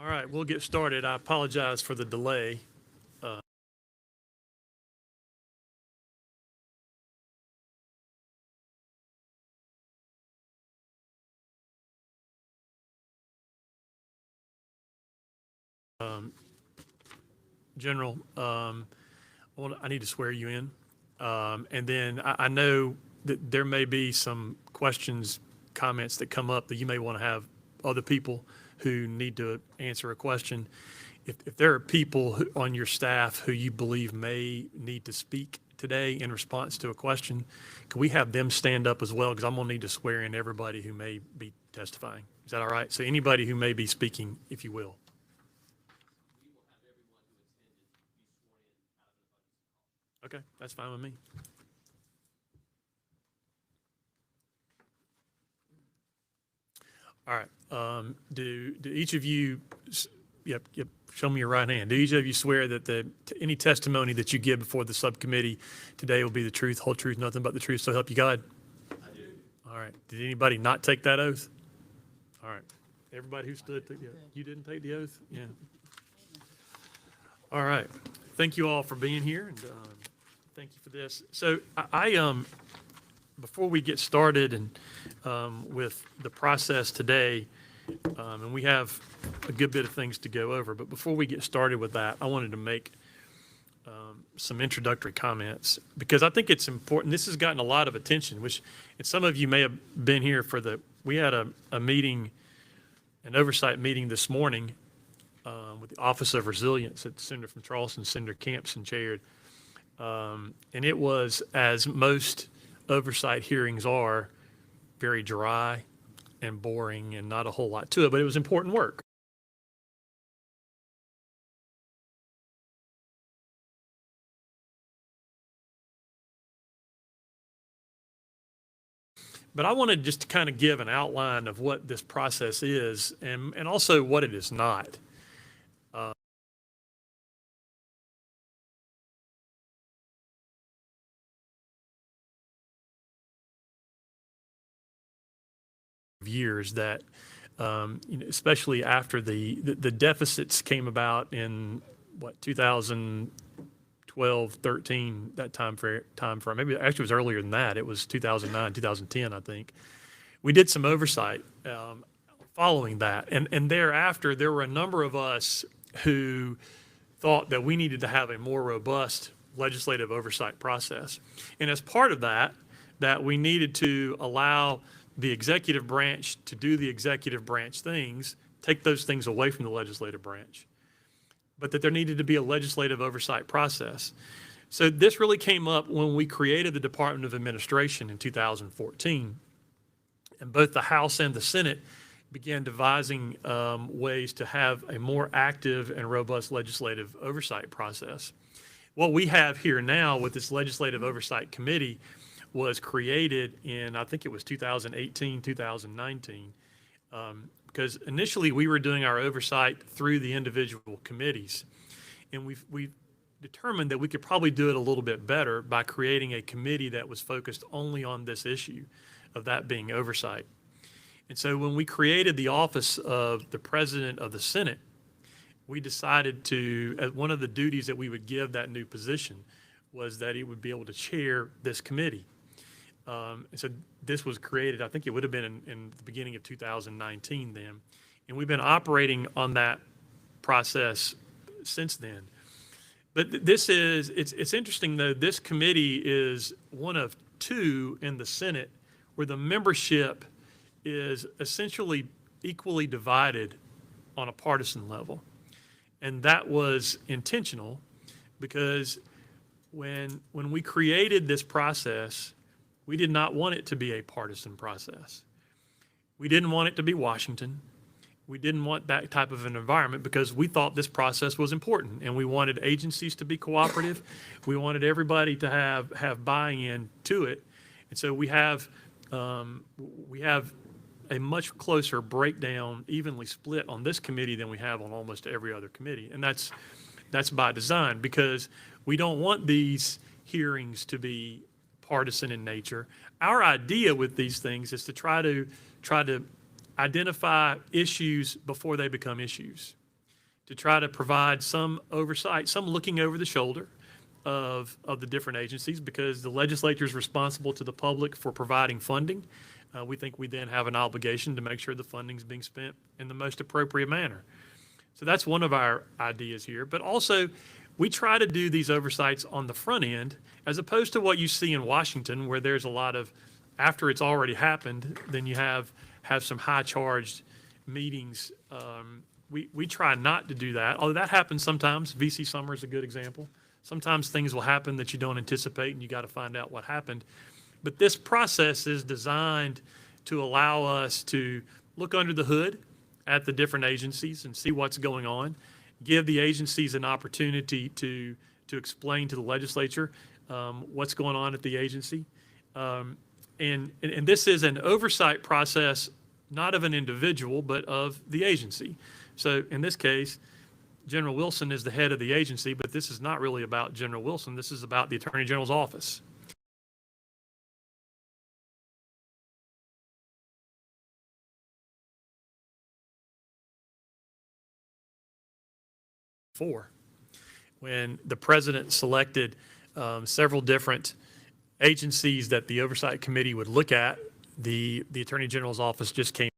All right, we'll get started. I apologize for the delay. General, I need to swear you in. And then I know that there may be some questions, comments that come up that you may want to have other people who need to answer a question. If there are people on your staff who you believe may need to speak today in response to a question, can we have them stand up as well? Because I'm going to need to swear in everybody who may be testifying. Is that all right? So anybody who may be speaking, if you will. Okay, that's fine with me. All right. Do each of you, yep, show me your right hand. Do each of you swear that any testimony that you give before the subcommittee today will be the truth, whole truth, nothing but the truth, so help you God? I do. All right. Did anybody not take that oath? All right. Everybody who stood, you didn't take the oath? Yeah. All right. Thank you all for being here, and thank you for this. So I before we get started and with the process today, and we have a good bit of things to go over, but before we get started with that, I wanted to make some introductory comments because I think it's important. This has gotten a lot of attention, and some of you may have been here we had a meeting, an oversight meeting this morning with the Office of Resilience that the Senator from Charleston, Senator Campson, chaired. And it was, as most oversight hearings are, very dry and boring and not a whole lot to it, but it was important work. But I wanted just to kind of give an outline of what this process is and also what it is not. Years that, especially after the deficits came about in 2012, 13, that time frame. Maybe actually it was earlier than that. It was 2009, 2010, I think. We did some oversight following that, and thereafter there were a number of us who thought that we needed to have a more robust legislative oversight process, and as part of that we needed to allow the executive branch to do the executive branch things, take those things away from the legislative branch, but that there needed to be a legislative oversight process. So this really came up when we created the Department of Administration in 2014, and both the House and the Senate began devising ways to have a more active and robust legislative oversight process. What we have here now with this Legislative Oversight Committee was created in, I think it was 2018, 2019, because initially we were doing our oversight through the individual committees. And we've determined that we could probably do it a little bit better by creating a committee that was focused only on this issue of that being oversight. And so when we created the office of the President of the Senate, we decided one of the duties that we would give that new position was that he would be able to chair this committee. And so this was created, I think it would have been in the beginning of 2019 then. And we've been operating on that process since then. But it's interesting though, this committee is one of two in the Senate where the membership is essentially equally divided on a partisan level. And that was intentional because when we created this process, we did not want it to be a partisan process. We didn't want it to be Washington. We didn't want that type of an environment because we thought this process was important and we wanted agencies to be cooperative. We wanted everybody to have buy-in to it. And so we have a much closer breakdown, evenly split on this committee than we have on almost every other committee. And that's by design because we don't want these hearings to be partisan in nature. Our idea with these things is to try to identify issues before they become issues. to try to provide some oversight, some looking over the shoulder of the different agencies, because the legislature is responsible to the public for providing funding. We think we then have an obligation to make sure the funding is being spent in the most appropriate manner. So that's one of our ideas here. But also, we try to do these oversights on the front end, as opposed to what you see in Washington, where there's a lot of, after it's already happened, then you have some high-charged meetings. We try not to do that, although that happens sometimes. VC Summer is a good example. Sometimes things will happen that you don't anticipate, and you got to find out what happened. But this process is designed to allow us to look under the hood at the different agencies and see what's going on, give the agencies an opportunity to explain to the legislature what's going on at the agency. And this is an oversight process, not of an individual, but of the agency. So in this case, General Wilson is the head of the agency, but this is not really about General Wilson. This is about the Attorney General's office. When the president selected several different agencies that the Oversight Committee would look at, the Attorney General's office just came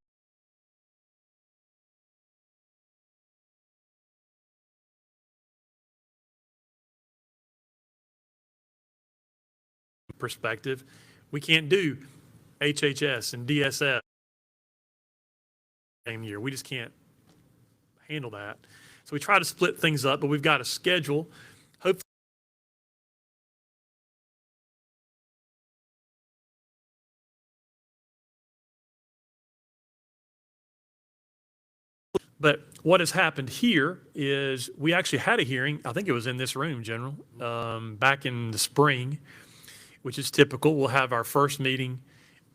perspective. We can't do HHS and DSS same year. We just can't handle that. So we try to split things up, but we've got a schedule. Hopefully, but what has happened here is we actually had a hearing. I think it was in this room, General, back in the spring, which is typical. We'll have our first meeting.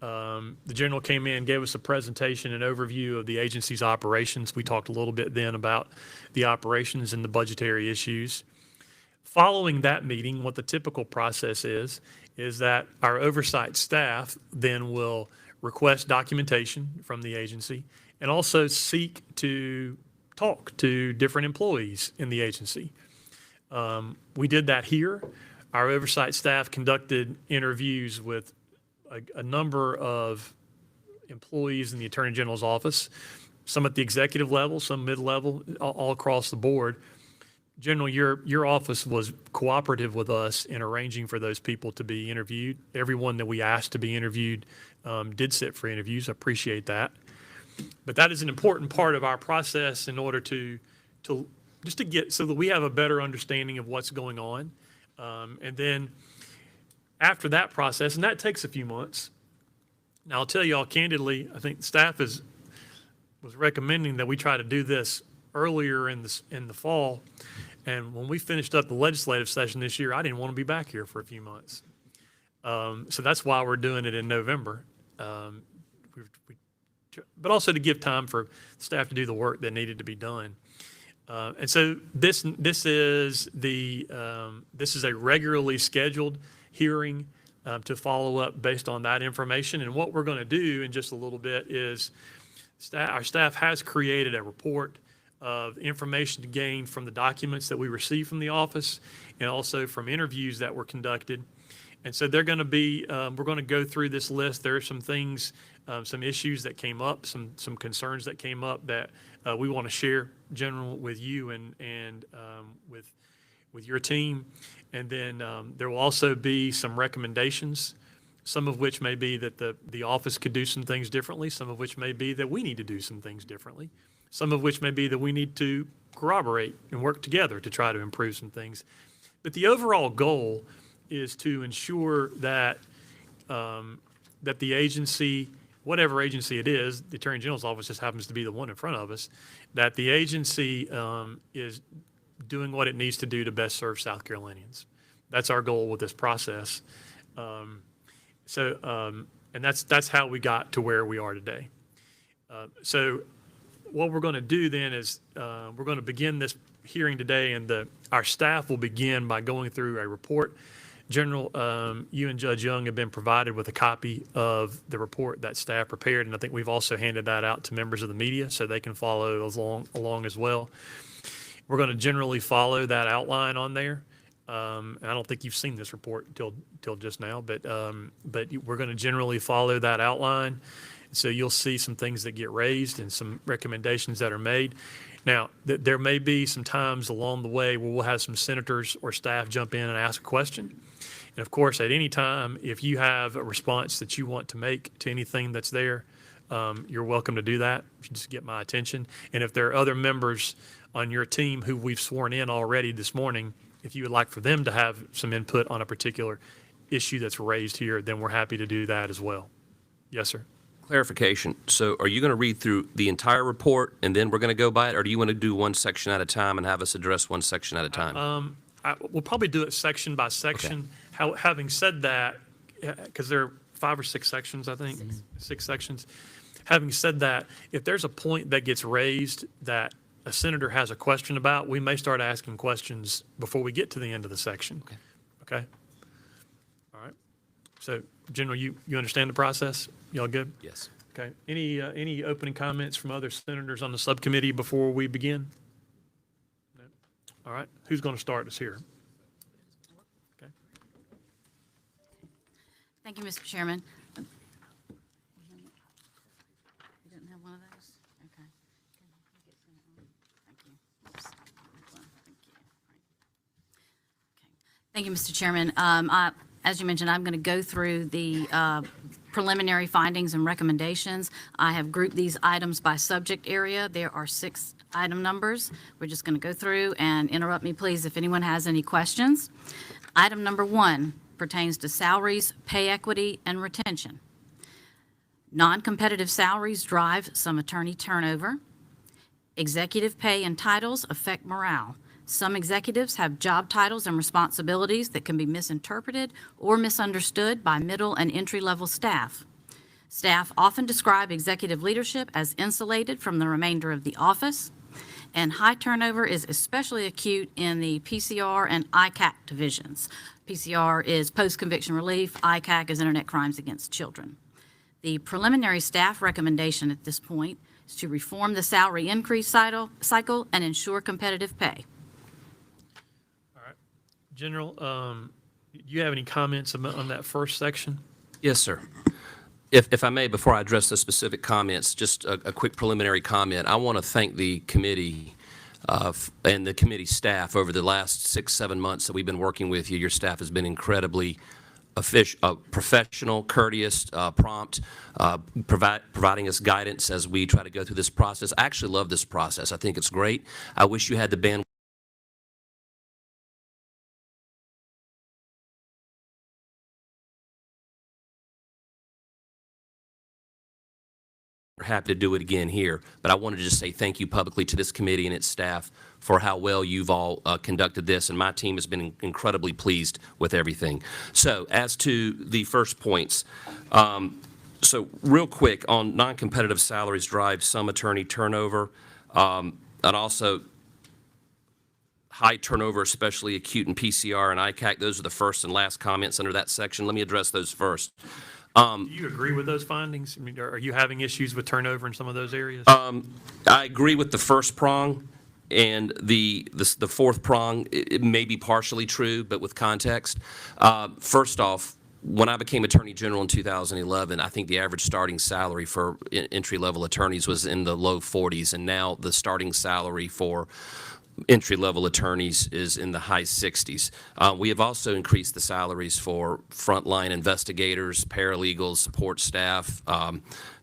The general came in, gave us a presentation, an overview of the agency's operations. We talked a little bit then about the operations and the budgetary issues. Following that meeting, what the typical process is that our oversight staff then will request documentation from the agency and also seek to talk to different employees in the agency. We did that here. Our oversight staff conducted interviews with a number of employees in the Attorney General's office, some at the executive level, some mid-level, all across the board. General, your office was cooperative with us in arranging for those people to be interviewed. Everyone that we asked to be interviewed did sit for interviews. I appreciate that. But that is an important part of our process in order to just to get so that we have a better understanding of what's going on. And then after that process, and that takes a few months. Now, I'll tell you all candidly, I think staff was recommending that we try to do this earlier in the fall. And when we finished up the legislative session this year, I didn't want to be back here for a few months. So that's why we're doing it in November. But also to give time for staff to do the work that needed to be done. And so this is a regularly scheduled hearing to follow up based on that information. And what we're going to do in just a little bit is our staff has created a report of information to gain from the documents that we received from the office and also from interviews that were conducted. And so they're going to be, we're going to go through this list. There are some things, some issues that came up, some concerns that came up that we want to share, General, with you and with your team. And then there will also be some recommendations, some of which may be that the office could do some things differently, some of which may be that we need to do some things differently, some of which may be that we need to corroborate and work together to try to improve some things. But the overall goal is to ensure that that the agency, whatever agency it is, the Attorney General's office just happens to be the one in front of us, that the agency is doing what it needs to do to best serve South Carolinians. That's our goal with this process. And that's how we got to where we are today. So what we're going to do then is we're going to begin this hearing today, and our staff will begin by going through a report. General, you and Judge Young have been provided with a copy of the report that staff prepared, and I think we've also handed that out to members of the media so they can follow along as well. We're going to generally follow that outline on there. And I don't think you've seen this report till just now, but we're going to generally follow that outline. So you'll see some things that get raised and some recommendations that are made. Now, there may be some times along the way where we'll have some senators or staff jump in and ask a question. And of course, at any time, if you have a response that you want to make to anything that's there, you're welcome to do that. Just get my attention. And if there are other members on your team who we've sworn in already this morning, if you would like for them to have some input on a particular issue that's raised here, then we're happy to do that as well. Yes, sir. Clarification. So are you going to read through the entire report and then we're going to go by it, or do you want to do one section at a time and have us address one section at a time? We'll probably do it section by section. Okay. Having said that, because there are 5 or 6 sections, I think, 6 sections. Having said that, if there's a point that gets raised that a senator has a question about, we may start asking questions before we get to the end of the section. Okay? All right. So, General, you understand the process? Y'all good? Yes. Okay. Any opening comments from other senators on the subcommittee before we begin? No? All right. Who's going to start us here? Okay. Thank you, Mr. Chairman. You didn't have one of those? Okay. Thank you. Oops. Thank you. Okay. Thank you, Mr. Chairman. As you mentioned, I'm going to go through the preliminary findings and recommendations. I have grouped these items by subject area. There are 6 item numbers. We're just going to go through and interrupt me, please, if anyone has any questions. Item number 1 pertains to salaries, pay equity, and retention. Non-competitive salaries drive some attorney turnover. Executive pay and titles affect morale. Some executives have job titles and responsibilities that can be misinterpreted or misunderstood by middle and entry-level staff. Staff often describe executive leadership as insulated from the remainder of the office, and high turnover is especially acute in the PCR and ICAC divisions. PCR is post-conviction relief, ICAC is internet crimes against children. The preliminary staff recommendation at this point is to reform the salary increase cycle and ensure competitive pay. General, do you have any comments on that first section? Yes, sir. If I may, before I address the specific comments, just a quick preliminary comment. I want to thank the committee and the committee staff over the last 6-7 months that we've been working with you. Your staff has been incredibly professional, courteous, prompt, providing us guidance as we try to go through this process. I actually love this process. I think it's great. I wish you had the bandwidth happy to do it again here, but I wanted to just say thank you publicly to this committee and its staff for how well you've all conducted this, and my team has been incredibly pleased with everything. So as to the first points, so real quick on non-competitive salaries drive some attorney turnover, and also high turnover, especially acute in PCR and ICAC. Those are the first and last comments under that section. Let me address those first. Do you agree with those findings? I mean, are you having issues with turnover in some of those areas? I agree with the first prong, and the fourth prong, it may be partially true, but with context. First off, when I became Attorney General in 2011, I think the average starting salary for entry-level attorneys was in the low 40s, and now the starting salary for entry-level attorneys is in the high 60s. We have also increased the salaries for frontline investigators, paralegals, support staff,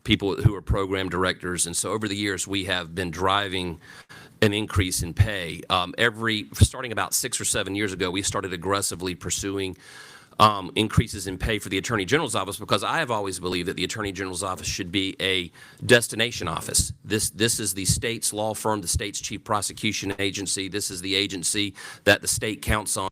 people who are program directors. And so over the years, we have been driving an increase in pay. Starting about 6 or 7 years ago, we started aggressively pursuing increases in pay for the Attorney General's office, because I have always believed that the Attorney General's office should be a destination office. This is the state's law firm, the state's chief prosecution agency. This is the agency that the state counts on.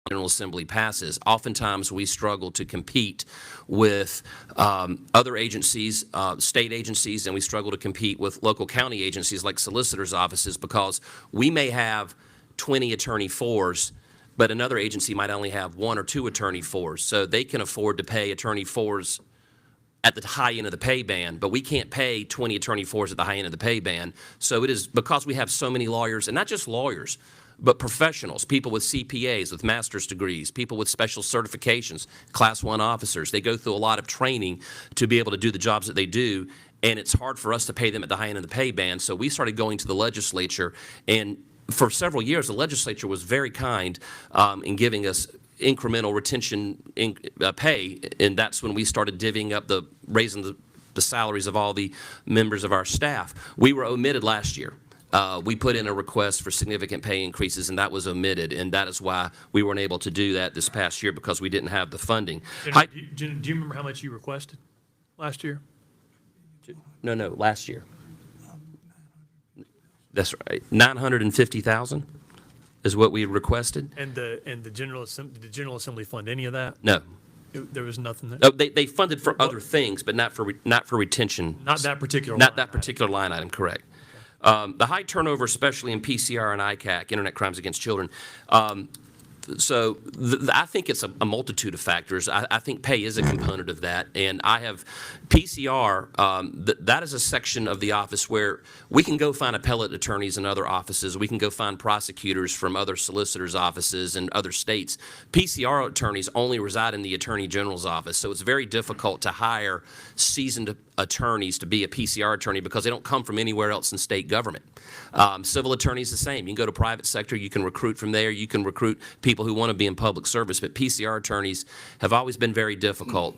General Assembly passes. Oftentimes we struggle to compete with other agencies, state agencies, and we struggle to compete with local county agencies like solicitors' offices, because we may have 20 attorney fours but another agency might only have 1 or 2 attorney fours. So they can afford to pay attorney fours at the high end of the pay band, but we can't pay 20 attorney fours at the high end of the pay band. So it is because we have so many lawyers, and not just lawyers, but professionals, people with CPAs, with master's degrees, people with special certifications, Class 1 officers. They go through a lot of training to be able to do the jobs that they do, and it's hard for us to pay them at the high end of the pay band. So we started going to the legislature, and for several years, the legislature was very kind in giving us incremental retention pay, and that's when we started divvying up raising the salaries of all the members of our staff. We were omitted last year. We put in a request for significant pay increases, and that was omitted, and that is why we weren't able to do that this past year, because we didn't have the funding. Do you remember how much you requested last year? No, last year. That's right, 950,000 is what we requested. And the General Assembly fund any of that? No. There was nothing there? Oh, they funded for other things, but not for retention. Not that particular Not line that item. particular line item, correct. The high turnover, especially in PCR and ICAC, Internet Crimes Against Children, so I think it's a multitude of factors. I think pay is a component of that, and I have PCR. That is a section of the office where we can go find appellate attorneys in other offices. We can go find prosecutors from other solicitors' offices in other states. PCR attorneys only reside in the Attorney General's office, so it's very difficult to hire seasoned attorneys to be a PCR attorney because they don't come from anywhere else in state government. Civil attorneys the same. You can go to private sector, you can recruit from there, you can recruit people who want to be in public service, but PCR attorneys have always been very difficult.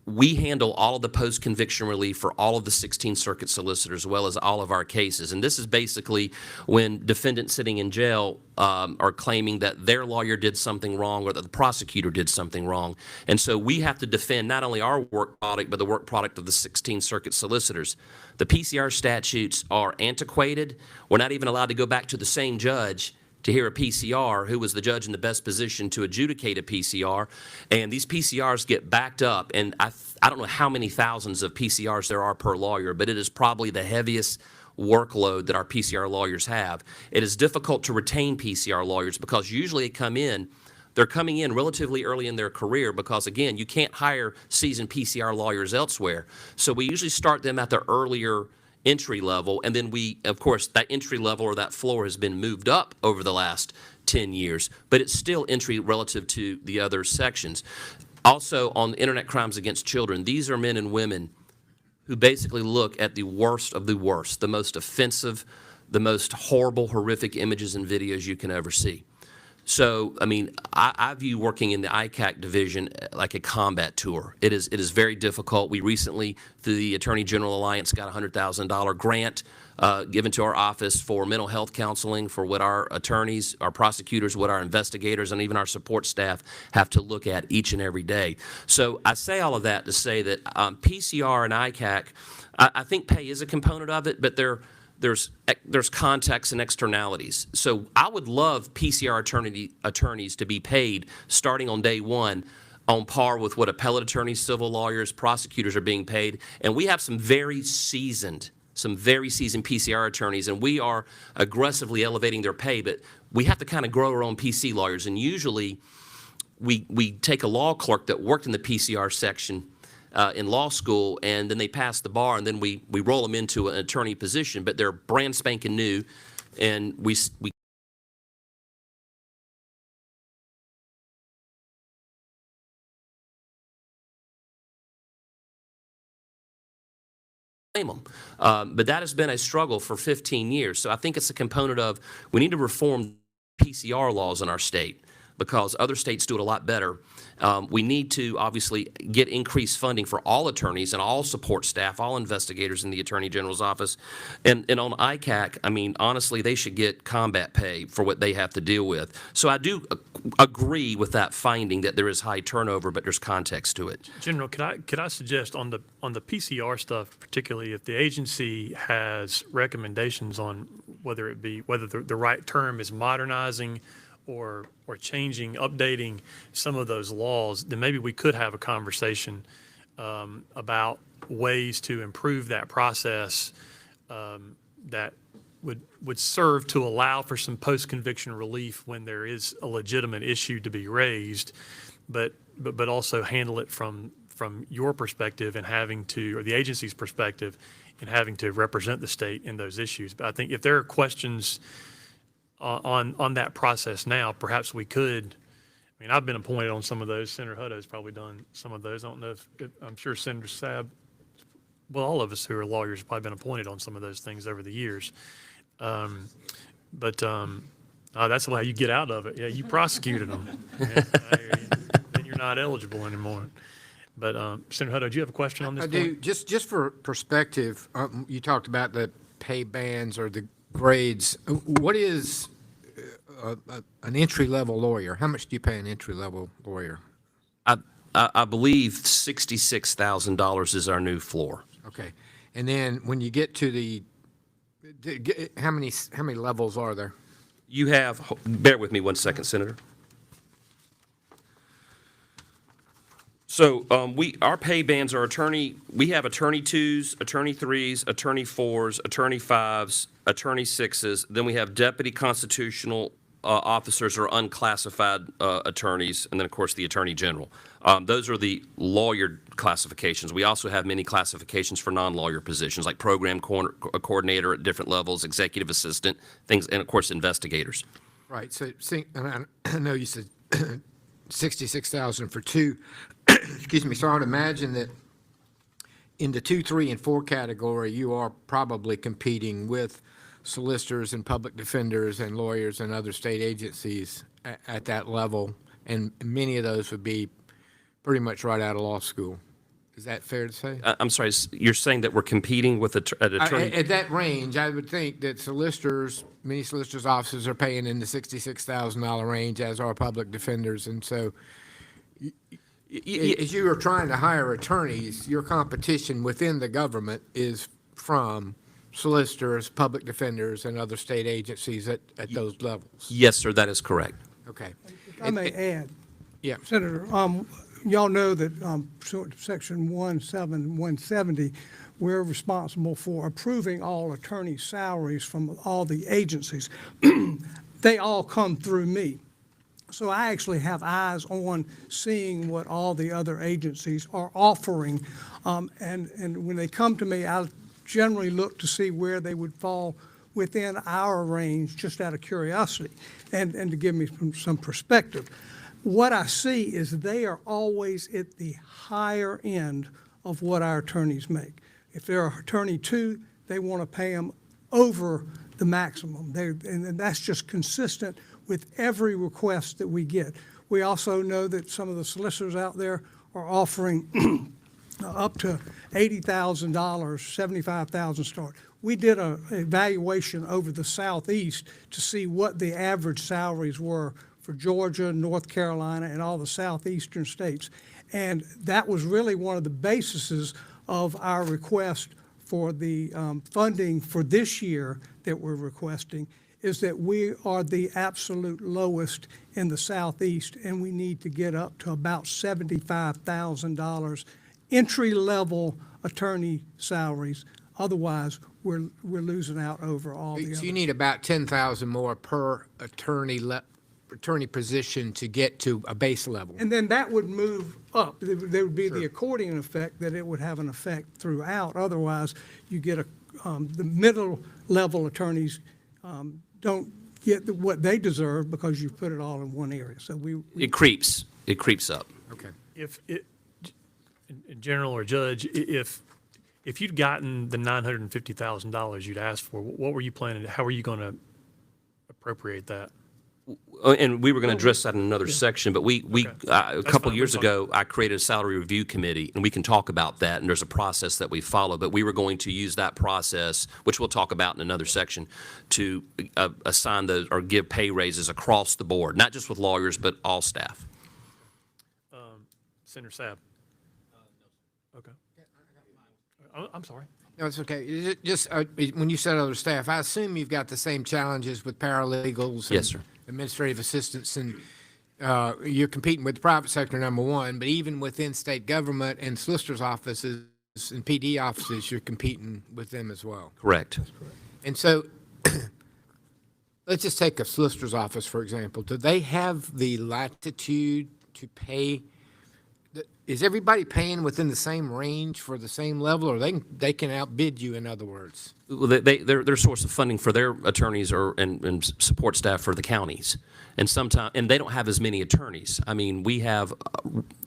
We handle all of the post-conviction relief for all of the 16 circuit solicitors, as well as all of our cases. And this is basically when defendants sitting in jail are claiming that their lawyer did something wrong or that the prosecutor did something wrong. And so we have to defend not only our work product, but the work product of the 16 circuit solicitors. The PCR statutes are antiquated. We're not even allowed to go back to the same judge to hear a PCR, who was the judge in the best position to adjudicate a PCR. And these PCRs get backed up, and I don't know how many thousands of PCRs there are per lawyer, but it is probably the heaviest workload that our PCR lawyers have. It is difficult to retain PCR lawyers because usually they're coming in relatively early in their career because, again, you can't hire seasoned PCR lawyers elsewhere. So we usually start them at the earlier entry level, and then of course, that entry level or that floor has been moved up over the last 10 years, but it's still entry relative to the other sections. Also, on Internet Crimes Against Children, these are men and women who basically look at the worst of the worst, the most offensive, the most horrible, horrific images and videos you can ever see. So, I mean, I view working in the ICAC division like a combat tour. It is very difficult. We recently, through the Attorney General Alliance, got a $100,000 grant given to our office for mental health counseling for what our attorneys, our prosecutors, what our investigators, and even our support staff have to look at each and every day. So I say all of that to say that PCR and ICAC, I think pay is a component of it, but there's context and externalities. So I would love PCR attorneys to be paid starting on day one on par with what appellate attorneys, civil lawyers, prosecutors are being paid. And we have some very seasoned PCR attorneys, and we are aggressively elevating their pay, but we have to kind of grow our own PC lawyers. And usually we take a law clerk that worked in the PCR section in law school, and then they pass the bar, and then we roll them into an attorney position, but they're brand spanking new, and we blame them. But that has been a struggle for 15 years. So I think it's a component of we need to reform PCR laws in our state because other states do it a lot better. We need to obviously get increased funding for all attorneys and all support staff, all investigators in the Attorney General's office. And on ICAC, I mean, honestly, they should get combat pay for what they have to deal with. So I do agree with that finding that there is high turnover, but there's context to it. General, could I suggest on the PCR stuff, particularly if the agency has recommendations on whether the right term is modernizing or changing, updating some of those laws, then maybe we could have a conversation about ways to improve that process that would serve to allow for some post-conviction relief when there is a legitimate issue to be raised, but also handle it from your perspective and having to, or the agency's perspective, and having to represent the state in those issues. But I think if there are questions on that process now, perhaps we could, I mean, I've been appointed on some of those. Senator Hutto's probably done some of those. I don't know if, I'm sure Senator Sabb, well, all of us who are lawyers have probably been appointed on some of those things over the years. That's the way you get out of it. Yeah, you prosecuted them. Yeah, then you're not eligible anymore. But Senator Hutto, do you have a question on this I point? do. Just for perspective, you talked about the pay bands or the grades. What is an entry-level lawyer? How much do you pay an entry-level lawyer? I believe $66,000 is our new floor. Okay. And then when you get to how many levels are there? You have, bear with me one second, Senator. So our pay bands are we have attorney 2s, attorney 3s, attorney 4s, attorney 5s, attorney 6s. Then we have deputy constitutional officers or unclassified attorneys, and then, of course, the attorney general. Those are the lawyer classifications. We also have many classifications for non-lawyer positions, like program coordinator at different levels, executive assistant, things, and, of course, investigators. Right. So and I know you said 66,000 for 2. Excuse me. So I would imagine that in the 2, 3, and 4 category, you are probably competing with solicitors and public defenders and lawyers and other state agencies at that level, and many of those would be pretty much right out of law school. Is that fair to say? I'm sorry, you're saying that we're competing with an attorney? At that range, I would think that many solicitors' offices are paying in the $66,000 range, as are public defenders, and so as you are trying to hire attorneys, your competition within the government is from solicitors, public defenders, and other state agencies at those levels. Yes, sir, that is correct. Okay. I may add, Yeah. Senator, y'all know that pursuant to Section 170, we're responsible for approving all attorney salaries from all the agencies. They all come through me. So I actually have eyes on seeing what all the other agencies are offering. And when they come to me, I generally look to see where they would fall within our range, just out of curiosity, and to give me some perspective. What I see is they are always at the higher end of what our attorneys make. If they're an attorney 2, they want to pay them over the maximum. And that's just consistent with every request that we get. We also know that some of the solicitors out there are offering up to $80,000, $75,000 start. We did an evaluation over the Southeast to see what the average salaries were for Georgia, North Carolina, and all the southeastern states. And that was really one of the bases of our request for the funding for this year that we're requesting, is that we are the absolute lowest in the Southeast, and we need to get up to about $75,000 entry-level attorney salaries. Otherwise, we're losing out over all the So other. you need about 10,000 more per attorney position to get to a base level. And then that would move up. There would be the accordion effect, that it would have an effect throughout. Otherwise, you get the middle-level attorneys don't get what they deserve because you put it all in one area. So It creeps up. Okay. If it, in general or judge, if you'd gotten the $950,000 you'd asked for, what were you planning? How were you going to appropriate that? And we were going to address that in another section, but a couple fine. of years ago, I created a salary review committee, and we can talk about that, and there's a process that we follow, but we were going to use that process, which we'll talk about in another section, to assign those or give pay raises across the board, not just with lawyers, but all staff. Senator Sabb? Okay. I'm sorry. No, it's okay. Just when you said other staff, I assume you've got the same challenges with paralegals. Yes, sir. Administrative assistants, and you're competing with the private sector, number one, but even within state government and solicitors' offices and PD offices, you're competing with them as well. Correct. And so let's just take a solicitor's office, for example. Do they have the latitude to pay? Is everybody paying within the same range for the same level, or they can outbid you, in other words? Well, their source of funding for their attorneys and support staff for the counties. And they don't have as many attorneys. I mean,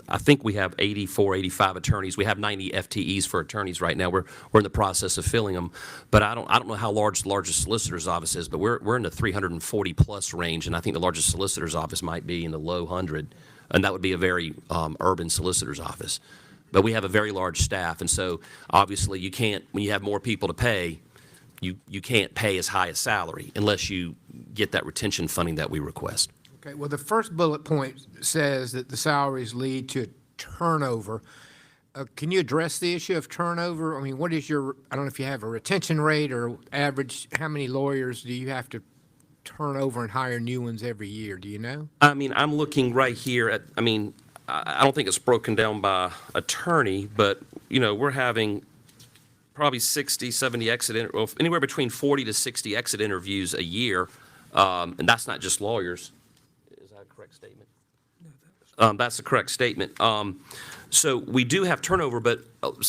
I think we have 84, 85 attorneys. We have 90 FTEs for attorneys right now. We're in the process of filling them. But I don't know how large the largest solicitor's office is, but we're in the 340 plus range, and I think the largest solicitor's office might be in the low 100, and that would be a very urban solicitor's office. But we have a very large staff, and so obviously you can't, when you have more people to pay, you can't pay as high a salary unless you get that retention funding that we request. Okay, well, the first bullet point says that the salaries lead to turnover. Can you address the issue of turnover? I mean, what is I don't know if you have a retention rate or average, how many lawyers do you have to turn over and hire new ones every year? Do you know? I mean, I'm looking right here at, I don't think it's broken down by attorney, but, we're having probably 60, 70 anywhere between 40 to 60 exit interviews a year, and that's not just lawyers. Is that a correct statement? That's a correct statement. So we do have turnover, but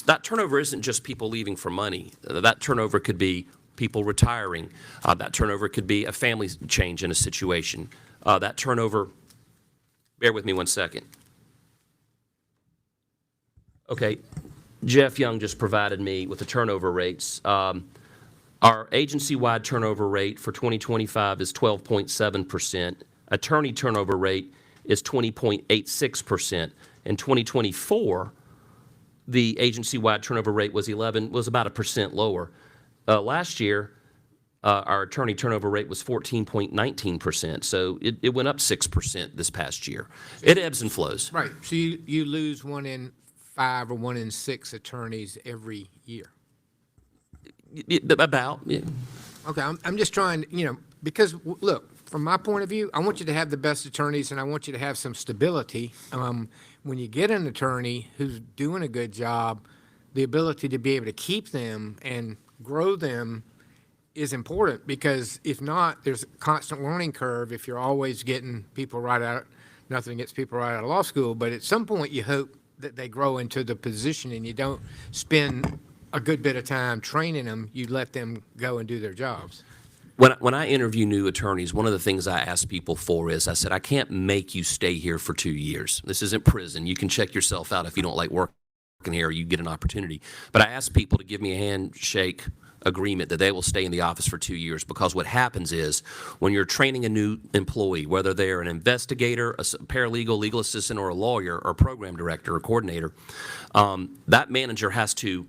that turnover isn't just people leaving for money. That turnover could be people retiring. That turnover could be a family change in a situation. That turnover, bear with me one second. Okay, Jeff Young just provided me with the turnover rates. Our agency-wide turnover rate for 2025 is 12.7%. Attorney turnover rate is 20.86%. In 2024, the agency-wide turnover rate was about 1% lower. Last year, our attorney turnover rate was 14.19%, so it went up 6% this past year. It ebbs and flows. Right, so you lose 1 in 5 or 1 in 6 attorneys every year. About, yeah. Okay, I'm just trying, because, look, from my point of view, I want you to have the best attorneys, and I want you to have some stability. When you get an attorney who's doing a good job, the ability to be able to keep them and grow them is important, because if not, there's a constant learning curve if you're always getting people right out, nothing against people right out of law school, but at some point you hope that they grow into the position and you don't spend a good bit of time training them, you let them go and do their jobs. When I interview new attorneys, one of the things I ask people for is, I said, I can't make you stay here for 2 years. This isn't prison. You can check yourself out if you don't like working here, you get an opportunity. But I ask people to give me a handshake agreement that they will stay in the office for 2 years, because what happens is when you're training a new employee, whether they're an investigator, a paralegal, legal assistant, or a lawyer, or program director, or coordinator, that manager has to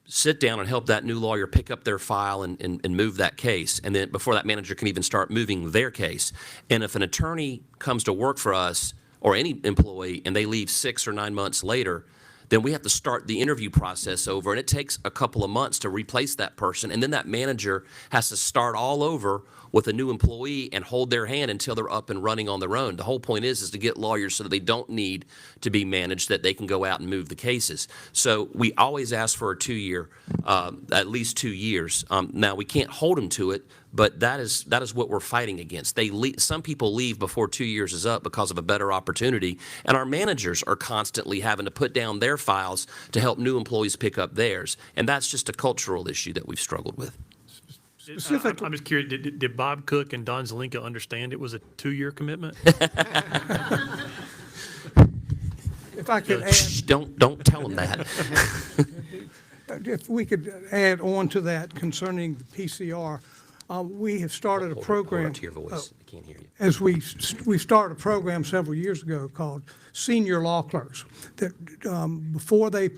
sit down and help that new lawyer pick up their file and move that case, and then before that manager can even start moving their case. And if an attorney comes to work for us, or any employee, and they leave 6 or 9 months later, then we have to start the interview process over, and it takes a couple of months to replace that person, and then that manager has to start all over with a new employee and hold their hand until they're up and running on their own. The whole point is to get lawyers so that they don't need to be managed, that they can go out and move the cases. So we always ask for a 2-year, at least 2 years. Now, we can't hold them to it, but that is what we're fighting against. Some people leave before 2 years is up because of a better opportunity, and our managers are constantly having to put down their files to help new employees pick up theirs, and that's just a cultural issue that we've struggled with. I'm just curious, did Bob Cook and Don Zelinka understand it was a 2-year commitment? If I could add, Shh, don't tell them that. if we could add on to that concerning the PCR, we have started a program. Hold up to your voice. I can't hear you. As we started a program several years ago called Senior Law Clerks, that before they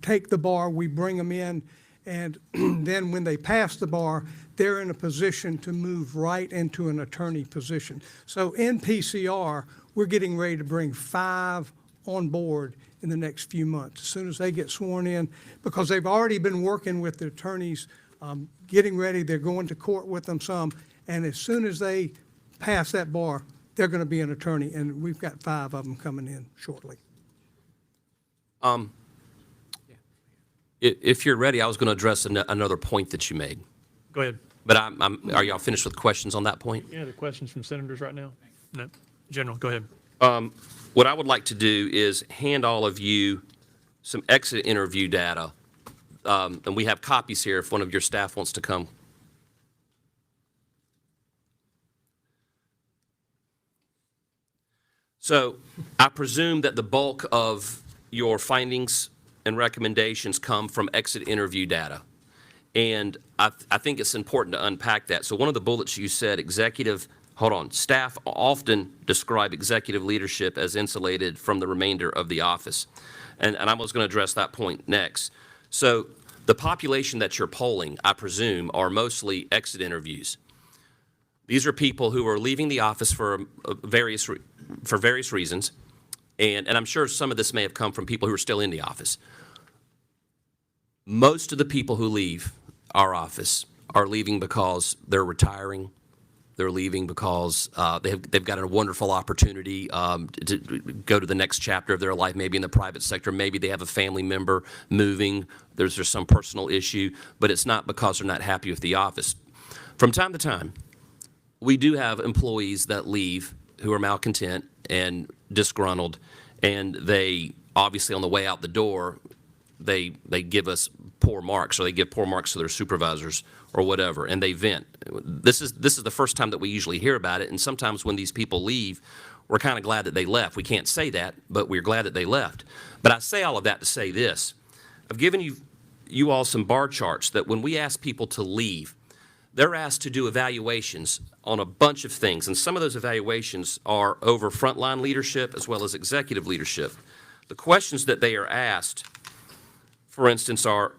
take the bar, we bring them in, and then when they pass the bar, they're in a position to move right into an attorney position. So in PCR, we're getting ready to bring 5 on board in the next few months, as soon as they get sworn in, because they've already been working with the attorneys, getting ready, they're going to court with them some, and as soon as they pass that bar, they're going to be an attorney, and we've got 5 of them coming in shortly. If you're ready, I was going to address another point that you made. Go ahead. But are y'all finished with questions on that point? Any other questions from senators right now? No. General, go ahead. What I would like to do is hand all of you some exit interview data. And we have copies here if one of your staff wants to come. So I presume that the bulk of your findings and recommendations come from exit interview data. And I think it's important to unpack that. So one of the bullets you said, staff often describe executive leadership as insulated from the remainder of the office. And I was going to address that point next. So the population that you're polling, I presume, are mostly exit interviews. These are people who are leaving the office for various reasons, and I'm sure some of this may have come from people who are still in the office. Most of the people who leave our office are leaving because they're retiring. They're leaving because they've got a wonderful opportunity to go to the next chapter of their life, maybe in the private sector. Maybe they have a family member moving. There's some personal issue, but it's not because they're not happy with the office. From time to time, we do have employees that leave who are malcontent and disgruntled, and they obviously on the way out the door, they give us poor marks, or they give poor marks to their supervisors or whatever, and they vent. This is the first time that we usually hear about it, and sometimes when these people leave, we're kind of glad that they left. We can't say that, but we're glad that they left. But I say all of that to say this. I've given you all some bar charts that when we ask people to leave, they're asked to do evaluations on a bunch of things, and some of those evaluations are over frontline leadership as well as executive leadership. The questions that they are asked, for instance, are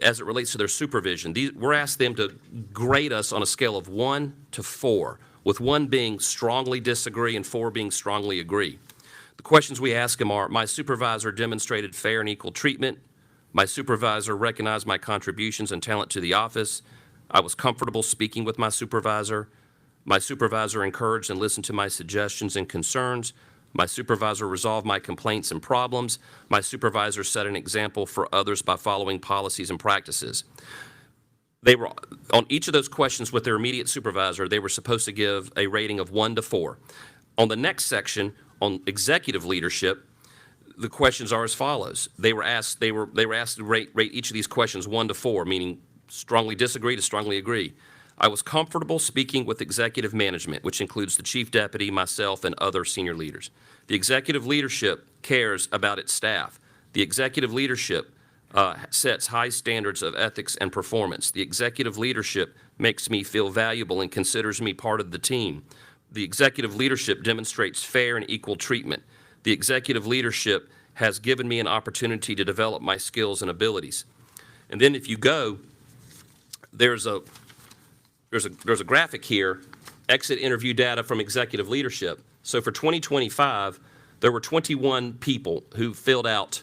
as it relates to their supervision. We're asked them to grade us on a scale of 1 to 4, with 1 being strongly disagree and 4 being strongly agree. The questions we ask them are, my supervisor demonstrated fair and equal treatment. My supervisor recognized my contributions and talent to the office. I was comfortable speaking with my supervisor. My supervisor encouraged and listened to my suggestions and concerns. My supervisor resolved my complaints and problems. My supervisor set an example for others by following policies and practices. They were, on each of those questions with their immediate supervisor, they were supposed to give a rating of 1 to 4. On the next section, on executive leadership, the questions are as follows. They were asked to rate each of these questions 1 to 4, meaning strongly disagree to strongly agree. I was comfortable speaking with executive management, which includes the chief deputy, myself, and other senior leaders. The executive leadership cares about its staff. The executive leadership sets high standards of ethics and performance. The executive leadership makes me feel valuable and considers me part of the team. The executive leadership demonstrates fair and equal treatment. The executive leadership has given me an opportunity to develop my skills and abilities. And then if you go, there's a graphic here, exit interview data from executive leadership. So for 2025, there were 21 people who filled out.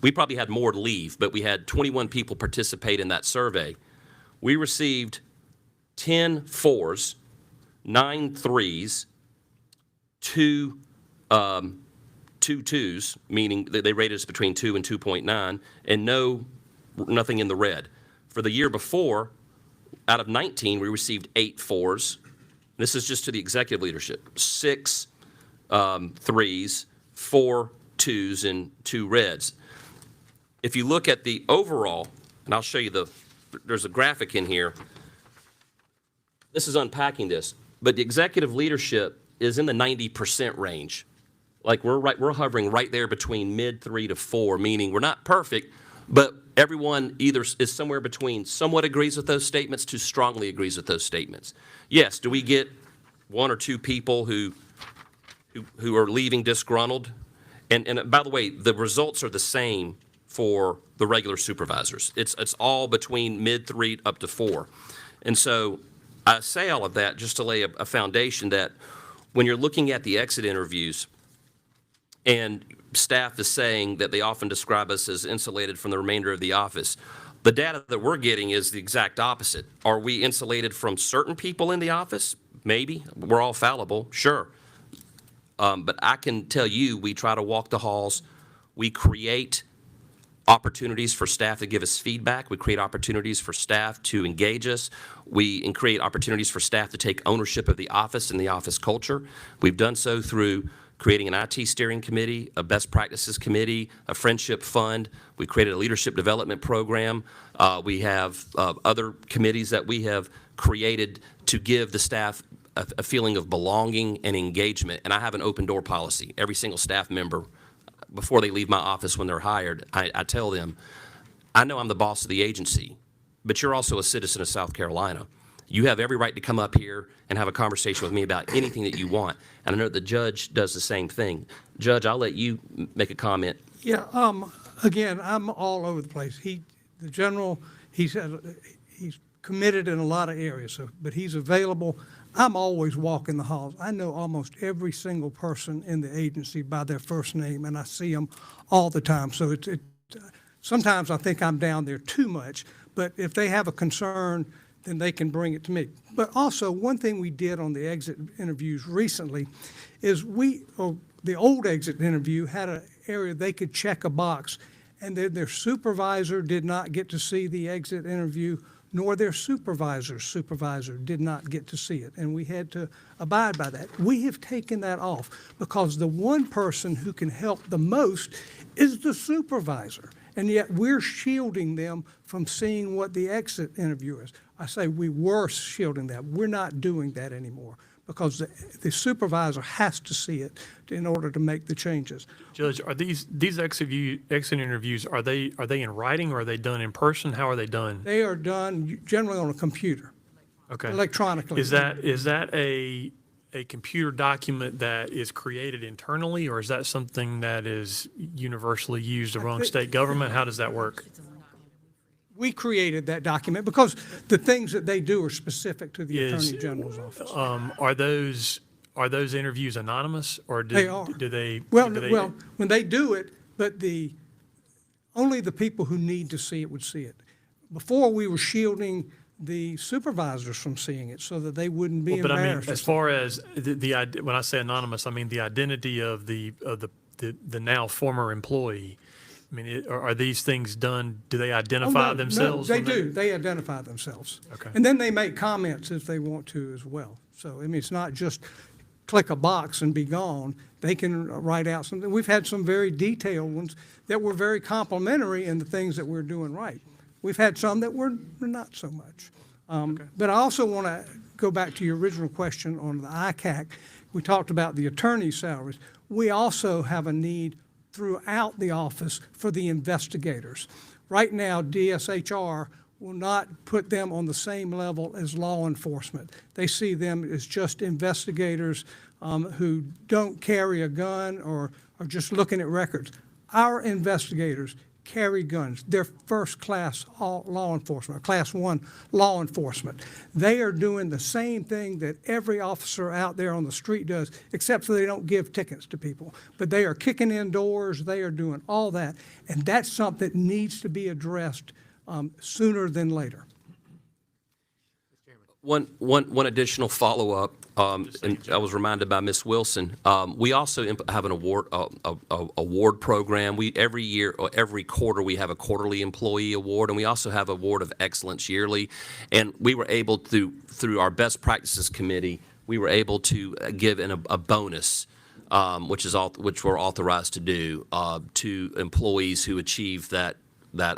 We probably had more to leave, but we had 21 people participate in that survey. We received 10 4s, 9 3s, 2 2s, meaning that they rated us between 2 and 2.9, and nothing in the red. For the year before, out of 19, we received 8 4s. This is just to the executive leadership. 6 3s, 4 2s, and 2 reds. If you look at the overall, and I'll show you there's a graphic in here. This is unpacking this, but the executive leadership is in the 90% range. Like we're hovering right there between mid 3 to 4, meaning we're not perfect, but everyone either is somewhere between somewhat agrees with those statements to strongly agrees with those statements. Yes, do we get 1 or 2 people who are leaving disgruntled? And by the way, the results are the same for the regular supervisors. It's all between mid 3 up to 4. And so I say all of that just to lay a foundation that when you're looking at the exit interviews, and staff is saying that they often describe us as insulated from the remainder of the office, the data that we're getting is the exact opposite. Are we insulated from certain people in the office? Maybe. We're all fallible, sure. But I can tell you, we try to walk the halls. We create opportunities for staff to give us feedback. We create opportunities for staff to engage us. We create opportunities for staff to take ownership of the office and the office culture. We've done so through creating an IT steering committee, a best practices committee, a friendship fund. We created a leadership development program. We have other committees that we have created to give the staff a feeling of belonging and engagement. And I have an open door policy. Every single staff member, before they leave my office when they're hired, I tell them, I know I'm the boss of the agency, but you're also a citizen of South Carolina. You have every right to come up here and have a conversation with me about anything that you want. And I know the judge does the same thing. Judge, I'll let you make a comment. Yeah, again, I'm all over the place. The general, he said, he's committed in a lot of areas, but he's available. I'm always walking the halls. I know almost every single person in the agency by their first name, and I see them all the time. So sometimes I think I'm down there too much, but if they have a concern, then they can bring it to me. But also, one thing we did on the exit interviews recently is the old exit interview had an area they could check a box, and their supervisor did not get to see the exit interview, nor their supervisor's supervisor did not get to see it, and we had to abide by that. We have taken that off because the one person who can help the most is the supervisor, and yet we're shielding them from seeing what the exit interview is. I say we were shielding that. We're not doing that anymore because the supervisor has to see it in order to make the changes. Judge, are these exit interviews, are they in writing or are they done in person? How are they done? They are done generally on a computer, Okay. electronically. Is that a computer document that is created internally, or is that something that is universally used around state government? How does that work? We created that document because the things that they do are specific to the Attorney General's office. Are those interviews anonymous, or They are. do they? Well, do they- well, when they do it, but only the people who need to see it would see it. Before, we were shielding the supervisors from seeing it so that they wouldn't be But I mean, embarrassed. as far as when I say anonymous, I mean the identity of the now former employee. I mean, are these things done, do they Oh, identify no, themselves? No, they when do. They identify themselves. Okay. And then they make comments if they want to as well. So, I mean, it's not just click a box and be gone. They can write out something. We've had some very detailed ones that were very complimentary in the things that we're doing right. We've had some that were not so much. But I also want to go back to your original question on the ICAC. We talked about the attorney's salaries. We also have a need throughout the office for the investigators. Right now, DSHR will not put them on the same level as law enforcement. They see them as just investigators who don't carry a gun or are just looking at records. Our investigators carry guns. They're first-class law enforcement, Class 1 law enforcement. They are doing the same thing that every officer out there on the street does, except for they don't give tickets to people. But they are kicking in doors. They are doing all that. And that's something that needs to be addressed sooner than later. One additional follow-up, and I was reminded by Ms. Wilson. We also have an award program. Every year or every quarter we have a quarterly employee award, and we also have award of excellence yearly. And we were able to, through our best practices committee, we were able to give a bonus, which we're authorized to do to employees who achieve that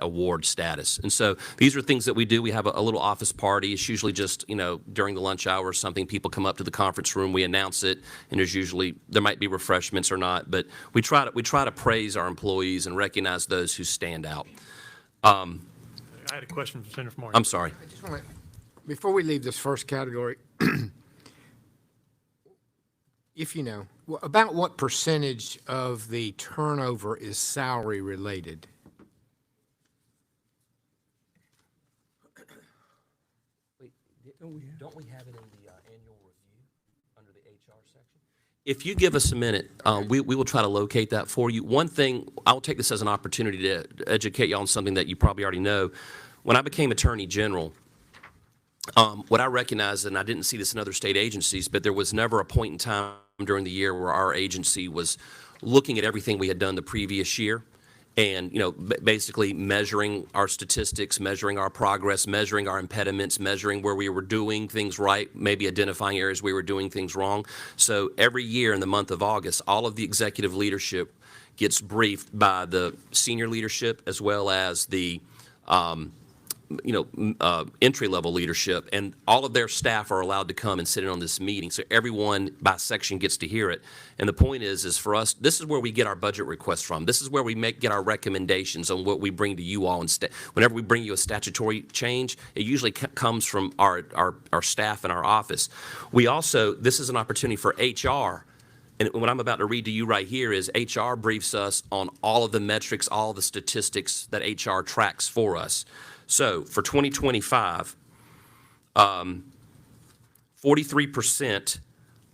award status. And so these are things that we do. We have a little office party. It's usually just, during the lunch hour or something, people come up to the conference room, we announce it, and there might be refreshments or not, but we try to praise our employees and recognize those who stand out. I had a question from Senator Moore. I'm sorry. I just want to, before we leave this first category, if you know, about what percentage of the turnover is salary related? Don't we have it in the annual review under the HR section? If you give us a minute, we will try to locate that for you. One thing, I'll take this as an opportunity to educate you on something that you probably already know. When I became Attorney General, what I recognized, and I didn't see this in other state agencies, but there was never a point in time during the year where our agency was looking at everything we had done the previous year and, basically measuring our statistics, measuring our progress, measuring our impediments, measuring where we were doing things right, maybe identifying areas we were doing things wrong. So every year in the month of August, all of the executive leadership gets briefed by the senior leadership as well as the entry-level leadership, and all of their staff are allowed to come and sit in on this meeting. So everyone by section gets to hear it. And the point is for us, this is where we get our budget requests from. This is where we get our recommendations on what we bring to you all. Whenever we bring you a statutory change, it usually comes from our staff in our office. We also, this is an opportunity for HR. And what I'm about to read to you right here is HR briefs us on all of the metrics, all the statistics that HR tracks for us. So for 2025, 43%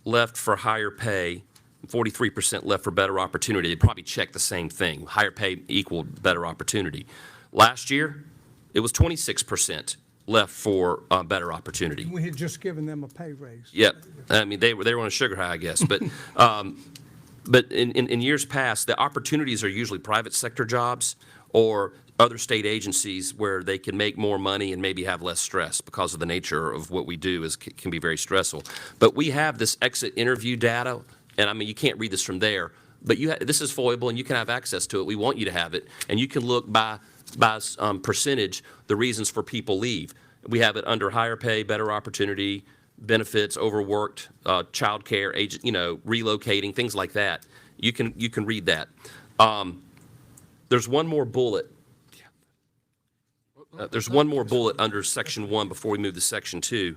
left for higher pay, 43% left for better opportunity. They'd probably check the same thing. Higher pay equaled better opportunity. Last year, it was 26% left for better opportunity. We had just given them a pay raise. Yep. I mean, they were on a sugar high, I guess. But but in years past, the opportunities are usually private sector jobs or other state agencies where they can make more money and maybe have less stress because of the nature of what we do can be very stressful. But we have this exit interview data, and I mean, you can't read this from there, but this is foible and you can have access to it. We want you to have it, and you can look by percentage the reasons for people leave. We have it under higher pay, better opportunity, benefits, overworked, child care, relocating, things like that. You can read that. There's one more bullet. There's one more bullet under section 1 before we move to section 2.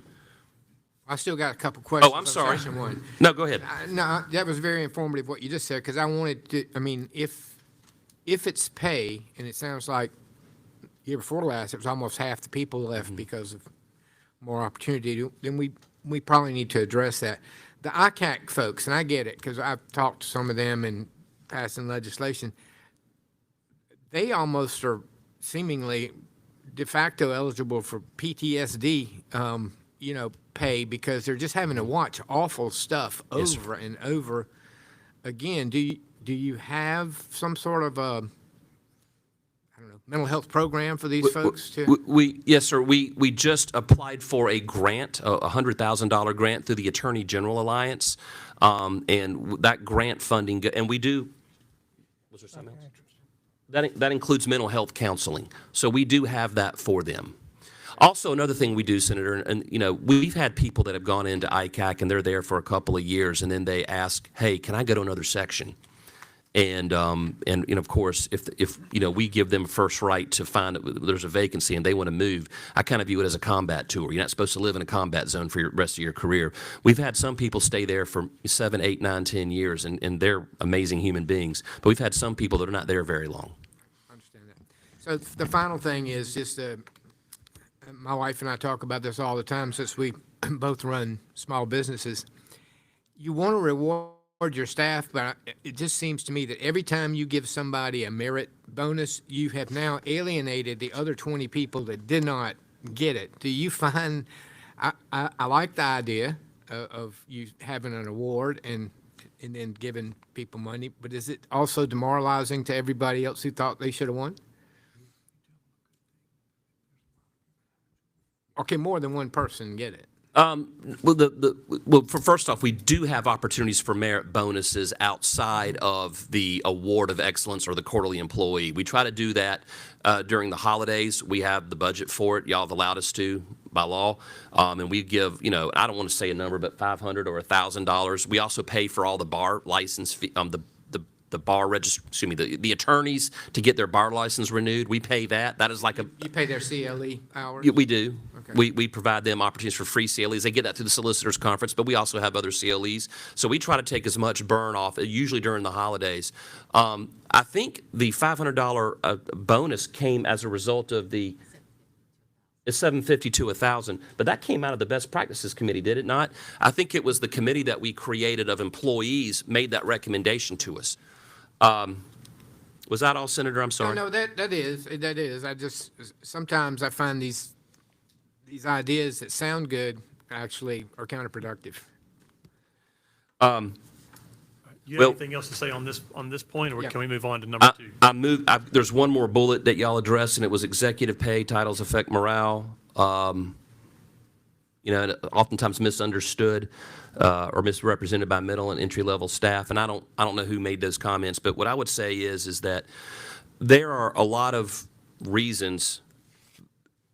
I still got a couple questions. Oh, I'm on sorry. section 1. No, go ahead. No, that was very informative what you just said, because I wanted to, I mean, if it's pay, and it sounds like year before last, it was almost half the people left because of more opportunity, then we probably need to address that. The ICAC folks, and I get it, because I've talked to some of them and passing legislation, they almost are seemingly de facto eligible for PTSD, pay, because they're just having to watch awful stuff over and over again. Do you have some sort of a, I don't know, mental health program for these folks too? Yes, sir. We just applied for a grant, a $100,000 grant through the Attorney General Alliance, and that grant funding, and we do. Was there something else? That includes mental health counseling. So we do have that for them. Also, another thing we do, Senator, and we've had people that have gone into ICAC and they're there for a couple of years, and then they ask, "Hey, can I go to another section?" And of course, if we give them first right to find there's a vacancy and they want to move, I kind of view it as a combat tour. You're not supposed to live in a combat zone for the rest of your career. We've had some people stay there for 7, 8, 9, 10 years, and they're amazing human beings. But we've had some people that are not there very long. I understand that. So the final thing is just, my wife and I talk about this all the time since we both run small businesses. You want to reward your staff, but it just seems to me that every time you give somebody a merit bonus, you have now alienated the other 20 people that did not get it. Do you find, I like the idea of you having an award and then giving people money, but is it also demoralizing to everybody else who thought they should have won? Okay, more than one person get it. First off, we do have opportunities for merit bonuses outside of the award of excellence or the quarterly employee. We try to do that during the holidays. We have the budget for it. Y'all have allowed us to by law. And we give, I don't want to say a number, but $500 or $1,000. We also pay for all the bar license fee, the bar the attorneys to get their bar license renewed. We pay that. That is like You pay their CLE hours? Yeah, we do. Okay. We provide them opportunities for free CLEs. They get that through the solicitors conference, but we also have other CLEs. So we try to take as much burn off, usually during the holidays. I think the $500 bonus came as a result of it's $750 to $1,000, but that came out of the Best Practices Committee, did it not? I think it was the committee that we created of employees made that recommendation to us. Was that all, Senator? I'm sorry. No, that is. I just, sometimes I find these ideas that sound good actually are counterproductive. You Well- have anything else to say on this point, or Yeah. can we move on to number two? There's one more bullet that y'all addressed, and it was executive pay, titles affect morale. And oftentimes misunderstood or misrepresented by middle and entry-level staff. And I don't know who made those comments, but what I would say is that there are a lot of reasons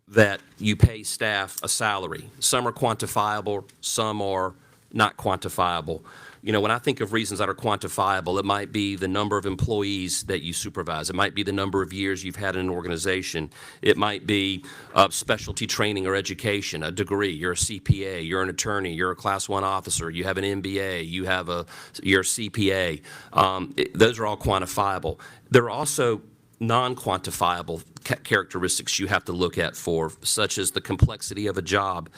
that you pay staff a salary. Some are quantifiable, some are not quantifiable. When I think of reasons that are quantifiable, it might be the number of employees that you supervise. It might be the number of years you've had in an organization. It might be specialty training or education, a degree. You're a CPA, you're an attorney, you're a Class 1 officer, you have an MBA, you're a CPA. Those are all quantifiable. There are also non-quantifiable characteristics you have to look at such as the complexity of a job,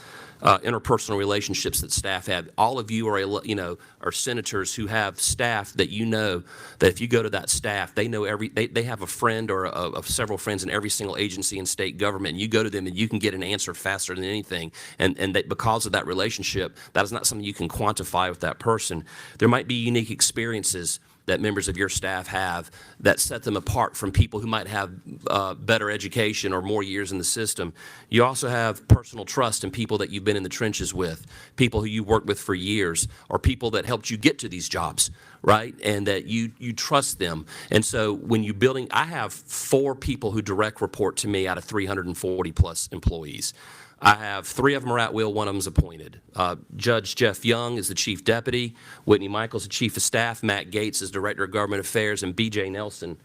interpersonal relationships that staff have. All of you are senators who have staff that that if you go to that staff, they know they have a friend or of several friends in every single agency in state government. And you go to them and you can get an answer faster than anything. And because of that relationship, that is not something you can quantify with that person. There might be unique experiences that members of your staff have that set them apart from people who might have better education or more years in the system. You also have personal trust in people that you've been in the trenches with, people who you worked with for years, or people that helped you get to these jobs, right? And that you trust them. And so when you're building, I have 4 people who direct report to me out of 340 plus employees. I have 3 of them are at will, 1 of them is appointed. Judge Jeff Young is the chief deputy, Whitney Michaels the chief of staff, Matt Gates is director of government affairs, and BJ Nelson,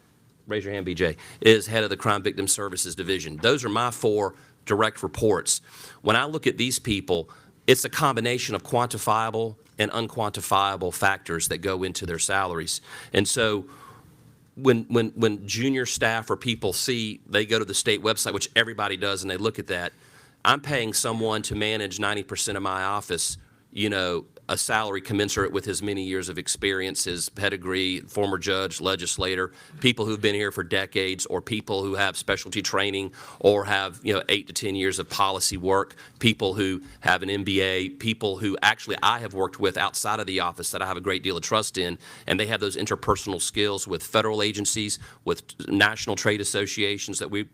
raise your hand BJ, is head of the crime victim services division. Those are my 4 direct reports. When I look at these people, it's a combination of quantifiable and unquantifiable factors that go into their salaries. And so when junior staff or people they go to the state website, which everybody does, and they look at that, I'm paying someone to manage 90% of my office, a salary commensurate with his many years of experience, his pedigree, former judge, legislator, people who've been here for decades, or people who have specialty training or have 8 to 10 years of policy work, people who have an MBA, people who actually I have worked with outside of the office that I have a great deal of trust in, and they have those interpersonal skills with federal agencies, with national trade associations that we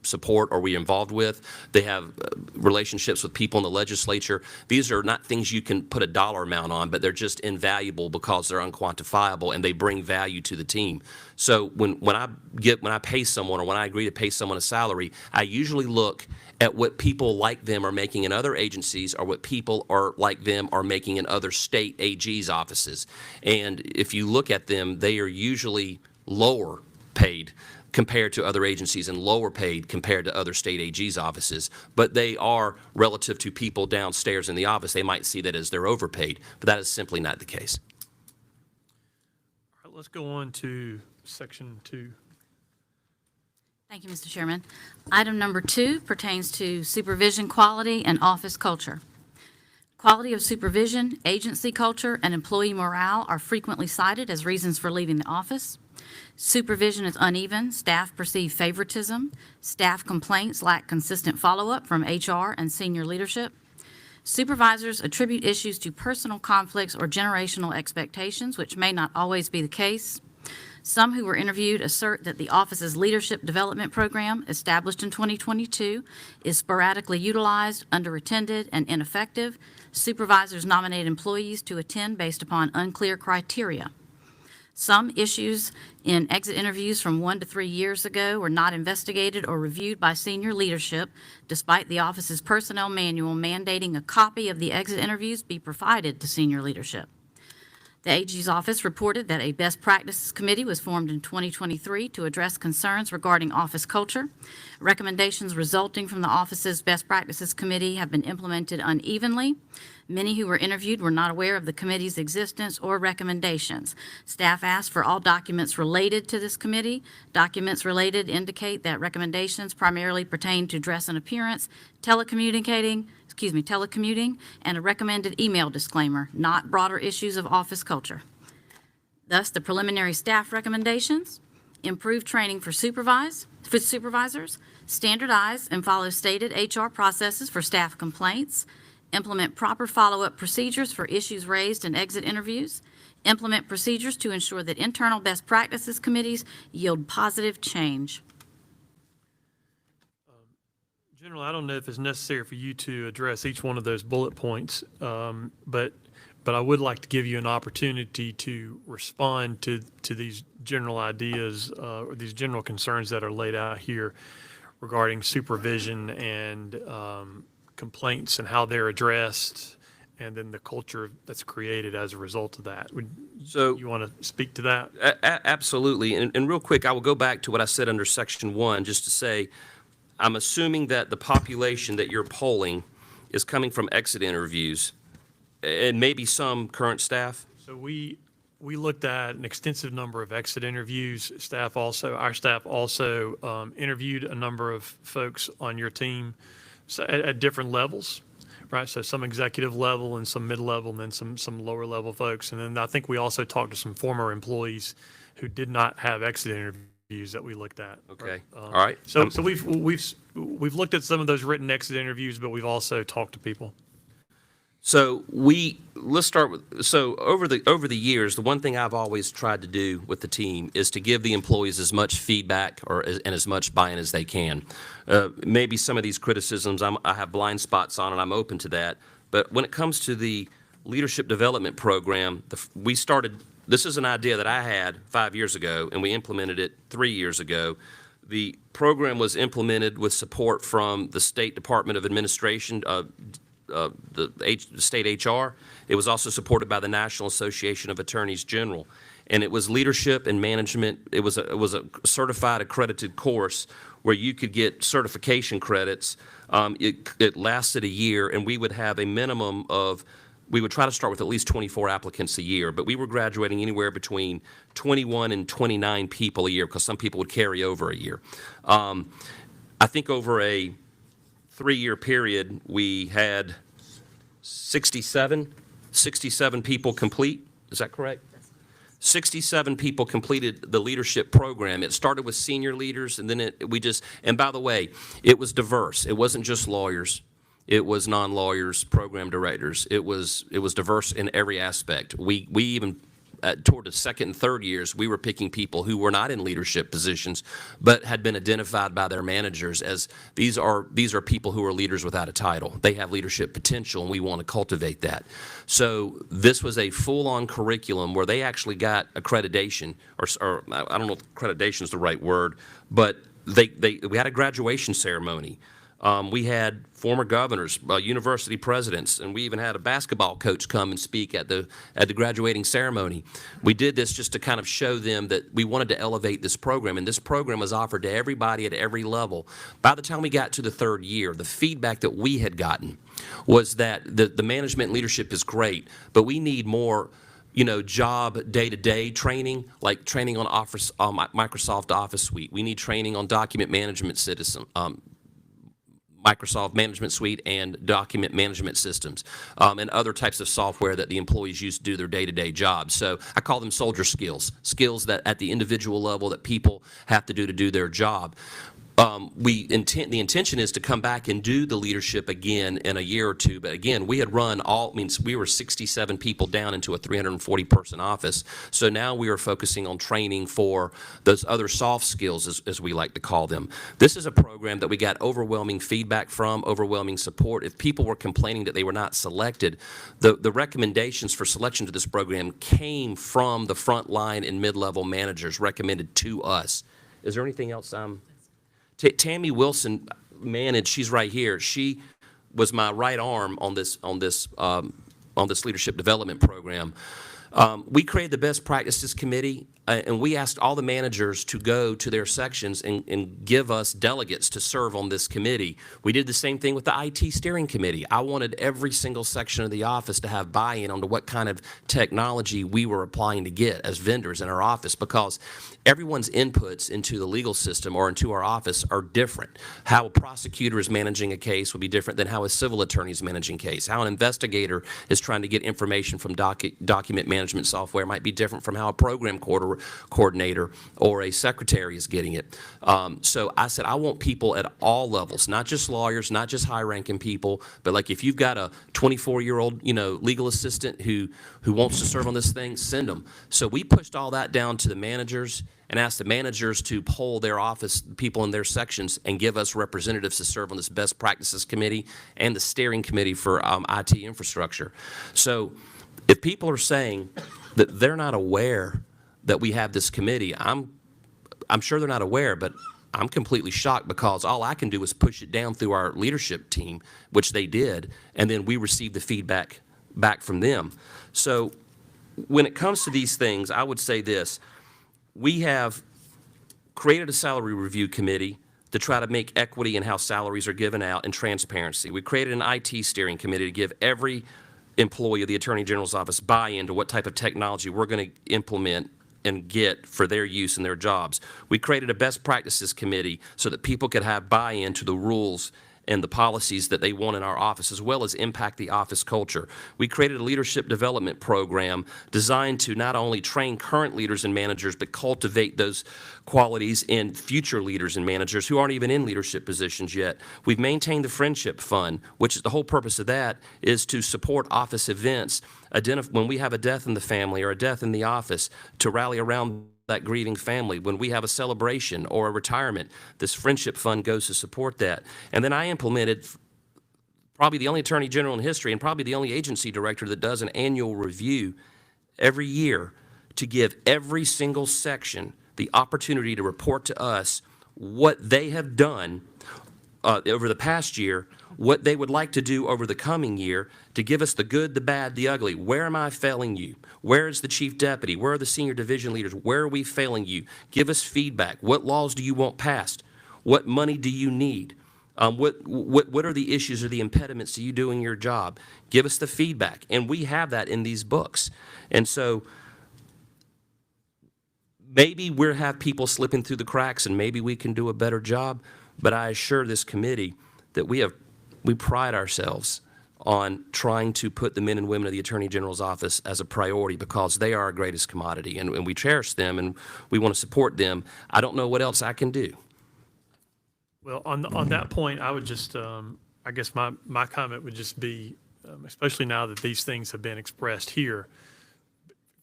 support or we're involved with. They have relationships with people in the legislature. These are not things you can put a dollar amount on, but they're just invaluable because they're unquantifiable and they bring value to the team. So when I pay someone, or when I agree to pay someone a salary, I usually look at what people like them are making in other agencies, or what people are like them are making in other state AG's offices. And if you look at them, they are usually lower paid compared to other agencies and lower paid compared to other state AG's offices. But they are, relative to people downstairs in the office, they might see that as they're overpaid. But that is simply not the case. All right, let's go on to section 2. Thank you, Mr. Chairman. Item number 2 pertains to supervision quality and office culture. Quality of supervision, agency culture, and employee morale are frequently cited as reasons for leaving the office. Supervision is uneven, staff perceive favoritism, staff complaints lack consistent follow-up from HR and senior leadership. Supervisors attribute issues to personal conflicts or generational expectations, which may not always be the case. Some who were interviewed assert that the office's leadership development program, established in 2022, is sporadically utilized, underattended, and ineffective. Supervisors nominate employees to attend based upon unclear criteria. Some issues in exit interviews from 1 to 3 years ago were not investigated or reviewed by senior leadership, despite the office's personnel manual mandating a copy of the exit interviews be provided to senior leadership. The AG's office reported that a best practices committee was formed in 2023 to address concerns regarding office culture. Recommendations resulting from the office's best practices committee have been implemented unevenly. Many who were interviewed were not aware of the committee's existence or recommendations. Staff asked for all documents related to this committee. Documents related indicate that recommendations primarily pertain to dress and appearance, telecommuting, and a recommended email disclaimer, not broader issues of office culture. Thus, the preliminary staff recommendations: improve training for supervisors, standardize and follow stated HR processes for staff complaints, implement proper follow-up procedures for issues raised in exit interviews, Implement procedures to ensure that internal best practices committees yield positive change. General, I don't know if it's necessary for you to address each one of those bullet points, but I would like to give you an opportunity to respond to these general ideas, or these general concerns that are laid out here regarding supervision and complaints and how they're addressed, and then the culture that's created as a result of that. So- you want to speak to that? Absolutely. And real quick, I will go back to what I said under section 1, just to say, I'm assuming that the population that you're polling is coming from exit interviews and maybe some current staff? So we looked at an extensive number of exit interviews. Our staff also interviewed a number of folks on your team at different levels, right? So some executive level and some mid-level, and then some lower level folks. And then I think we also talked to some former employees who did not have exit interviews that we looked at. Okay. All right. So we've looked at some of those written exit interviews, but we've also talked to people. So let's start with, so over the years, the one thing I've always tried to do with the team is to give the employees as much feedback and as much buy-in as they can. Maybe some of these criticisms I have blind spots on, and I'm open to that. But when it comes to the leadership development program, this is an idea that I had 5 years ago, and we implemented it 3 years ago. The program was implemented with support from the State Department of Administration, the state HR. It was also supported by the National Association of Attorneys General. And it was leadership and management. It was a certified accredited course where you could get certification credits. It lasted a year, and we would have a minimum of, we would try to start with at least 24 applicants a year, but we were graduating anywhere between 21 and 29 people a year, because some people would carry over a year. I think over a 3-year period, we had 67 people complete. Is that correct? 67 people completed the leadership program. It started with senior leaders, and then and by the way, it was diverse. It wasn't just lawyers. It was non-lawyers, program directors. It was diverse in every aspect. We even, toward the second and third years, we were picking people who were not in leadership positions, but had been identified by their managers as these are people who are leaders without a title. They have leadership potential, and we want to cultivate that. So this was a full-on curriculum where they actually got accreditation, or I don't know if accreditation is the right word, but we had a graduation ceremony. We had former governors, university presidents, and we even had a basketball coach come and speak at the graduating ceremony. We did this just to kind of show them that we wanted to elevate this program, and this program was offered to everybody at every level. By the time we got to the third year, the feedback that we had gotten was that the management leadership is great, but we need more job day-to-day training, like training on Microsoft Office Suite. We need training on document management Microsoft Management Suite and document management systems, and other types of software that the employees use to do their day-to-day jobs. So I call them soldier skills that at the individual level that people have to do their job. The intention is to come back and do the leadership again in a year or two. But again, we had we were 67 people down into a 340-person office. So now we are focusing on training for those other soft skills, as we like to call them. This is a program that we got overwhelming feedback from, overwhelming support. If people were complaining that they were not selected, the recommendations for selection to this program came from the front line and mid-level managers recommended to us. Is there anything else Tammy Wilson managed, she's right here. She was my right arm on this leadership development program. We created the Best Practices Committee, and we asked all the managers to go to their sections and give us delegates to serve on this committee. We did the same thing with the IT Steering Committee. I wanted every single section of the office to have buy-in onto what kind of technology we were applying to get as vendors in our office, because everyone's inputs into the legal system or into our office are different. How a prosecutor is managing a case would be different than how a civil attorney is managing a case. How an investigator is trying to get information from document management software might be different from how a program coordinator coordinator or a secretary is getting it. So I said, I want people at all levels, not just lawyers, not just high-ranking people, but like if you've got a 24-year-old, legal assistant who wants to serve on this thing, send them. So we pushed all that down to the managers and asked the managers to poll their office people in their sections and give us representatives to serve on this best practices committee and the steering committee for IT infrastructure. So if people are saying that they're not aware that we have this committee, I'm sure they're not aware, but I'm completely shocked because all I can do is push it down through our leadership team, which they did, and then we received the feedback back from them. So when it comes to these things, I would say this. We have created a salary review committee to try to make equity in how salaries are given out and transparency. We created an IT steering committee to give every employee of the Attorney General's office buy-in to what type of technology we're going to implement and get for their use in their jobs. We created a best practices committee so that people could have buy-in to the rules and the policies that they want in our office, as well as impact the office culture. We created a leadership development program designed to not only train current leaders and managers, but cultivate those qualities in future leaders and managers who aren't even in leadership positions yet. We've maintained the Friendship Fund, which is the whole purpose of that is to support office events. When we have a death in the family or a death in the office, to rally around that grieving family. When we have a celebration or a retirement, this Friendship Fund goes to support that. And then I implemented probably the only Attorney General in history and probably the only agency director that does an annual review every year to give every single section the opportunity to report to us what they have done over the past year, what they would like to do over the coming year to give us the good, the bad, the ugly. Where am I failing you? Where is the chief deputy? Where are the senior division leaders? Where are we failing you? Give us feedback. What laws do you want passed? What money do you need? What are the issues or the impediments to you doing your job? Give us the feedback. And we have that in these books. And so maybe we'll have people slipping through the cracks and maybe we can do a better job. But I assure this committee that we pride ourselves on trying to put the men and women of the Attorney General's office as a priority because they are our greatest commodity, and we cherish them, and we want to support them. I don't know what else I can do. Well, on that point, I would just, I guess my comment would just be, especially now that these things have been expressed here,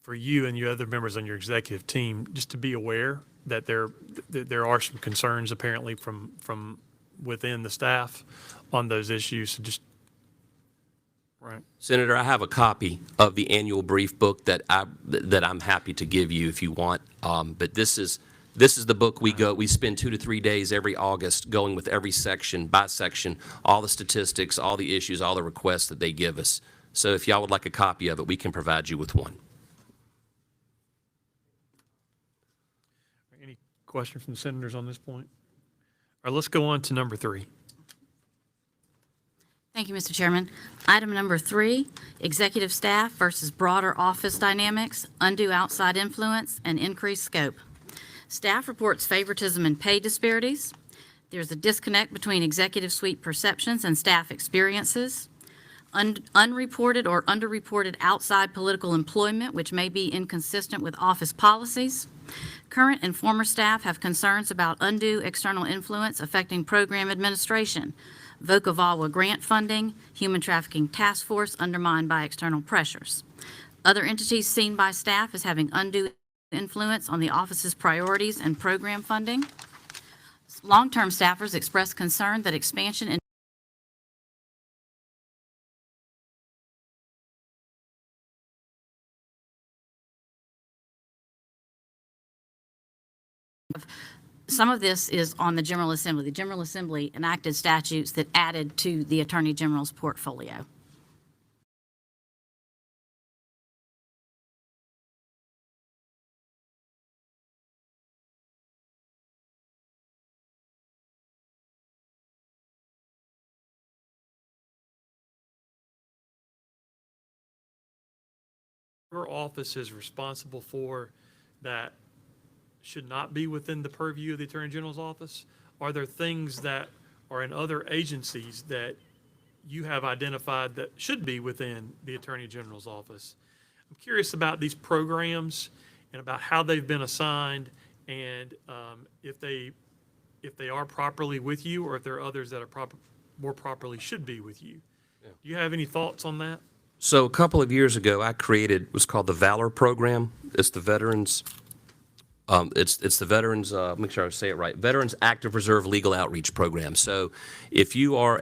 for you and your other members on your executive team, just to be aware that there are some concerns apparently from within the staff on those issues. So just, right. Senator, I have a copy of the annual brief book that I'm happy to give you if you want. But this is the book we spend 2 to 3 days every August going with every section by section, all the statistics, all the issues, all the requests that they give us. So if y'all would like a copy of it, we can provide you with one. Any question from the senators on this point? All right, let's go on to number 3. Thank you, Mr. Chairman. Item number 3, executive staff versus broader office dynamics, undue outside influence, and increased scope. Staff reports favoritism and pay disparities. There's a disconnect between executive suite perceptions and staff experiences. Unreported or underreported outside political employment, which may be inconsistent with office policies. Current and former staff have concerns about undue external influence affecting program administration. Voc-VAWA grant funding, human trafficking task force undermined by external pressures. Other entities seen by staff as having undue influence on the office's priorities and program funding. Long-term staffers express concern that expansion in some of this is on the General Assembly. The General Assembly enacted statutes that added to the Attorney General's portfolio. Your office is responsible for that should not be within the purview of the Attorney General's office? Are there things that are in other agencies that you have identified that should be within the Attorney General's office? I'm curious about these programs and about how they've been assigned, and if they are properly with you, or if there are others that are more properly should be with you. Do you have any thoughts on that? So a couple of years ago, I created what's called the Valor Program. It's the veterans. It's the veterans. Make sure I say it right. Veterans Active Reserve Legal Outreach Program. So, if you are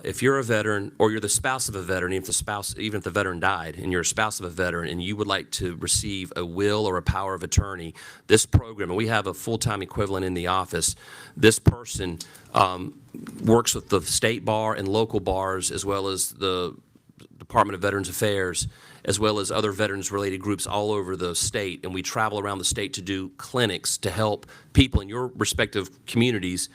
if you're a veteran, or you're the spouse of a veteran, even if the veteran died, and you're a spouse of a veteran, and you would like to receive a will or a power of attorney, this program, and we have a full-time equivalent in the office. This person works with the state bar and local bars, as well as the Department of Veterans Affairs, as well as other veterans-related groups all over the state, and we travel around the state to do clinics to help people in your respective communities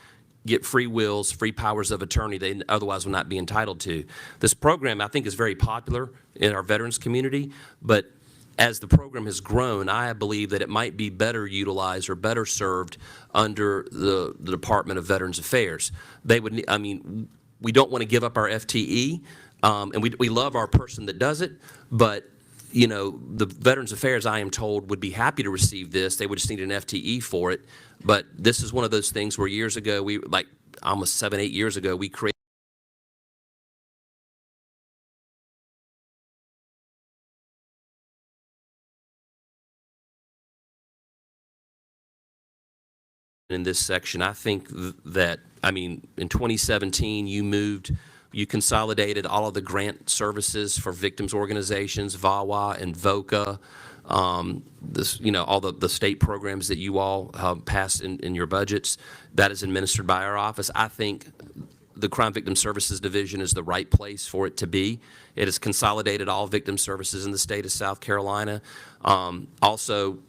get free wills, free powers of attorney they otherwise would not be entitled to. This program, I think, is very popular in our veterans community, but as the program has grown, I believe that it might be better utilized or better served under the Department of Veterans Affairs. They would, I mean, we don't want to give up our FTE, and we love our person that does it, but you know, the Veterans Affairs, I am told, would be happy to receive this. They would just need an FTE for it. But this is one of those things where years ago, like almost 7, 8 years ago, we created in this section. I think that, I mean, in 2017, you consolidated all of the grant services for victims organizations, VAWA and VOCA, all the state programs that you all pass in your budgets. That is administered by our office. I think the Crime Victim Services Division is the right place for it to be. It has consolidated all victim services in the state of South Carolina. Also,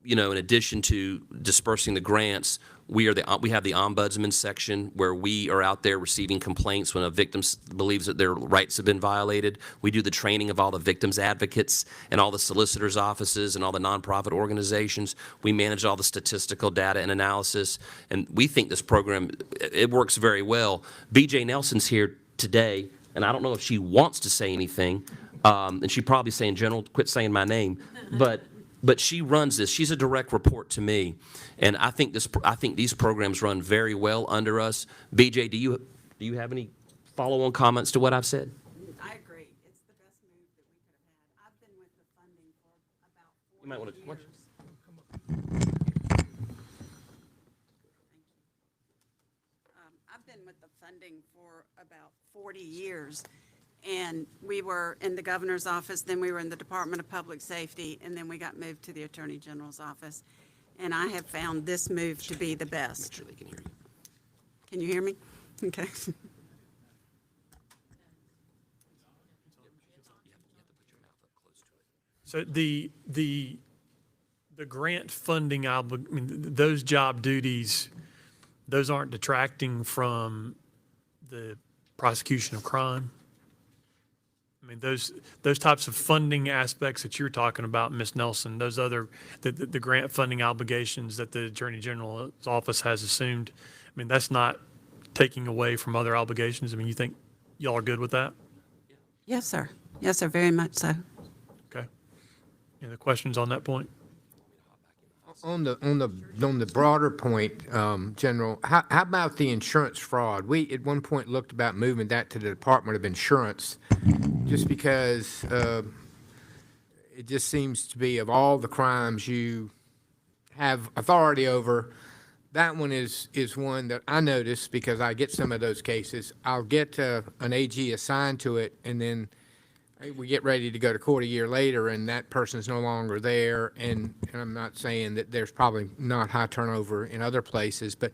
in addition to dispersing the grants, we have the ombudsman section where we are out there receiving complaints when a victim believes that their rights have been violated. We do the training of all the victims advocates and all the solicitors' offices and all the nonprofit organizations. We manage all the statistical data and analysis, and we think this program, it works very well. BJ Nelson's here today, and I don't know if she wants to say anything, and she'd probably say, in general, quit saying my name, but she runs this. She's a direct report to me, and I think these programs run very well under us. BJ, do you have any follow-on comments to what I've said? I agree. It's the best move that we could have had. I've been with the funding for about 40 You might want to. years. I've been with the funding for about 40 years. And we were in the governor's office, then we were in the Department of Public Safety, and then we got moved to the Attorney General's office. And I have found this move to be the best. Make sure they can hear you. Can you hear me? Okay. So the grant funding, those job duties, those aren't detracting from the prosecution of crime? I mean, those types of funding aspects that you're talking about, Ms. Nelson, those other, the grant funding obligations that the Attorney General's office has assumed, I mean, that's not taking away from other obligations? I mean, you think y'all are good with that? Yes, sir. Yes, sir, very much so. Okay. Any other questions on that point? On the broader point, General, how about the insurance fraud? We at one point looked about moving that to the Department of Insurance, just because it just seems to be, of all the crimes you have authority over, that one is one that I notice, because I get some of those cases. I'll get an AG assigned to it, and then we get ready to go to court a year later, and that person's no longer there. And I'm not saying that there's probably not high turnover in other places, but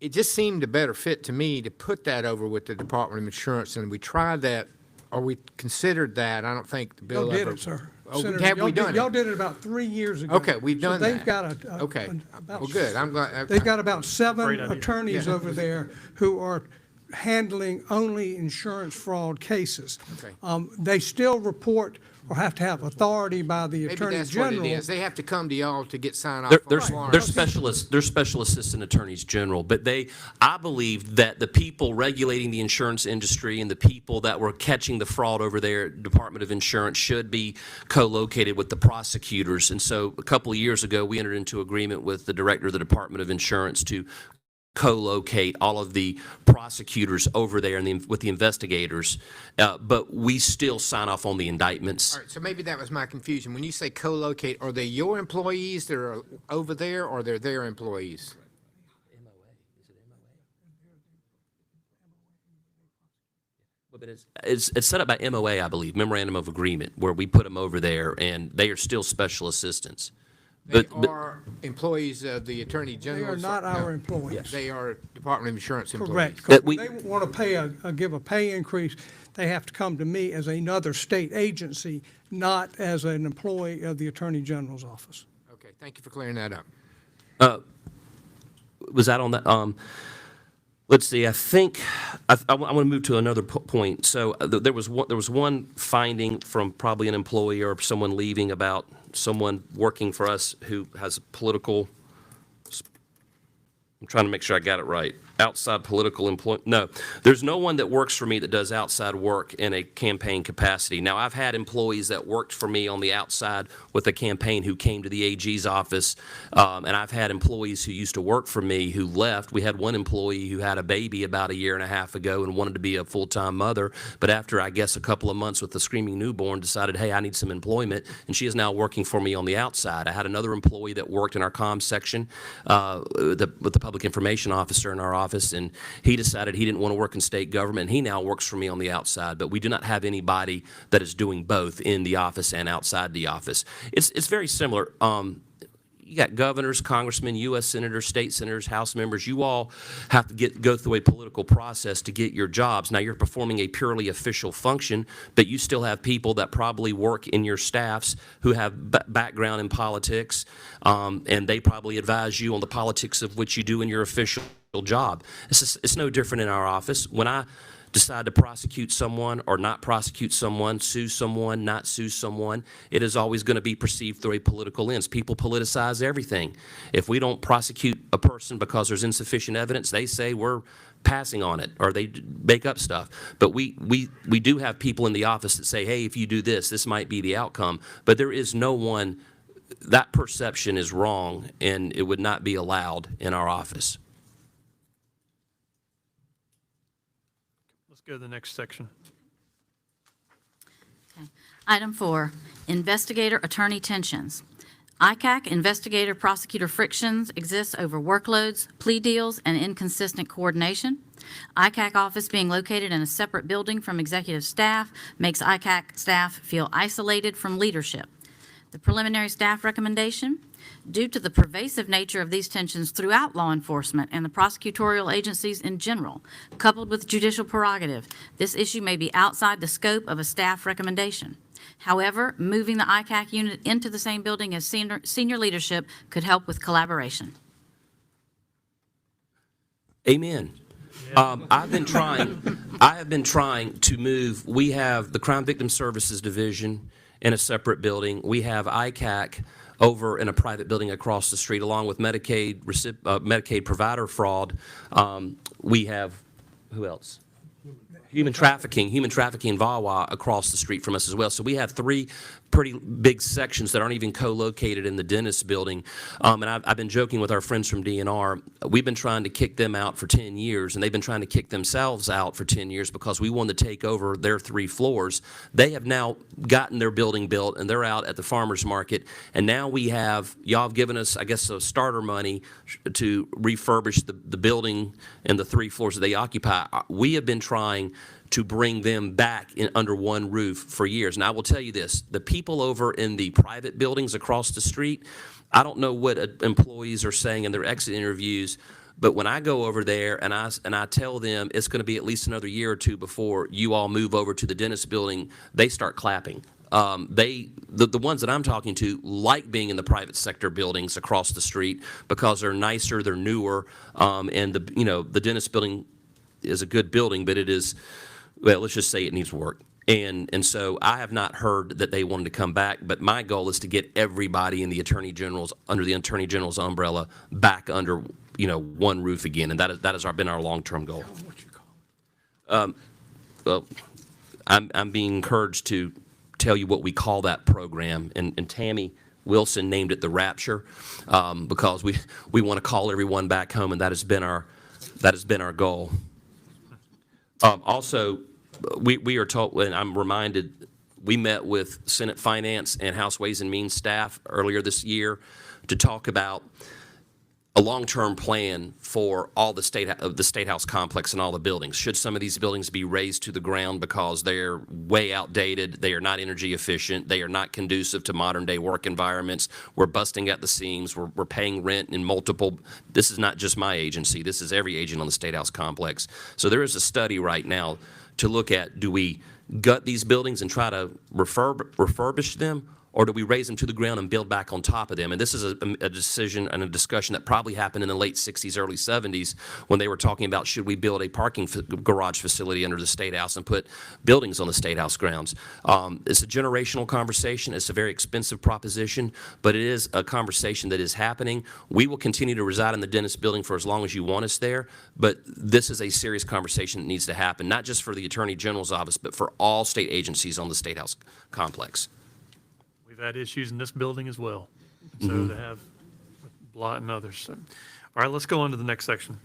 it just seemed a better fit to me to put that over with the Department of Insurance. And we tried that, or we considered that. I don't think the bill Y'all did ever. it, sir. Oh, Senator, have we done it? Y'all did it about 3 years ago. Okay, we've done So they've that. got Okay, well, good. I'm glad. They've got about 7 Great idea. attorneys Yeah. over there who are handling only insurance fraud cases. Okay. They still report or have to have authority by the Maybe Attorney that's what it General. is. They have to come to y'all to get signed off They're, on they're, warrants. they're special assistant attorneys general, but I believe that the people regulating the insurance industry and the people that were catching the fraud over there at Department of Insurance should be co-located with the prosecutors. And so a couple of years ago, we entered into agreement with the director of the Department of Insurance to co-locate all of the prosecutors over there and with the investigators, but we still sign off on the indictments. All right, so maybe that was my confusion. When you say co-locate, are they your employees that are over there, or they're their employees? But it's set up by MOA, I believe, Memorandum of Agreement, where we put them over there, and they are still special assistants. They But- are employees of the Attorney They General? are not our employees. They are Department of Insurance employees? Correct. 'Cause That when we- they want to pay give a pay increase, they have to come to me as another state agency, not as an employee of the Attorney General's office. Okay, thank you for clearing that up. Was that on that? Let's see. I think I want to move to another point. So there was one finding from probably an employee or someone leaving about someone working for us who has a political. I'm trying to make sure I got it right. Outside political employment. No, there's no one that works for me that does outside work in a campaign capacity. Now, I've had employees that worked for me on the outside with a campaign who came to the AG's office, and I've had employees who used to work for me who left. We had one employee who had a baby about a year and a half ago and wanted to be a full-time mother, but after, I guess, a couple of months with the screaming newborn, decided, hey, I need some employment, and she is now working for me on the outside. I had another employee that worked in our comms section with the public information officer in our office, and he decided he didn't want to work in state government, and he now works for me on the outside. But we do not have anybody that is doing both in the office and outside the office. It's very similar. You got governors, congressmen, U.S. senators, state senators, House members. You all have to go through a political process to get your jobs. Now, you're performing a purely official function, but you still have people that probably work in your staffs who have background in politics, and they probably advise you on the politics of what you do in your official job. It's no different in our office. When I decide to prosecute someone or not prosecute someone, sue someone, not sue someone, it is always going to be perceived through a political lens. People politicize everything. If we don't prosecute a person because there's insufficient evidence, they say we're passing on it, or they make up stuff. But we do have people in the office that say, hey, if you do this, this might be the outcome. But there is no one, that perception is wrong, and it would not be allowed in our office. Let's go to the next section. Item 4, investigator attorney tensions. ICAC investigator prosecutor frictions exists over workloads, plea deals, and inconsistent coordination. ICAC office being located in a separate building from executive staff makes ICAC staff feel isolated from leadership. The preliminary staff recommendation: due to the pervasive nature of these tensions throughout law enforcement and the prosecutorial agencies in general, coupled with judicial prerogative, this issue may be outside the scope of a staff recommendation. However, moving the ICAC unit into the same building as senior leadership could help with collaboration. Amen. I have been trying to move. We have the Crime Victim Services Division in a separate building. We have ICAC over in a private building across the street, along with Medicaid provider fraud. We have, who else? Human trafficking in VAWA across the street from us as well. So we have three pretty big sections that aren't even co-located in the dentist building. And I've been joking with our friends from DNR. We've been trying to kick them out for 10 years, and they've been trying to kick themselves out for 10 years because we wanted to take over their 3 floors. They have now gotten their building built, and they're out at the farmer's market. And now we have, y'all have given us, I guess, some starter money to refurbish the building and the 3 floors that they occupy. We have been trying to bring them back under one roof for years. And I will tell you this, the people over in the private buildings across the street, I don't know what employees are saying in their exit interviews, but when I go over there and I tell them it's going to be at least another year or 2 before you all move over to the dentist building, they start clapping. The ones that I'm talking to like being in the private sector buildings across the street because they're nicer, they're newer, and the dentist building is a good building, but it is, well, let's just say it needs work. And so I have not heard that they wanted to come back, but my goal is to get everybody in the Attorney General's, under the Attorney General's umbrella, back under, one roof again, and that has been our long-term goal. Well, I'm being encouraged to tell you what we call that program, and Tammy Wilson named it the Rapture, because we want to call everyone back home, and that has been our goal. Also, we are told, and I'm reminded, we met with Senate Finance and House Ways and Means staff earlier this year to talk about a long-term plan for all the State House complex and all the buildings. Should some of these buildings be razed to the ground because they're way outdated, they are not energy efficient, they are not conducive to modern-day work environments, we're busting at the seams, we're paying rent in multiple, this is not just my agency, this is every agent on the State House complex. So there is a study right now to look at, do we gut these buildings and try to refurbish them, or do we raise them to the ground and build back on top of them? And this is a decision and a discussion that probably happened in the late 60s, early 70s, when they were talking about, should we build a parking garage facility under the State House and put buildings on the State House grounds? It's a generational conversation. It's a very expensive proposition, but it is a conversation that is happening. We will continue to reside in the Dennis building for as long as you want us there, but this is a serious conversation that needs to happen, not just for the Attorney General's office, but for all state agencies on the State House complex. We've had issues in this building as well, so to have Blott and others. So, all right, let's go on to the next section.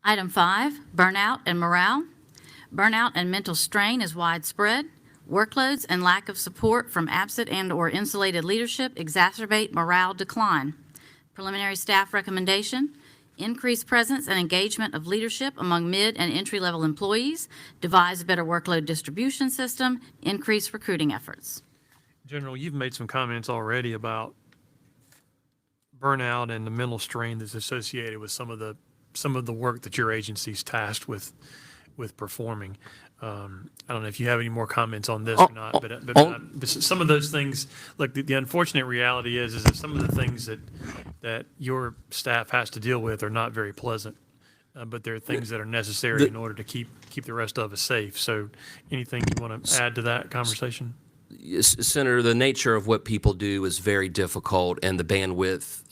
Item 5, burnout and morale. Burnout and mental strain is widespread. Workloads and lack of support from absent and/or insulated leadership exacerbate morale decline. Preliminary staff recommendation: increase presence and engagement of leadership among mid and entry-level employees, devise a better workload distribution system, increase recruiting efforts. General, you've made some comments already about burnout and the mental strain that's associated with some of the work that your agency's tasked with performing. I don't know if you have any more comments on this or not, but some of those things, look, the unfortunate reality is that some of the things that your staff has to deal with are not very pleasant, but they're things that are necessary in order to keep the rest of us safe. So anything you want to add to that conversation? Senator, the nature of what people do is very difficult, and the bandwidth,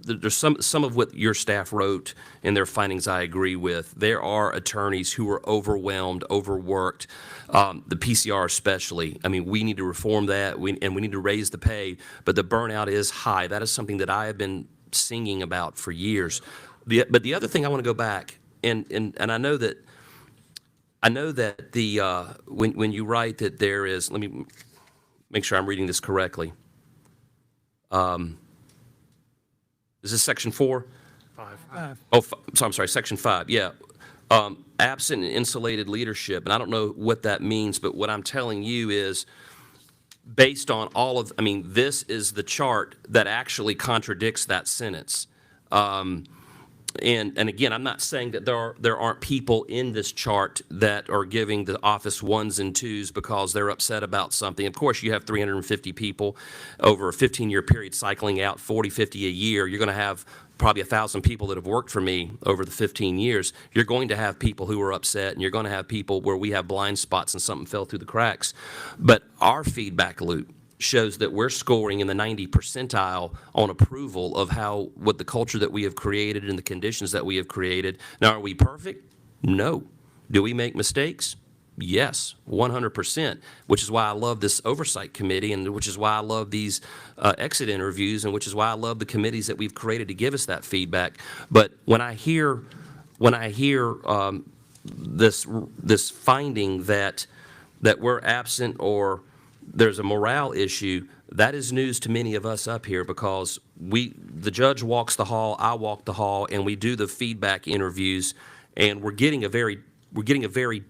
there's some of what your staff wrote in their findings I agree with. There are attorneys who are overwhelmed, overworked, the PCR especially. I mean, we need to reform that, and we need to raise the pay, but the burnout is high. That is something that I have been singing about for years. But the other thing I want to go back, and I know that the when you write that there is, let me make sure I'm reading this correctly. Is this section 4? 5. So I'm sorry, section 5. Yeah, absent and insulated leadership, and I don't know what that means, but what I'm telling you is, based on all of, this is the chart that actually contradicts that sentence. And again, I'm not saying that there aren't people in this chart that are giving the office 1s and 2s because they're upset about something. Of course, you have 350 people over a 15-year period cycling out 40, 50 a year. You're going to have probably 1,000 people that have worked for me over the 15 years. You're going to have people who are upset, and you're going to have people where we have blind spots and something fell through the cracks. But our feedback loop shows that we're scoring in the 90 percentile on approval of what the culture that we have created and the conditions that we have created. Now, are we perfect? No. Do we make mistakes? Yes, 100%, which is why I love this Oversight Committee, and which is why I love these exit interviews, and which is why I love the committees that we've created to give us that feedback. But when I hear this finding that we're absent or there's a morale issue, that is news to many of us up here, because the judge walks the hall, I walk the hall, and we do the feedback interviews, and we're getting a very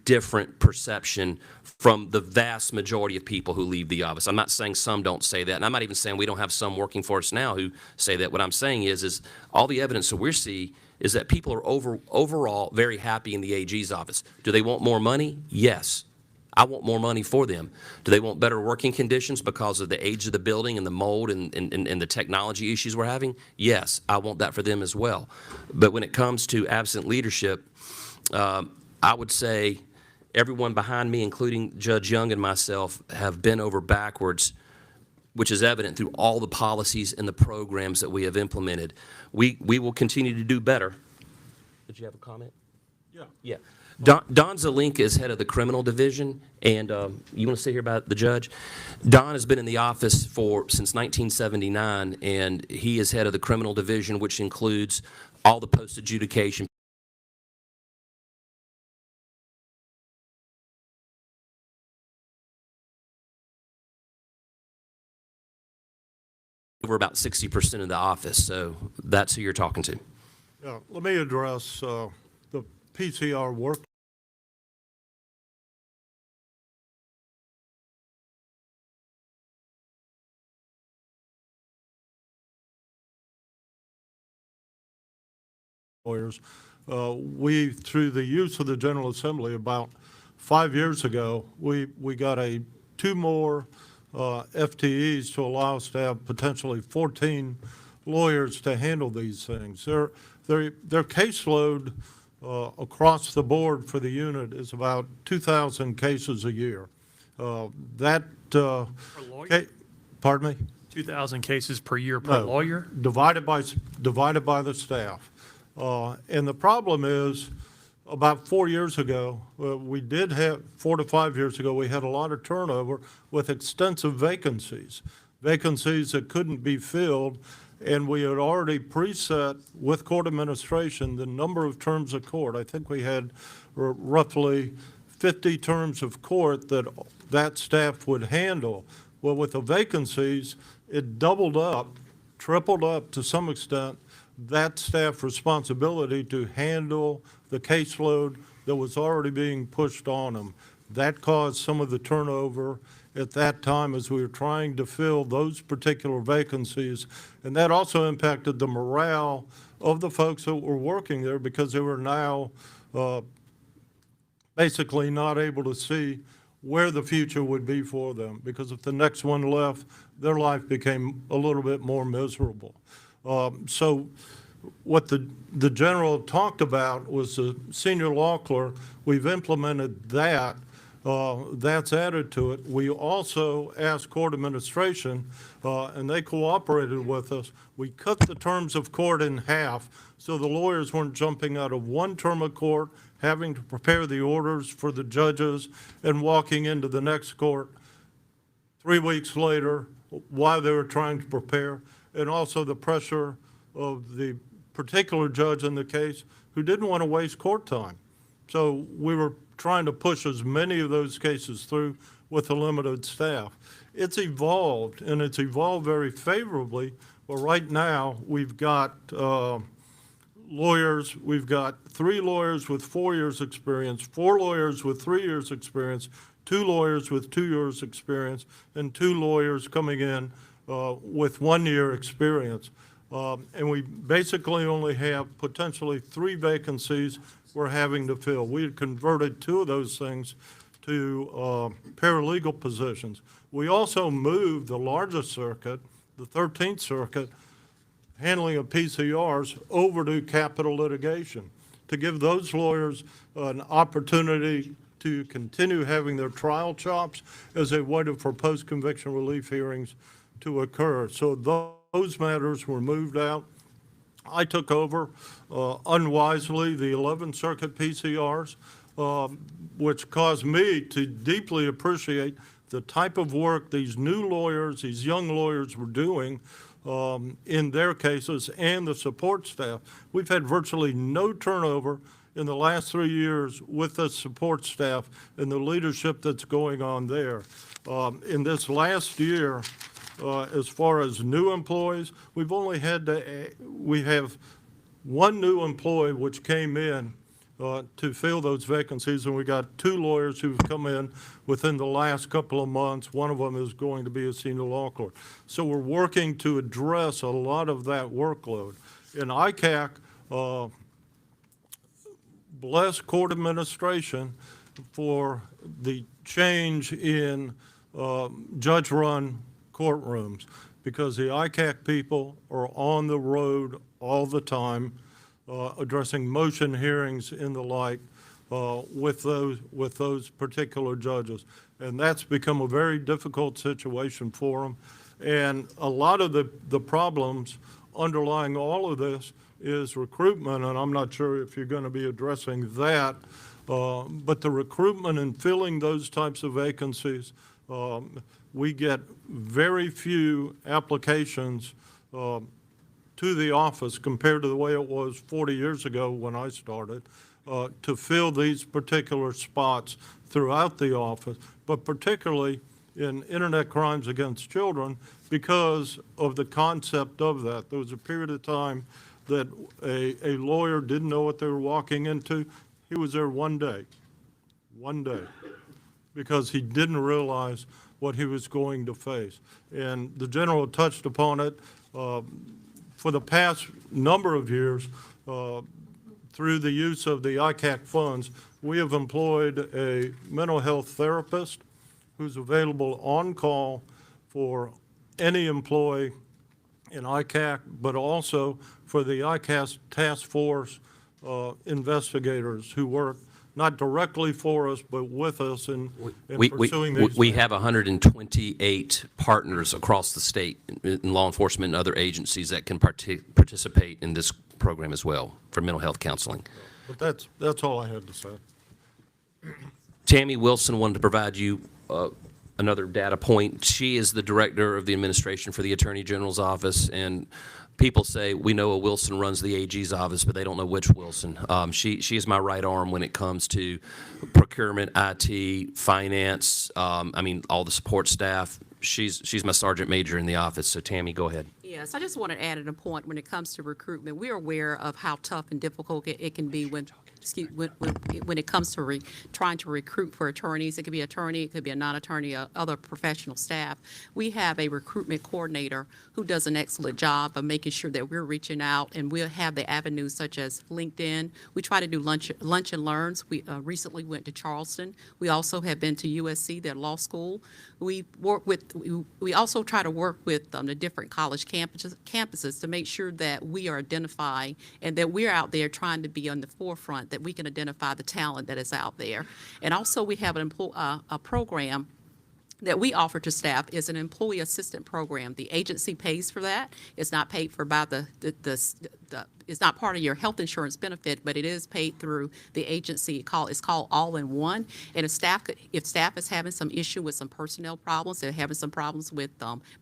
different perception from the vast majority of people who leave the office. I'm not saying some don't say that, and I'm not even saying we don't have some working for us now who say that. What I'm saying is all the evidence that we see is that people are overall very happy in the AG's office. Do they want more money? Yes. I want more money for them. Do they want better working conditions because of the age of the building and the mold and the technology issues we're having? Yes, I want that for them as well. But when it comes to absent leadership, I would say everyone behind me, including Judge Young and myself, have bent over backwards, which is evident through all the policies and the programs that we have implemented. We will continue to do better. Did you have a comment? Yeah. Yeah. Don Zelinka is head of the criminal division, and you want to say here about the judge? Don has been in the office since 1979, and he is head of the criminal division, which includes all the post-adjudication. Over about 60% of the office, so that's who you're talking to. Yeah, let me address the PCR work. Lawyers. We, through the use of the General Assembly about 5 years ago, we got two more FTEs to allow us to have potentially 14 lawyers to handle these things. Their caseload across the board for the unit is about 2,000 cases a year. lawyer? Pardon me? 2,000 cases per year per No, lawyer? Divided by the staff. And the problem is, about 4 years ago, we did have, 4 to 5 years ago, we had a lot of turnover with extensive vacancies that couldn't be filled, and we had already preset with court administration the number of terms of court. I think we had roughly 50 terms of court that staff would handle. Well, with the vacancies, it doubled up, tripled up to some extent, that staff responsibility to handle the caseload that was already being pushed on them. That caused some of the turnover at that time as we were trying to fill those particular vacancies. And that also impacted the morale of the folks that were working there because they were now basically not able to see where the future would be for them, because if the next one left, their life became a little bit more miserable. So what the general talked about was the senior law clerk. We've implemented that. That's added to it. We also asked court administration, and they cooperated with us. We cut the terms of court in half so the lawyers weren't jumping out of one term of court, having to prepare the orders for the judges, and walking into the next court 3 weeks later while they were trying to prepare, and also the pressure of the particular judge in the case who didn't want to waste court time. So we were trying to push as many of those cases through with a limited staff. It's evolved, and it's evolved very favorably. But right now, we've got lawyers. We've got 3 lawyers with 4 years experience, 4 lawyers with 3 years experience, 2 lawyers with 2 years experience, and 2 lawyers coming in with 1 year experience. And we basically only have potentially 3 vacancies we're having to fill. We had converted 2 of those things to paralegal positions. We also moved the largest circuit, the 13th Circuit, handling of PCRs, over to capital litigation to give those lawyers an opportunity to continue having their trial chops as they waited for post-conviction relief hearings to occur. So those matters were moved out. I took over unwisely the 11th Circuit PCRs, which caused me to deeply appreciate the type of work these new lawyers, these young lawyers were doing in their cases, and the support staff. We've had virtually no turnover in the last 3 years with the support staff and the leadership that's going on there. In this last year, as far as new employees, we have 1 new employee which came in to fill those vacancies, and we got 2 lawyers who've come in within the last couple of months. One of them is going to be a senior law clerk. So we're working to address a lot of that workload. In ICAC, bless court administration for the change in judge-run courtrooms because the ICAC people are on the road all the time, addressing motion hearings and the like with those particular judges. And that's become a very difficult situation for them. And a lot of the problems underlying all of this is recruitment, and I'm not sure if you're going to be addressing that, but the recruitment and filling those types of vacancies, we get very few applications to the office compared to the way it was 40 years ago when I started, to fill these particular spots throughout the office, but particularly in internet crimes against children because of the concept of that. There was a period of time that a lawyer didn't know what they were walking into. He was there one day, because he didn't realize what he was going to face. And the general touched upon it. For the past number of years, through the use of the ICAC funds, we have employed a mental health therapist who's available on call for any employee in ICAC, but also for the ICAC task force investigators who work not directly for us, but with us in pursuing these. We have 128 partners across the state in law enforcement and other agencies that can participate in this program as well for mental health counseling. But that's all I had to say. Tammy Wilson wanted to provide you another data point. She is the director of the administration for the Attorney General's office, and people say we know a Wilson runs the AG's office, but they don't know which Wilson. She is my right arm when it comes to procurement, IT, finance, I mean, all the support staff. She's my sergeant major in the office. So Tammy, go ahead. Yes, I just want to add a point when it comes to recruitment. We're aware of how tough and difficult it can be when it comes to trying to recruit for attorneys. It could be attorney, it could be a non-attorney, other professional staff. We have a recruitment coordinator who does an excellent job of making sure that we're reaching out, and we'll have the avenues such as LinkedIn. We try to do lunch and learns. We recently went to Charleston. We also have been to USC, their law school. We also try to work with the different college campuses to make sure that we are identifying and that we're out there trying to be on the forefront, that we can identify the talent that is out there. And also we have a program that we offer to staff is an employee assistant program. The agency pays for that. It's not paid for by it's not part of your health insurance benefit, but it is paid through the agency. It's called All-in-One. And if staff is having some issue with some personnel problems, they're having some problems with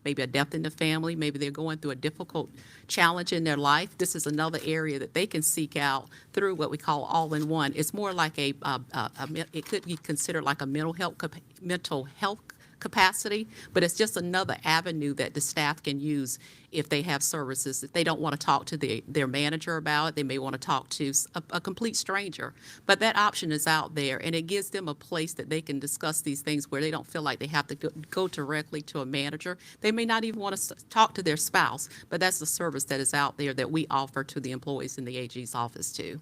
maybe a death in the family, maybe they're going through a difficult challenge in their life, this is another area that they can seek out through what we call All-in-One. It's more like it could be considered like a mental health capacity, but it's just another avenue that the staff can use if they have services. If they don't want to talk to their manager about it, they may want to talk to a complete stranger. But that option is out there, and it gives them a place that they can discuss these things where they don't feel like they have to go directly to a manager. They may not even want to talk to their spouse, but that's the service that is out there that we offer to the employees in the AG's office too.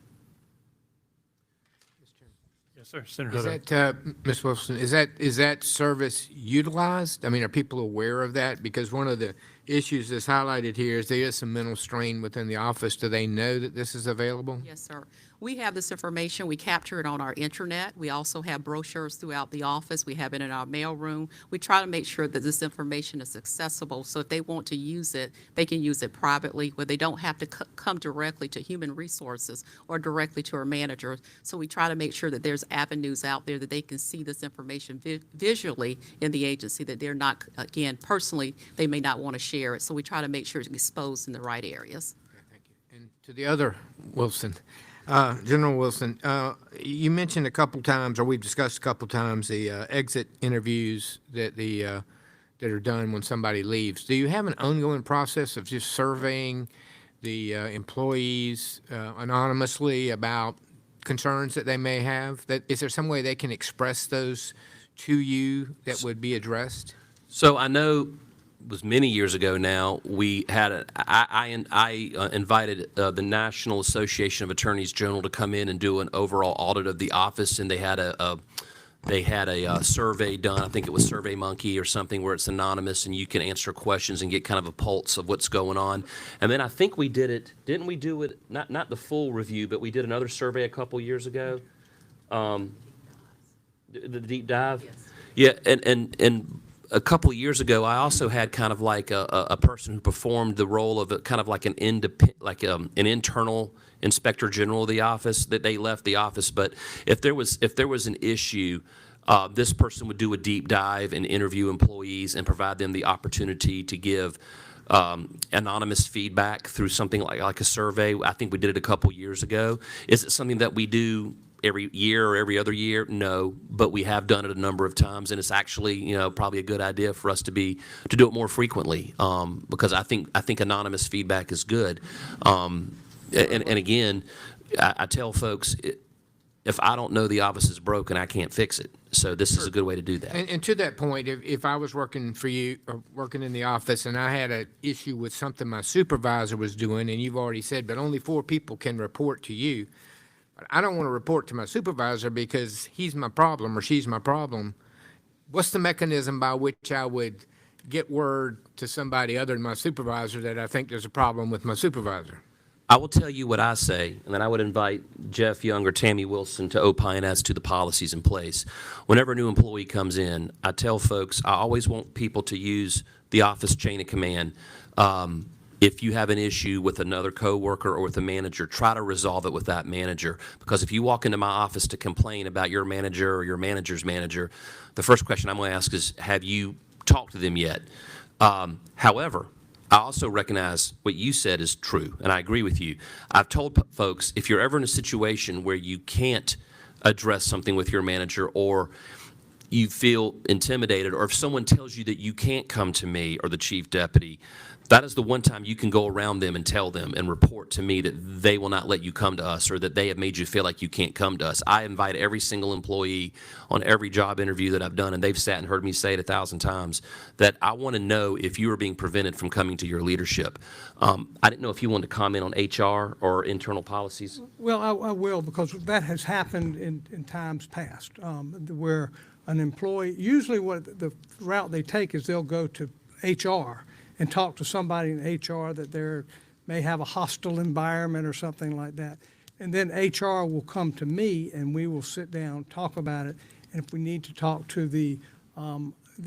Yes, sir. Senator Is Hood. that, Ms. Wilson, is that service utilized? I mean, are people aware of that? Because one of the issues that's highlighted here is there is some mental strain within the office. Do they know that this is available? Yes, sir. We have this information. We capture it on our intranet. We also have brochures throughout the office. We have it in our mail room. We try to make sure that this information is accessible, so if they want to use it, they can use it privately, where they don't have to come directly to human resources or directly to our manager. So we try to make sure that there's avenues out there that they can see this information visually in the agency, that they're not, again, personally, they may not want to share it. So we try to make sure it's exposed in the right areas. Okay, thank you. And to the other Wilson, General Wilson, you mentioned a couple times, or we've discussed a couple times, the exit interviews that are done when somebody leaves. Do you have an ongoing process of just surveying the employees anonymously about concerns that they may have? Is there some way they can express those to you that would be addressed? So I know it was many years ago now, we had I invited the National Association of Attorneys General to come in and do an overall audit of the office, and they had they had a survey done. I think it was SurveyMonkey or something where it's anonymous and you can answer questions and get kind of a pulse of what's going on. And then I think we did it, didn't we do it, not the full review, but we did another survey a couple years ago? The deep dive? Yeah, and a couple of years ago, I also had kind of like a person who performed the role of kind of like an an internal inspector general of the office, that they left the office. But if there was an issue, this person would do a deep dive and interview employees and provide them the opportunity to give anonymous feedback through something like a survey. I think we did it a couple years ago. Is it something that we do every year or every other year? No, but we have done it a number of times, and it's actually, probably a good idea for us to do it more frequently, because I think anonymous feedback is good. And again, I tell folks, if I don't know the office is broken, I can't fix it. So this is a good way to do that. And to that point, if I was working for you, or working in the office, and I had an issue with something my supervisor was doing, and you've already said, but only 4 people can report to you, I don't want to report to my supervisor because he's my problem or she's my problem. What's the mechanism by which I would get word to somebody other than my supervisor that I think there's a problem with my supervisor? I will tell you what I say, and then I would invite Jeff Young or Tammy Wilson to opine as to the policies in place. Whenever a new employee comes in, I tell folks, I always want people to use the office chain of command. If you have an issue with another coworker or with a manager, try to resolve it with that manager. Because if you walk into my office to complain about your manager or your manager's manager, the first question I'm going to ask is, have you talked to them yet? However, I also recognize what you said is true, and I agree with you. I've told folks, if you're ever in a situation where you can't address something with your manager, or you feel intimidated, or if someone tells you that you can't come to me or the chief deputy, that is the one time you can go around them and tell them and report to me that they will not let you come to us, or that they have made you feel like you can't come to us. I invite every single employee on every job interview that I've done, and they've sat and heard me say it 1,000 times, that I want to know if you are being prevented from coming to your leadership. I didn't know if you wanted to comment on HR or internal policies. Well, I will, because that has happened in times past, where an employee, usually what the route they take is they'll go to HR and talk to somebody in HR that they may have a hostile environment or something like that. And then HR will come to me, and we will sit down, talk about it. And if we need to talk to the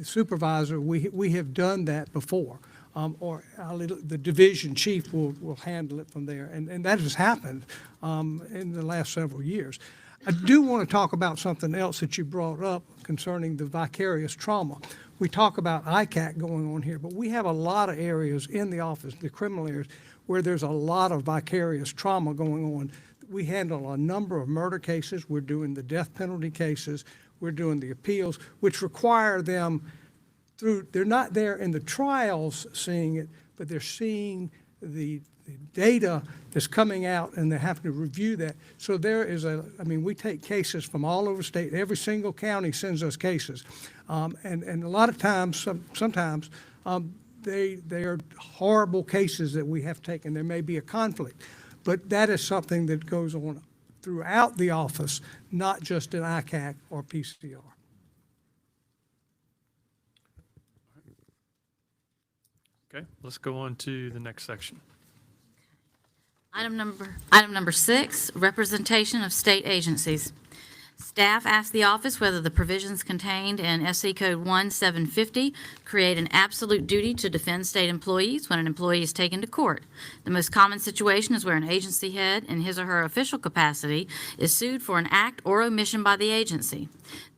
supervisor, we have done that before. Or the division chief will handle it from there. And that has happened in the last several years. I do want to talk about something else that you brought up concerning the vicarious trauma. We talk about ICAC going on here, but we have a lot of areas in the office, the criminal areas, where there's a lot of vicarious trauma going on. We handle a number of murder cases. We're doing the death penalty cases. We're doing the appeals, which require them they're not there in the trials seeing it, but they're seeing the data that's coming out, and they're having to review that. So there is we take cases from all over the state. Every single county sends us cases. And a lot of times, sometimes, they are horrible cases that we have taken. There may be a conflict, but that is something that goes on throughout the office, not just in ICAC or PCR. Okay, let's go on to the next section. Item number 6, representation of state agencies. Staff asked the office whether the provisions contained in SC Code 1750 create an absolute duty to defend state employees when an employee is taken to court. The most common situation is where an agency head, in his or her official capacity, is sued for an act or omission by the agency.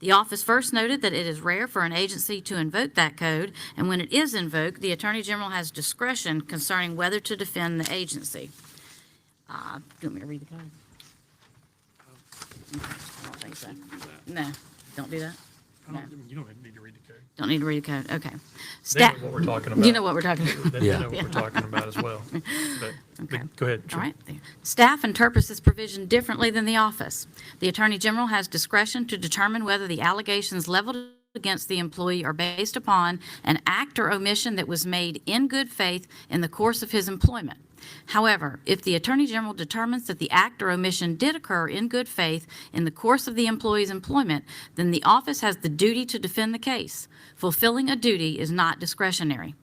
The office first noted that it is rare for an agency to invoke that code, and when it is invoked, the Attorney General has discretion concerning whether to defend the agency. Do you want me to read the code? I don't think so. No, don't do that? No, You don't need to read the code. don't need to read the code, okay. They know what we're talking about. You know what we're talking about. They know what we're talking about as well. But go ahead. All right. Staff interprets this provision differently than the office. The Attorney General has discretion to determine whether the allegations leveled against the employee are based upon an act or omission that was made in good faith in the course of his employment. However, if the Attorney General determines that the act or omission did occur in good faith in the course of the employee's employment, then the office has the duty to defend the case. Fulfilling a duty is not discretionary.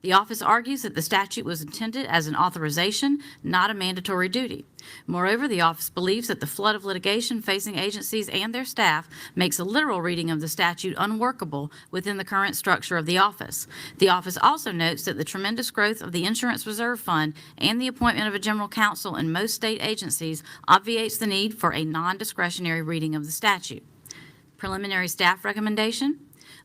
The office argues that the statute was intended as an authorization, not a mandatory duty. Moreover, the office believes that the flood of litigation facing agencies and their staff makes a literal reading of the statute unworkable within the current structure of the office. The office also notes that the tremendous growth of the Insurance Reserve Fund and the appointment of a general counsel in most state agencies obviates the need for a non-discretionary reading of the statute. Preliminary staff recommendation: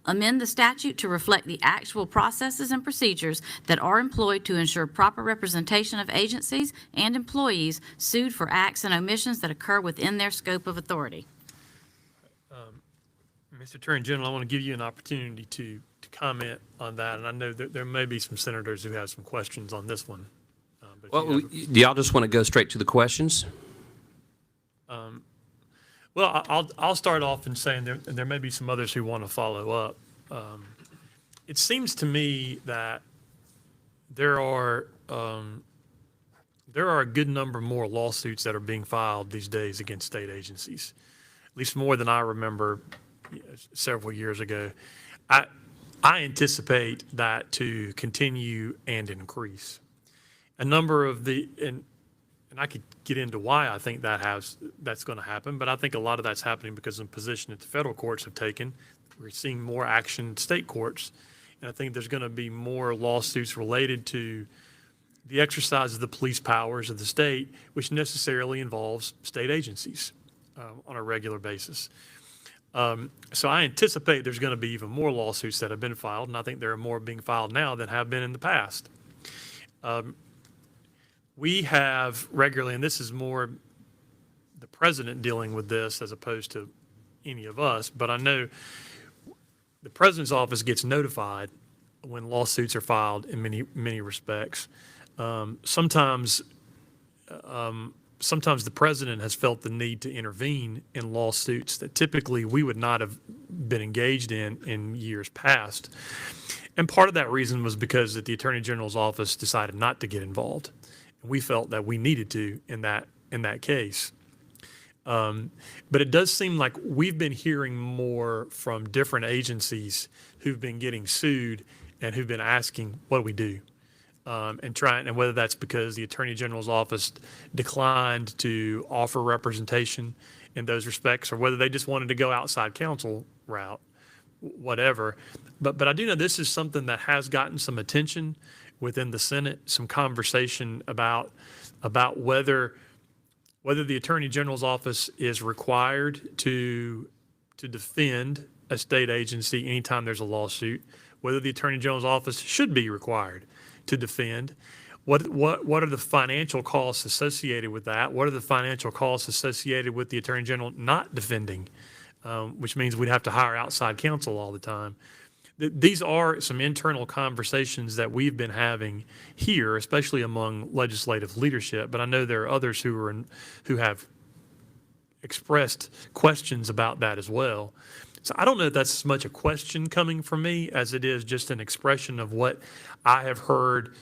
amend the statute to reflect the actual processes and procedures that are employed to ensure proper representation of agencies and employees sued for acts and omissions that occur within their scope of authority. Mr. Attorney General, I want to give you an opportunity to comment on that, and I know that there may be some senators who have some questions on this one. But if you Well, have- do y'all just want to go straight to the questions? Well, I'll start off in saying there may be some others who want to follow up. It seems to me that there are a good number more lawsuits that are being filed these days against state agencies, at least more than I remember several years ago. I anticipate that to continue and increase. A number of and I could get into why I think that's going to happen, but I think a lot of that's happening because of the position that the federal courts have taken. We're seeing more action in state courts, and I think there's going to be more lawsuits related to the exercise of the police powers of the state, which necessarily involves state agencies on a regular basis. So I anticipate there's going to be even more lawsuits that have been filed, and I think there are more being filed now than have been in the past. We have regularly, and this is more the president dealing with this as opposed to any of us, but I know the president's office gets notified when lawsuits are filed in many respects. Sometimes the president has felt the need to intervene in lawsuits that typically we would not have been engaged in years past. And part of that reason was because that the Attorney General's office decided not to get involved. And we felt that we needed to in that case. But it does seem like we've been hearing more from different agencies who've been getting sued and who've been asking, what do we do? And whether that's because the Attorney General's office declined to offer representation in those respects, or whether they just wanted to go outside counsel route, whatever. But I do know this is something that has gotten some attention within the Senate, some conversation about whether the Attorney General's office is required to defend a state agency anytime there's a lawsuit, whether the Attorney General's office should be required to defend. What are the financial costs associated with that? What are the financial costs associated with the Attorney General not defending, which means we'd have to hire outside counsel all the time. These are some internal conversations that we've been having here, especially among legislative leadership, but I know there are others who have expressed questions about that as well. So I don't know if that's as much a question coming from me as it is just an expression of what I have heard,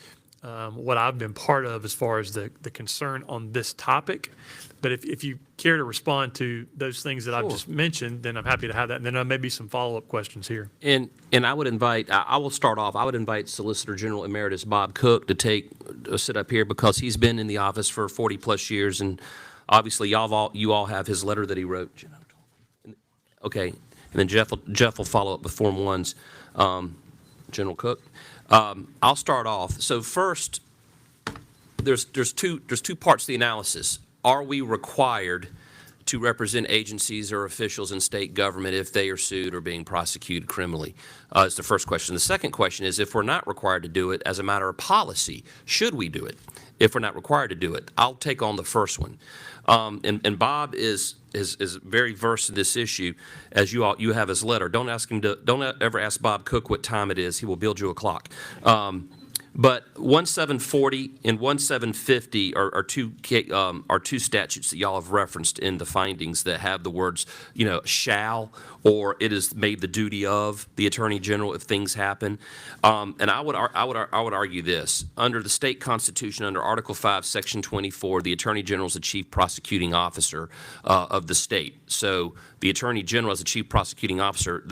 what I've been part of as far as the concern on this topic. But if you care to respond to those things that I've just mentioned, then I'm happy to have that. And then there may be some follow-up questions here. And I would invite, I will start off, I would invite Solicitor General Emeritus Bob Cook to sit up here because he's been in the office for 40-plus years, and obviously you all have his letter that he wrote. Okay, and then Jeff will follow up with Form 1s. General Cook. I'll start off. So first, there's two parts to the analysis. Are we required to represent agencies or officials in state government if they are sued or being prosecuted criminally? Is the first question. The second question is, if we're not required to do it as a matter of policy, should we do it if we're not required to do it? I'll take on the first one. And Bob is very versed in this issue, as you have his letter. Don't ever ask Bob Cook what time it is. He will build you a clock. But 1740 and 1750 are two statutes that y'all have referenced in the findings that have the words, shall, or it is made the duty of the Attorney General if things happen. And I would argue this. Under the state constitution, under Article 5, Section 24, the Attorney General is the chief prosecuting officer of the state. So the Attorney General as the chief prosecuting officer,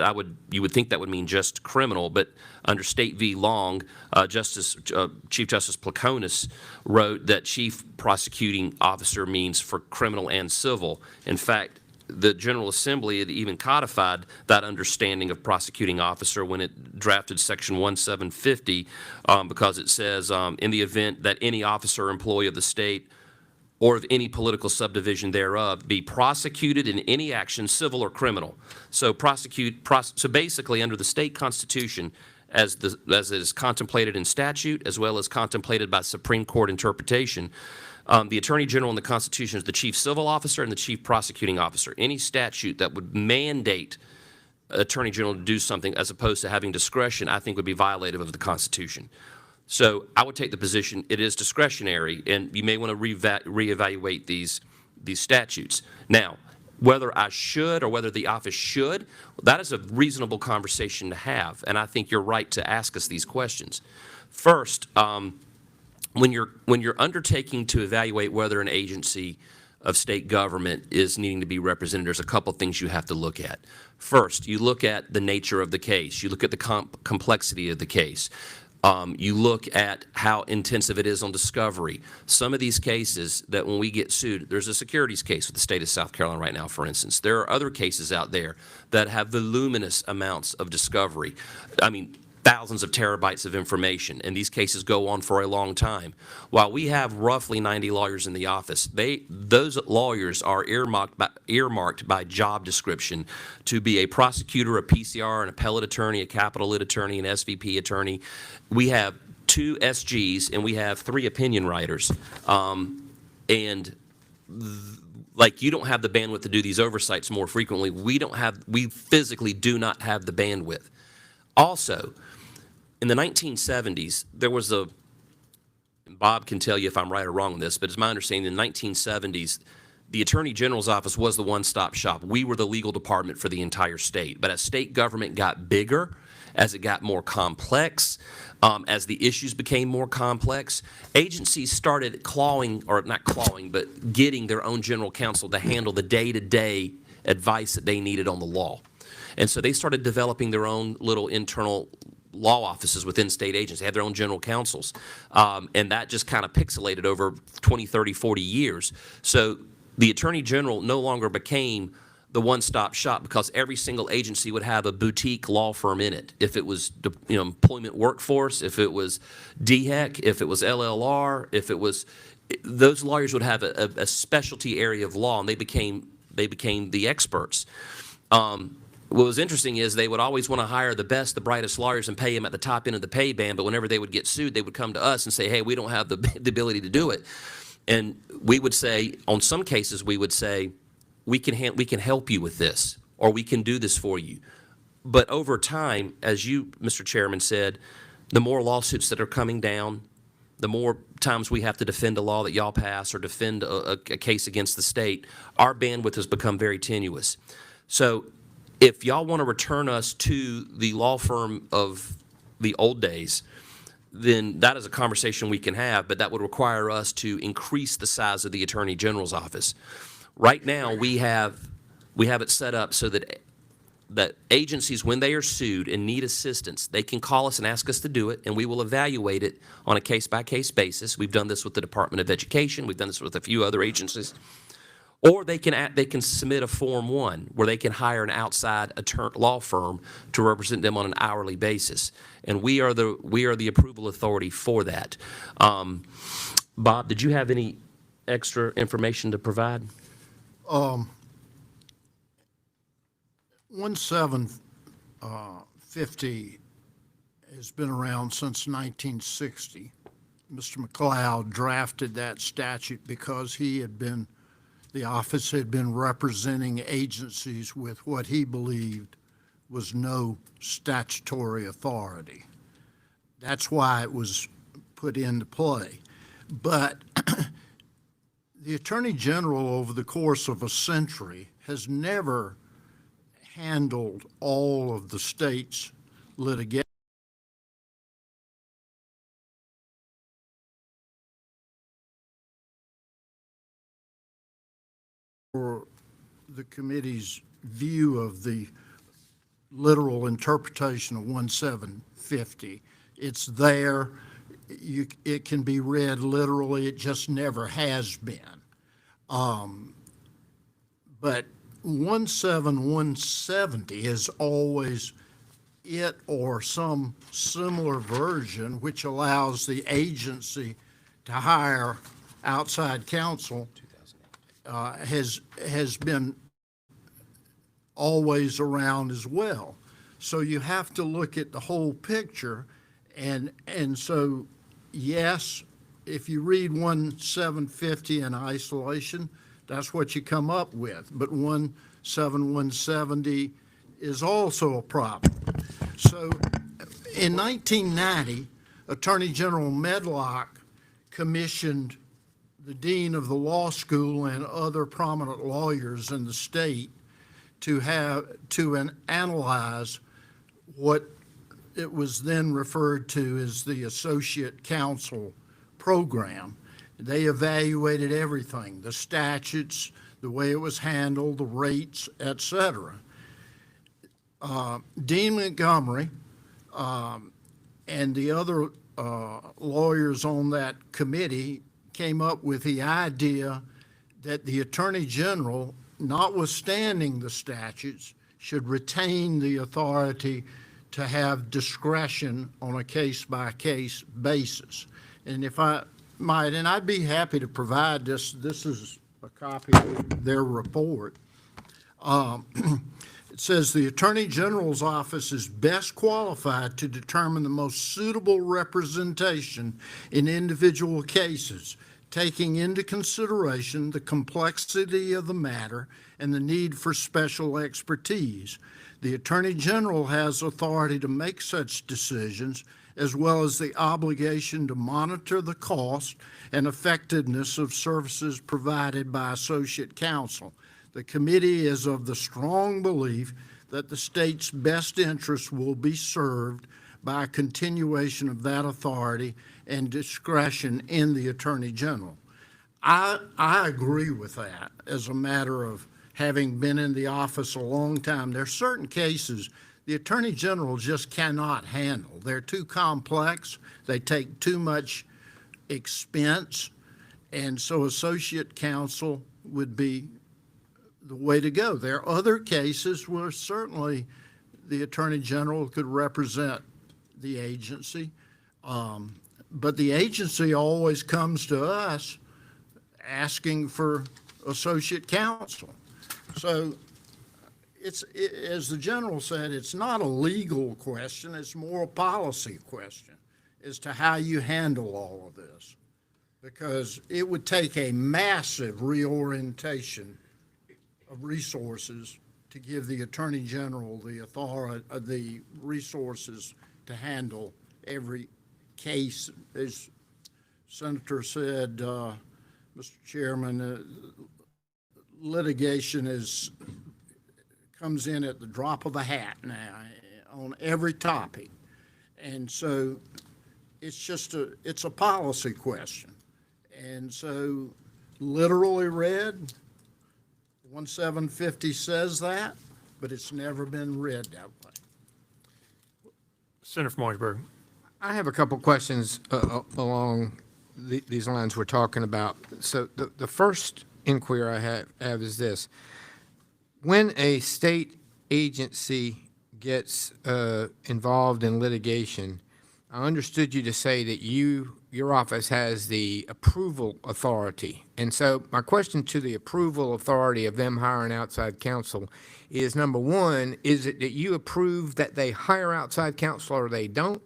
you would think that would mean just criminal, but under State v. Long, Chief Justice Placonis wrote that chief prosecuting officer means for criminal and civil. In fact, the General Assembly had even codified that understanding of prosecuting officer when it drafted Section 1750, because it says, in the event that any officer or employee of the state or of any political subdivision thereof be prosecuted in any action, civil or criminal. So so basically, under the state constitution, as it is contemplated in statute, as well as contemplated by Supreme Court interpretation, the Attorney General in the Constitution is the chief civil officer and the chief prosecuting officer. Any statute that would mandate Attorney General to do something as opposed to having discretion, I think would be violative of the Constitution. So I would take the position it is discretionary, and you may want to reevaluate these statutes. Now, whether I should or whether the office should, that is a reasonable conversation to have, and I think you're right to ask us these questions. First, when you're undertaking to evaluate whether an agency of state government is needing to be represented, there's a couple things you have to look at. First, you look at the nature of the case. You look at the complexity of the case. You look at how intensive it is on discovery. Some of these cases that when we get sued, there's a securities case with the state of South Carolina right now, for instance. There are other cases out there that have voluminous amounts of discovery. I mean, thousands of terabytes of information, and these cases go on for a long time. While we have roughly 90 lawyers in the office, those lawyers are earmarked by job description to be a prosecutor, a PCR, an appellate attorney, a capital lit attorney, an SVP attorney. We have 2 SGs, and we have 3 opinion writers. Like you don't have the bandwidth to do these oversights more frequently. We physically do not have the bandwidth. Also, in the 1970s, there was Bob can tell you if I'm right or wrong on this, but it's my understanding in the 1970s, the Attorney General's office was the one-stop shop. We were the legal department for the entire state. But as state government got bigger, as it got more complex, as the issues became more complex, agencies started getting their own general counsel to handle the day-to-day advice that they needed on the law. And so they started developing their own little internal law offices within state agencies. They had their own general counsels. And that just kind of pixelated over 20, 30, 40 years. So the Attorney General no longer became the one-stop shop because every single agency would have a boutique law firm in it. If it was employment workforce, if it was DHEC, if it was LLR, those lawyers would have a specialty area of law, and they became the experts. What was interesting is they would always want to hire the best, the brightest lawyers and pay them at the top end of the pay band, but whenever they would get sued, they would come to us and say, hey, we don't have the ability to do it. And we would say, on some cases, we would say, we can help you with this, or we can do this for you. But over time, as you, Mr. Chairman, said, the more lawsuits that are coming down, the more times we have to defend a law that y'all pass or defend a case against the state, our bandwidth has become very tenuous. So if y'all want to return us to the law firm of the old days, then that is a conversation we can have, but that would require us to increase the size of the Attorney General's office. Right now, we have it set up so that agencies, when they are sued and need assistance, they can call us and ask us to do it, and we will evaluate it on a case-by-case basis. We've done this with the Department of Education. We've done this with a few other agencies. Or they can submit a Form 1 where they can hire an outside law firm to represent them on an hourly basis, and we are the approval authority for that. Bob, did you have any extra information to provide? 1750 has been around since 1960. Mr. McLeod drafted that statute because the office had been representing agencies with what he believed was no statutory authority. That's why it was put into play. But the Attorney General over the course of a century has never handled all of the state's litigation. For the committee's view of the literal interpretation of 1750. It's there. It can be read literally. It just never has been. But 17170 is always it or some similar version which allows the agency to hire outside counsel has been always around as well. So you have to look at the whole picture, and so, yes, if you read 1750 in isolation, that's what you come up with, but 17170 is also a problem. So in 1990, Attorney General Medlock commissioned the dean of the law school and other prominent lawyers in the state to analyze what it was then referred to as the associate counsel program. They evaluated everything, the statutes, the way it was handled, the rates, et cetera. Dean Montgomery and the other lawyers on that committee came up with the idea that the Attorney General, notwithstanding the statutes, should retain the authority to have discretion on a case-by-case basis. And if I might, and I'd be happy to provide this is a copy of their report. It says the Attorney General's office is best qualified to determine the most suitable representation in individual cases, taking into consideration the complexity of the matter and the need for special expertise. The Attorney General has authority to make such decisions, as well as the obligation to monitor the cost and effectiveness of services provided by associate counsel. The committee is of the strong belief that the state's best interests will be served by a continuation of that authority and discretion in the Attorney General. I agree with that as a matter of having been in the office a long time. There are certain cases the Attorney General just cannot handle. They're too complex, they take too much expense, and so associate counsel would be the way to go. There are other cases where certainly the Attorney General could represent the agency, but the agency always comes to us asking for associate counsel. So as the general said, it's not a legal question, it's more a policy question as to how you handle all of this. Because it would take a massive reorientation of resources to give the Attorney General the authority, the resources to handle every case. As Senator said, Mr. Chairman, litigation comes in at the drop of a hat now on every topic. And so it's a policy question. And so literally read, 1750 says that, but it's never been read that way. Senator from Orangeburg. I have a couple questions along these lines we're talking about. So the first inquiry I have is this. When a state agency gets involved in litigation, I understood you to say that your office has the approval authority. And so my question to the approval authority of them hiring outside counsel is, number one, is it that you approve that they hire outside counsel or they don't?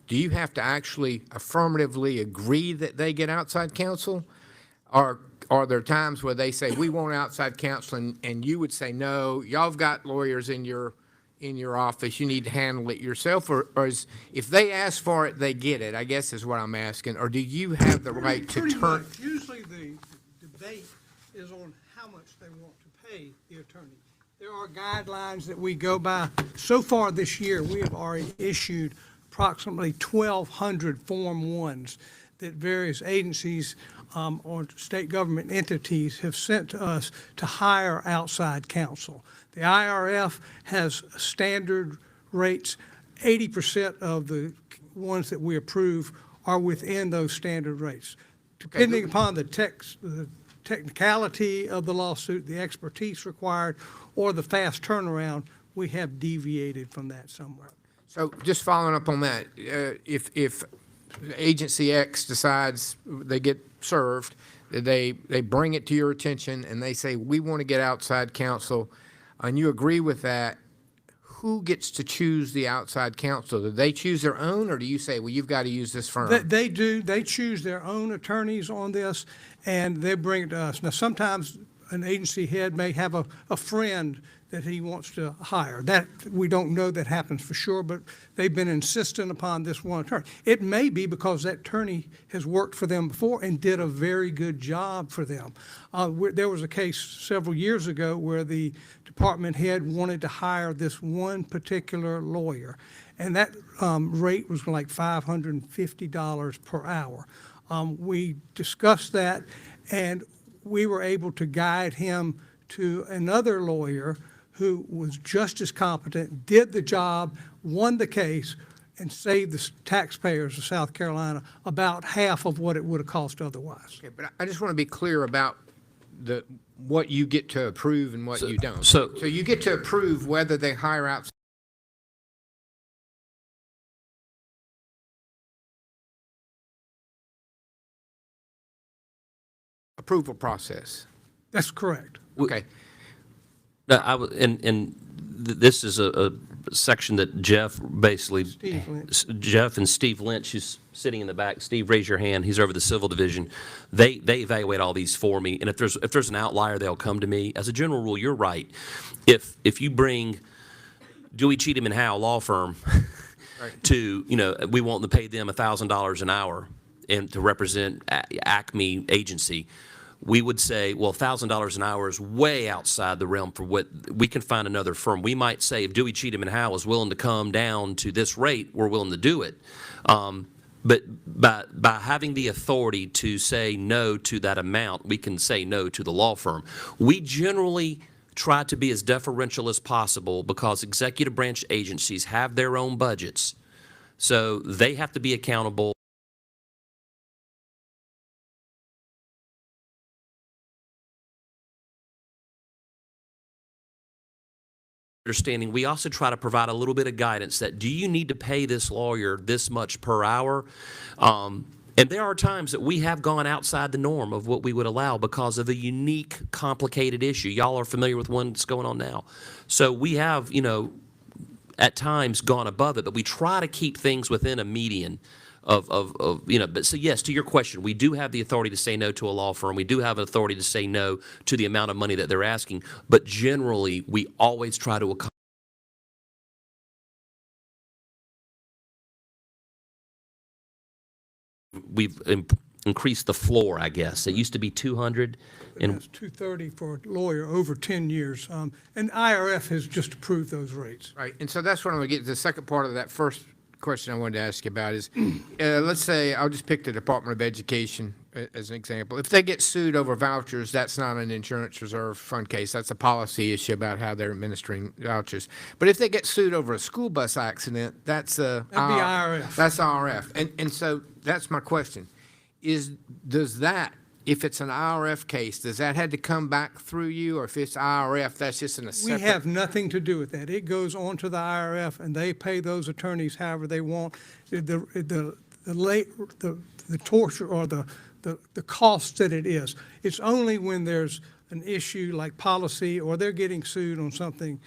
Do you have to actually affirmatively agree that they get outside counsel? Or are there times where they say, we want outside counsel, and you would say, no, y'all have got lawyers in your in your office, you need to handle it yourself, or if they ask for it, they get it, I guess is what I'm asking, or do you have the right to Pretty turn? much. Usually the debate is on how much they want to pay the attorney. There are guidelines that we go by. So far this year, we have already issued approximately 1,200 Form 1s that various agencies or state government entities have sent to us to hire outside counsel. The IRF has standard rates. 80% of the ones that we approve are within those standard rates. Depending upon the technicality of the lawsuit, the expertise required, or the fast turnaround, we have deviated from that somewhere. So just following up on that, if agency X decides they get served, they bring it to your attention and they say, we want to get outside counsel, and you agree with that, who gets to choose the outside counsel? Do they choose their own, or do you say, well, you've got to use this firm? They do. They choose their own attorneys on this, and they bring it to us. Now, sometimes an agency head may have a friend that he wants to hire. That, we don't know that happens for sure, but they've been insistent upon this one attorney. It may be because that attorney has worked for them before and did a very good job for them. There was a case several years ago where the department head wanted to hire this one particular lawyer, and that rate was like $550 per hour. We discussed that, and we were able to guide him to another lawyer who was just as competent, did the job, won the case, and saved the taxpayers of South Carolina about half of what it would have cost otherwise. Okay, but I just want to be clear about what you get to approve and what you don't. so- So you get to approve whether they hire out. Approval process. That's correct. Okay. No, this is a section that Jeff basically. Steve Lynch. Jeff and Steve Lynch, who's sitting in the back. Steve, raise your hand. He's over the civil division. They evaluate all these for me, and if there's an outlier, they'll come to me. As a general rule, you're right. If you bring Dewey, Cheatham and Howe law firm to, we want to pay them $1,000 an hour and to represent Acme agency, we would say, well, $1,000 an hour is way outside the realm for what we can find another firm. We might say if Dewey, Cheatham and Howe is willing to come down to this rate, we're willing to do it. But by having the authority to say no to that amount, we can say no to the law firm. We generally try to be as deferential as possible because executive branch agencies have their own budgets. So they have to be accountable. Understanding, we also try to provide a little bit of guidance that, do you need to pay this lawyer this much per hour? And there are times that we have gone outside the norm of what we would allow because of a unique, complicated issue. Y'all are familiar with one that's going on now. So we have, at times gone above it, but we try to keep things within a median but so yes, to your question, we do have the authority to say no to a law firm. We do have an authority to say no to the amount of money that they're asking, but generally, we always try to accommodate. We've increased the floor, I guess. It used to be 200. And that's $230 for a lawyer over 10 years. And IRF has just approved those rates. Right, and so that's what I'm going to get to. The second part of that first question I wanted to ask you about is, let's say, I'll just pick the Department of Education as an example. If they get sued over vouchers, that's not an insurance reserve fund case. That's a policy issue about how they're administering vouchers. But if they get sued over a school bus accident, that's That'd be IRF. That's IRF. And so that's my question. If it's an IRF case, does that have to come back through you, or if it's IRF, that's just in a separate? We have nothing to do with that. It goes on to the IRF, and they pay those attorneys however they want. The torture or the cost that it is. It's only when there's an issue like policy or they're getting sued on something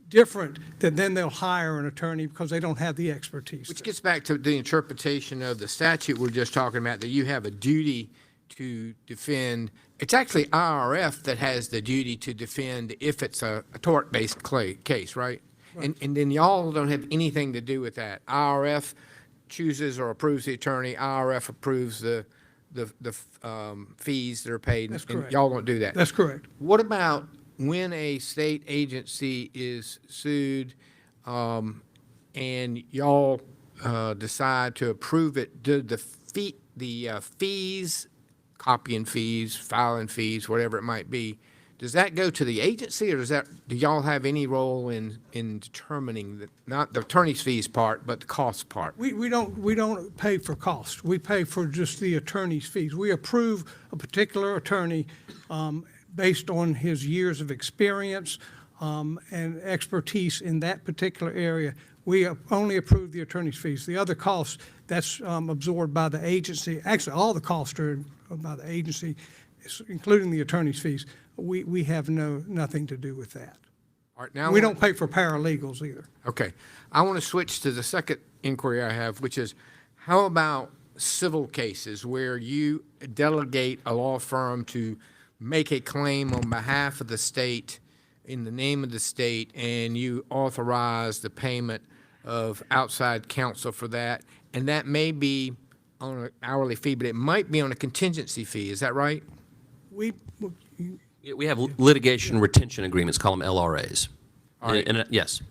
different that then they'll hire an attorney because they don't have the expertise. Which gets back to the interpretation of the statute we're just talking about, that you have a duty to defend. It's actually IRF that has the duty to defend if it's a tort-based case, right? And then y'all don't have anything to do with that. IRF chooses or approves the attorney, IRF approves the fees that are paid. That's and correct. y'all don't do that. That's correct. What about when a state agency is sued, and y'all decide to approve it? Do the fees, copying fees, filing fees, whatever it might be, does that go to the agency, or do y'all have any role in determining not the attorney's fees part, but the cost part? We don't pay for cost. We pay for just the attorney's fees. We approve a particular attorney based on his years of experience and expertise in that particular area. We only approve the attorney's fees. The other costs, that's absorbed by the agency. Actually, all the costs are by the agency, including the attorney's fees. We have nothing to do with that. All right, now We don't pay for paralegals either. Okay. I want to switch to the second inquiry I have, which is, how about civil cases where you delegate a law firm to make a claim on behalf of the state, in the name of the state, and you authorize the payment of outside counsel for that, and that may be on an hourly fee, but it might be on a contingency fee, is that right? We We have litigation retention agreements, call them LRAs. All right. Yes,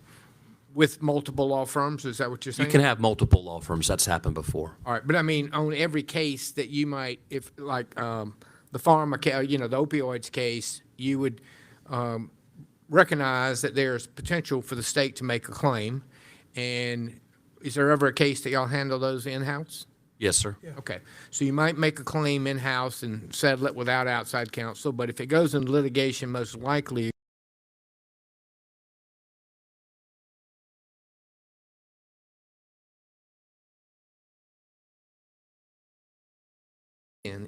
With multiple law firms, is that what you're you saying? can have multiple law firms. That's happened before. All right, but I mean, on every case that you might, if, like, the pharma, the opioids case, you would recognize that there's potential for the state to make a claim, and is there ever a case that y'all handle those in-house? Yes, sir. Okay, so you might make a claim in-house and settle it without outside counsel, but if it goes into litigation, most likely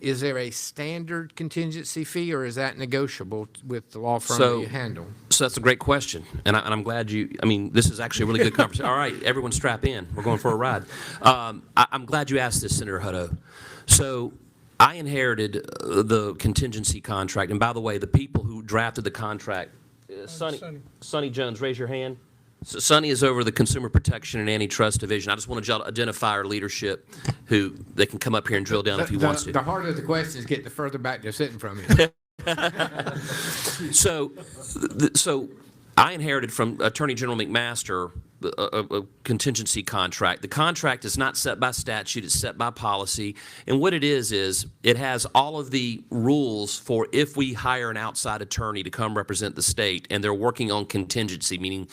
is there a standard contingency fee, or is that negotiable with the law firm that So- you handle? So that's a great question, and I'm glad this is actually a really good conversation. All right, everyone strap in. We're going for a ride. I'm glad you asked this, Senator Hutto. So I inherited the contingency contract, and by the way, the people who drafted the contract, Sonny Jones, raise your hand. So Sonny is over the Consumer Protection and Antitrust Division. I just want to identify our leadership, who they can come up here and drill down if he wants to. The harder the questions get, the further back they're sitting from you. So I inherited from Attorney General McMaster a contingency contract. The contract is not set by statute, it's set by policy. And what it is it has all of the rules for if we hire an outside attorney to come represent the state, and they're working on contingency, meaning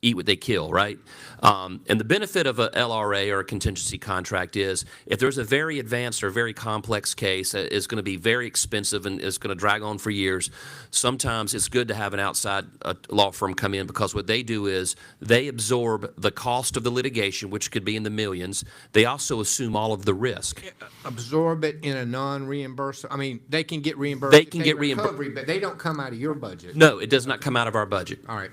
eat what they kill, right? And the benefit of a LRA or a contingency contract is if there's a very advanced or very complex case that is going to be very expensive and is going to drag on for years, sometimes it's good to have an outside law firm come in, because what they do is they absorb the cost of the litigation, which could be in the millions. They also assume all of the risk. Absorb it in a non-reimbursable, I mean, they can get reimbursed. They if can get recovery, but they don't come out of your budget. No, it does not come out of our budget. All right.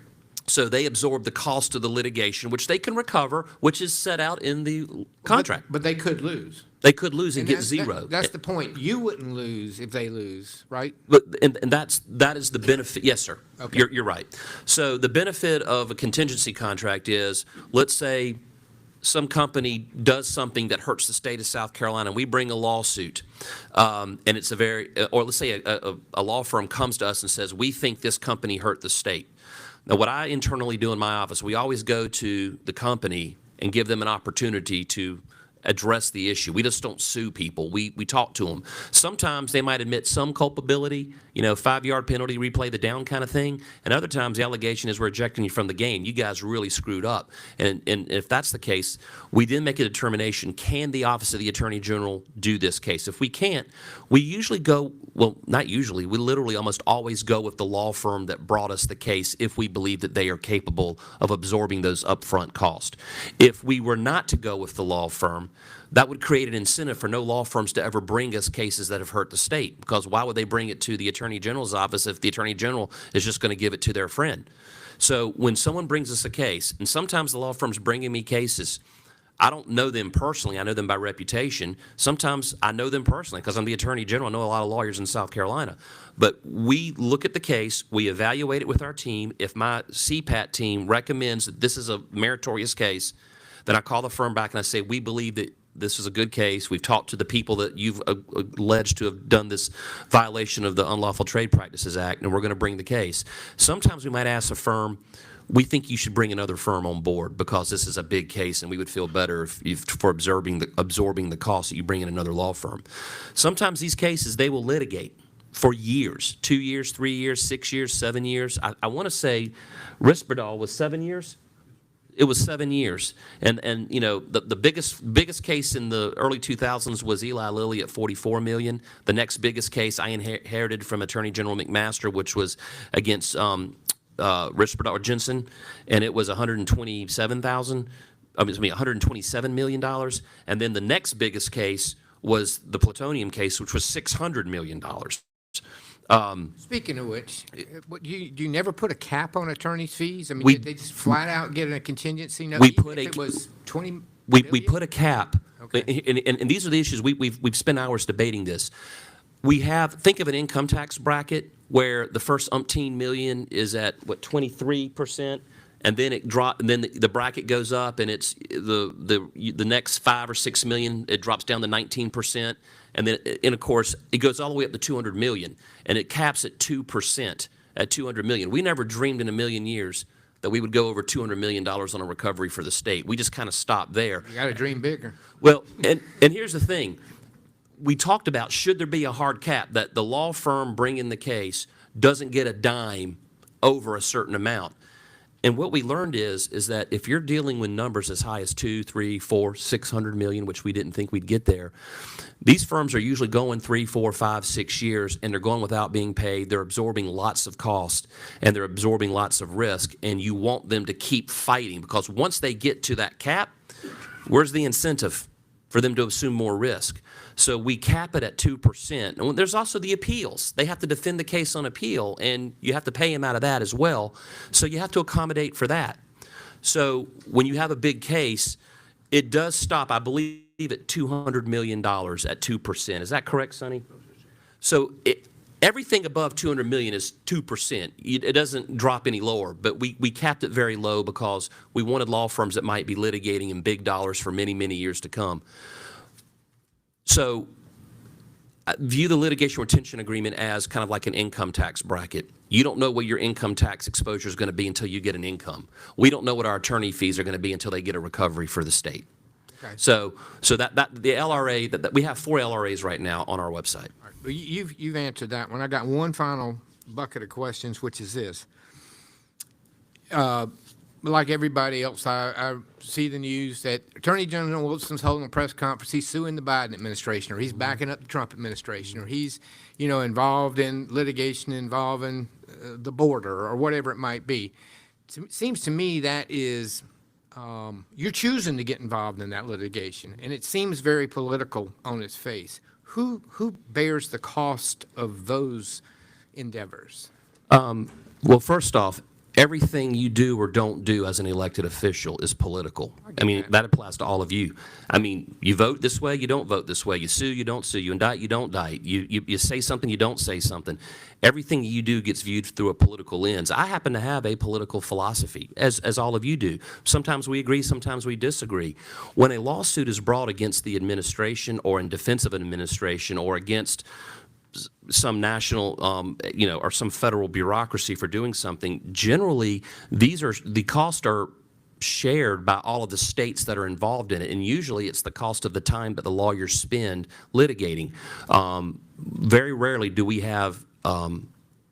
So they absorb the cost of the litigation, which they can recover, which is set out in the contract. But they could lose. They could lose and get that's- zero. That's the point. You wouldn't lose if they lose, right? But, and that is the benefit. Yes, sir. Okay. You're right. So the benefit of a contingency contract is, let's say some company does something that hurts the state of South Carolina, and we bring a lawsuit, and it's or let's say a law firm comes to us and says, we think this company hurt the state. Now, what I internally do in my office, we always go to the company and give them an opportunity to address the issue. We just don't sue people. We talk to them. Sometimes they might admit some culpability, 5-yard penalty, replay the down kind of thing. And other times the allegation is we're ejecting you from the game. You guys really screwed up. And if that's the case, we then make a determination, can the Office of the Attorney General do this case? If we can't, we usually go, well, not usually, we literally almost always go with the law firm that brought us the case if we believe that they are capable of absorbing those upfront costs. If we were not to go with the law firm, that would create an incentive for no law firms to ever bring us cases that have hurt the state, because why would they bring it to the Attorney General's office if the Attorney General is just going to give it to their friend? So when someone brings us a case, and sometimes the law firm's bringing me cases, I don't know them personally. I know them by reputation. Sometimes I know them personally because I'm the Attorney General. I know a lot of lawyers in South Carolina. But we look at the case, we evaluate it with our team. If my CPAT team recommends that this is a meritorious case, then I call the firm back and I say, we believe that this is a good case. We've talked to the people that you've alleged to have done this violation of the Unlawful Trade Practices Act, and we're going to bring the case. Sometimes we might ask a firm, we think you should bring another firm on board because this is a big case, and we would feel better if for absorbing the cost that you bring in another law firm. Sometimes these cases, they will litigate for years, 2 years, 3 years, 6 years, 7 years. I want to say Risperdal was 7 years. It was 7 years. And you know, the biggest case in the early 2000s was Eli Lilly at $44 million. The next biggest case I inherited from Attorney General McMaster, which was against Risperdal or Jensen, and it was $127 million. And then the next biggest case was the plutonium case, which was $600 million. Speaking of which, do you never put a cap on attorney's fees? I mean, We- they just flat out get a contingency note? We even put if a- it was 20 We million? put a cap, Okay. and these are the issues, we've spent hours debating this. Think of an income tax bracket where the first umpteen million is at, what, 23%? And then and then the bracket goes up, and it's the next 5 or 6 million, it drops down to 19%. And then, and of course, it goes all the way up to 200 million, and it caps at 2% at 200 million. We never dreamed in a million years that we would go over $200 million on a recovery for the state. We just kind of stopped there. You got to dream bigger. Well, and here's the thing. We talked about, should there be a hard cap, that the law firm bringing the case doesn't get a dime over a certain amount. And what we learned is that if you're dealing with numbers as high as 2, 3, 4, 600 million, which we didn't think we'd get there, these firms are usually going 3, 4, 5, 6 years, and they're going without being paid. They're absorbing lots of cost, and they're absorbing lots of risk, and you want them to keep fighting, because once they get to that cap, where's the incentive for them to assume more risk? So we cap it at 2%. And there's also the appeals. They have to defend the case on appeal, and you have to pay them out of that as well. So you have to accommodate for that. So when you have a big case, it does stop, I believe, at $200 million at 2%. Is that correct, Sonny? So everything above 200 million is 2%. It doesn't drop any lower, but we capped it very low because we wanted law firms that might be litigating in big dollars for many, many years to come. So view the litigation retention agreement as kind of like an income tax bracket. You don't know what your income tax exposure is going to be until you get an income. We don't know what our attorney fees are going to be until they get a recovery for the state. Okay. So that the LRA, that we have 4 LRAs right now on our website. Well, you've answered that one. I got one final bucket of questions, which is this. Like everybody else, I see the news that Attorney General Wilson's holding a press conference. He's suing the Biden administration, or he's backing up the Trump administration, or he's, involved in litigation involving the border, or whatever it might be. It seems to me that is, you're choosing to get involved in that litigation, and it seems very political on its face. Who bears the cost of those endeavors? Well, first off, everything you do or don't do as an elected official is political. I mean, that applies to all of you. I mean, you vote this way, you don't vote this way. You sue, you don't sue. You indict, you don't indict. You say something, you don't say something. Everything you do gets viewed through a political lens. I happen to have a political philosophy, as all of you do. Sometimes we agree, sometimes we disagree. When a lawsuit is brought against the administration or in defense of an administration or against some national, or some federal bureaucracy for doing something, generally, the costs are shared by all of the states that are involved in it, and usually it's the cost of the time that the lawyers spend litigating. Very rarely do we have,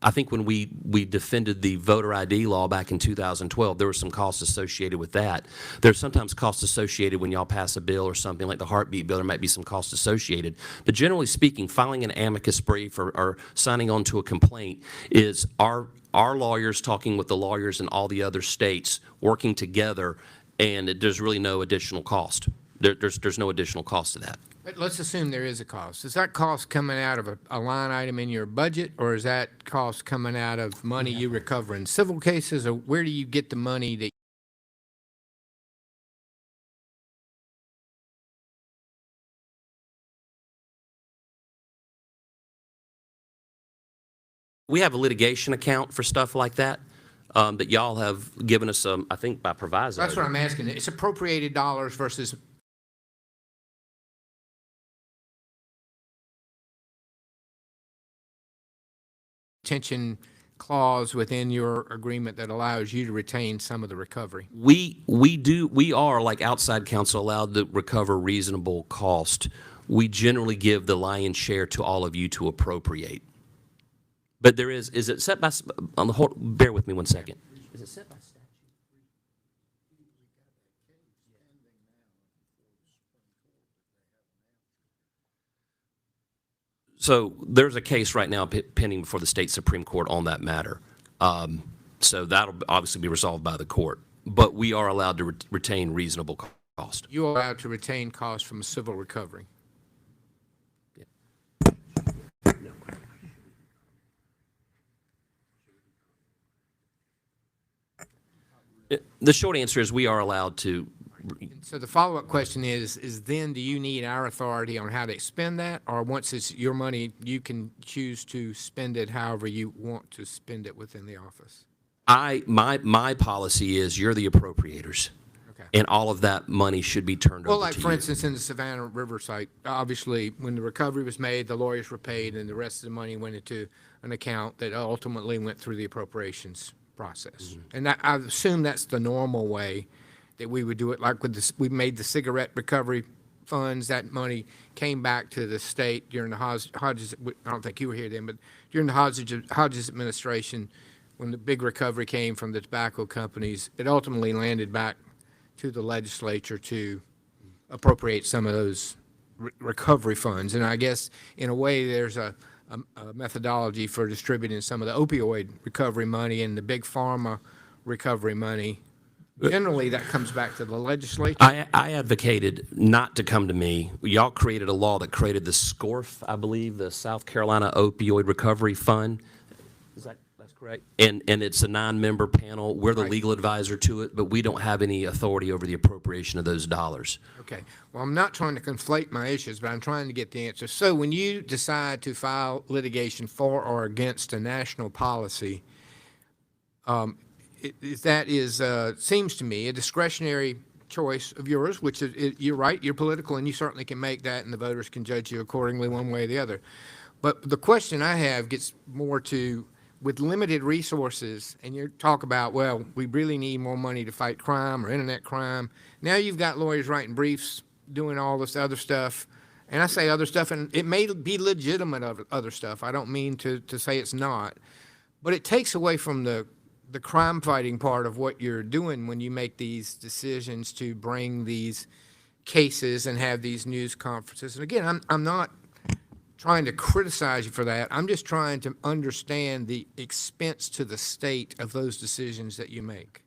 I think when we defended the voter ID law back in 2012, there were some costs associated with that. There's sometimes costs associated when y'all pass a bill or something like the heartbeat bill. There might be some costs associated. But generally speaking, filing an amicus brief or signing on to a complaint is our lawyers talking with the lawyers in all the other states, working together, and there's really no additional cost. There's no additional cost to that. But let's assume there is a cost. Is that cost coming out of a line item in your budget, or is that cost coming out of money you recover in civil cases, or where do you get the money that We have a litigation account for stuff like that, that y'all have given us, I think by proviso. That's what I'm asking. It's appropriated dollars versus retention clause within your agreement that allows you to retain some of the recovery. We are, like outside counsel, allowed to recover reasonable cost. We generally give the lion's share to all of you to appropriate. But there is it set by, on the whole, bear with me one second. Is it set by statute? So there's a case right now pending before the state Supreme Court on that matter. So that'll obviously be resolved by the court. But we are allowed to retain reasonable cost. You are allowed to retain costs from a civil recovery. The short answer is we are allowed to. So the follow-up question is then do you need our authority on how to expend that? Or once it's your money, you can choose to spend it however you want to spend it within the office? My policy is you're the appropriators. Okay. And all of that money should be turned Well, over like to for you. instance, in the Savannah River site, obviously, when the recovery was made, the lawyers were paid, and the rest of the money went into an account that ultimately went through the appropriations process. And that, I assume that's the normal way that we would do it. Like with this, we made the cigarette recovery funds, that money came back to the state during the Hodges, I don't think you were here then, but during the Hodges administration, when the big recovery came from the tobacco companies, it ultimately landed back to the legislature to appropriate some of those recovery funds. And I guess, in a way, there's a methodology for distributing some of the opioid recovery money and the big pharma recovery money. Generally, that comes back to the legislature. I advocated not to come to me. Y'all created a law that created the SCORF, I believe, the South Carolina Opioid Recovery Fund. That's correct? And it's a 9-member panel. We're the Right. legal advisor to it, but we don't have any authority over the appropriation of those dollars. Okay. Well, I'm not trying to conflate my issues, but I'm trying to get the answer. So when you decide to file litigation for or against a national policy, seems to me a discretionary choice of yours, which is, you're right, you're political, and you certainly can make that, and the voters can judge you accordingly one way or the other. But the question I have gets more to, with limited resources, and you talk about, well, we really need more money to fight crime or internet crime. Now you've got lawyers writing briefs, doing all this other stuff. And I say other stuff, and it may be legitimate other stuff. I don't mean to say it's not. But it takes away from the crime fighting part of what you're doing when you make these decisions to bring these cases and have these news conferences. And again, I'm not trying to criticize you for that. I'm just trying to understand the expense to the state of those decisions that you make.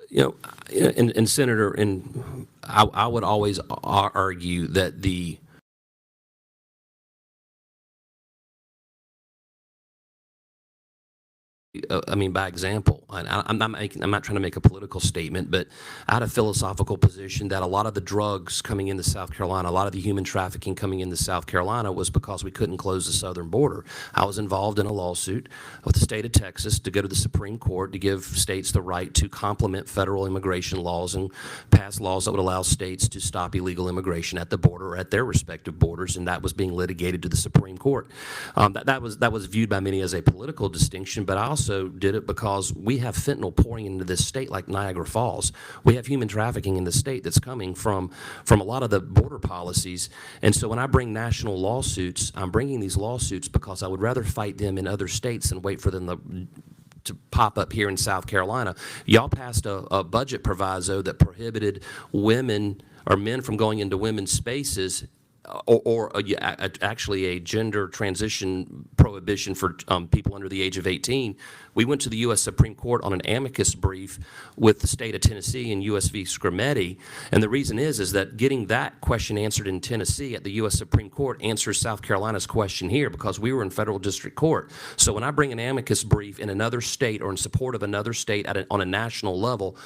You know, and Senator, and I would always argue that by example, I'm not trying to make a political statement, but I had a philosophical position that a lot of the drugs coming into South Carolina, a lot of the human trafficking coming into South Carolina was because we couldn't close the southern border. I was involved in a lawsuit with the state of Texas to go to the Supreme Court to give states the right to complement federal immigration laws and pass laws that would allow states to stop illegal immigration at the border or at their respective borders, and that was being litigated to the Supreme Court. That was viewed by many as a political distinction, but I also did it because we have fentanyl pouring into this state like Niagara Falls. We have human trafficking in the state that's coming from a lot of the border policies. And so when I bring national lawsuits, I'm bringing these lawsuits because I would rather fight them in other states than wait for them to pop up here in South Carolina. Y'all passed a budget proviso that prohibited women or men from going into women's spaces, or actually a gender transition prohibition for people under the age of 18. We went to the U.S. Supreme Court on an amicus brief with the state of Tennessee and U.S. v. Scrimeti, and the reason is that getting that question answered in Tennessee at the U.S. Supreme Court answers South Carolina's question here because we were in federal district court. So when I bring an amicus brief in another state or in support of another state on a national level,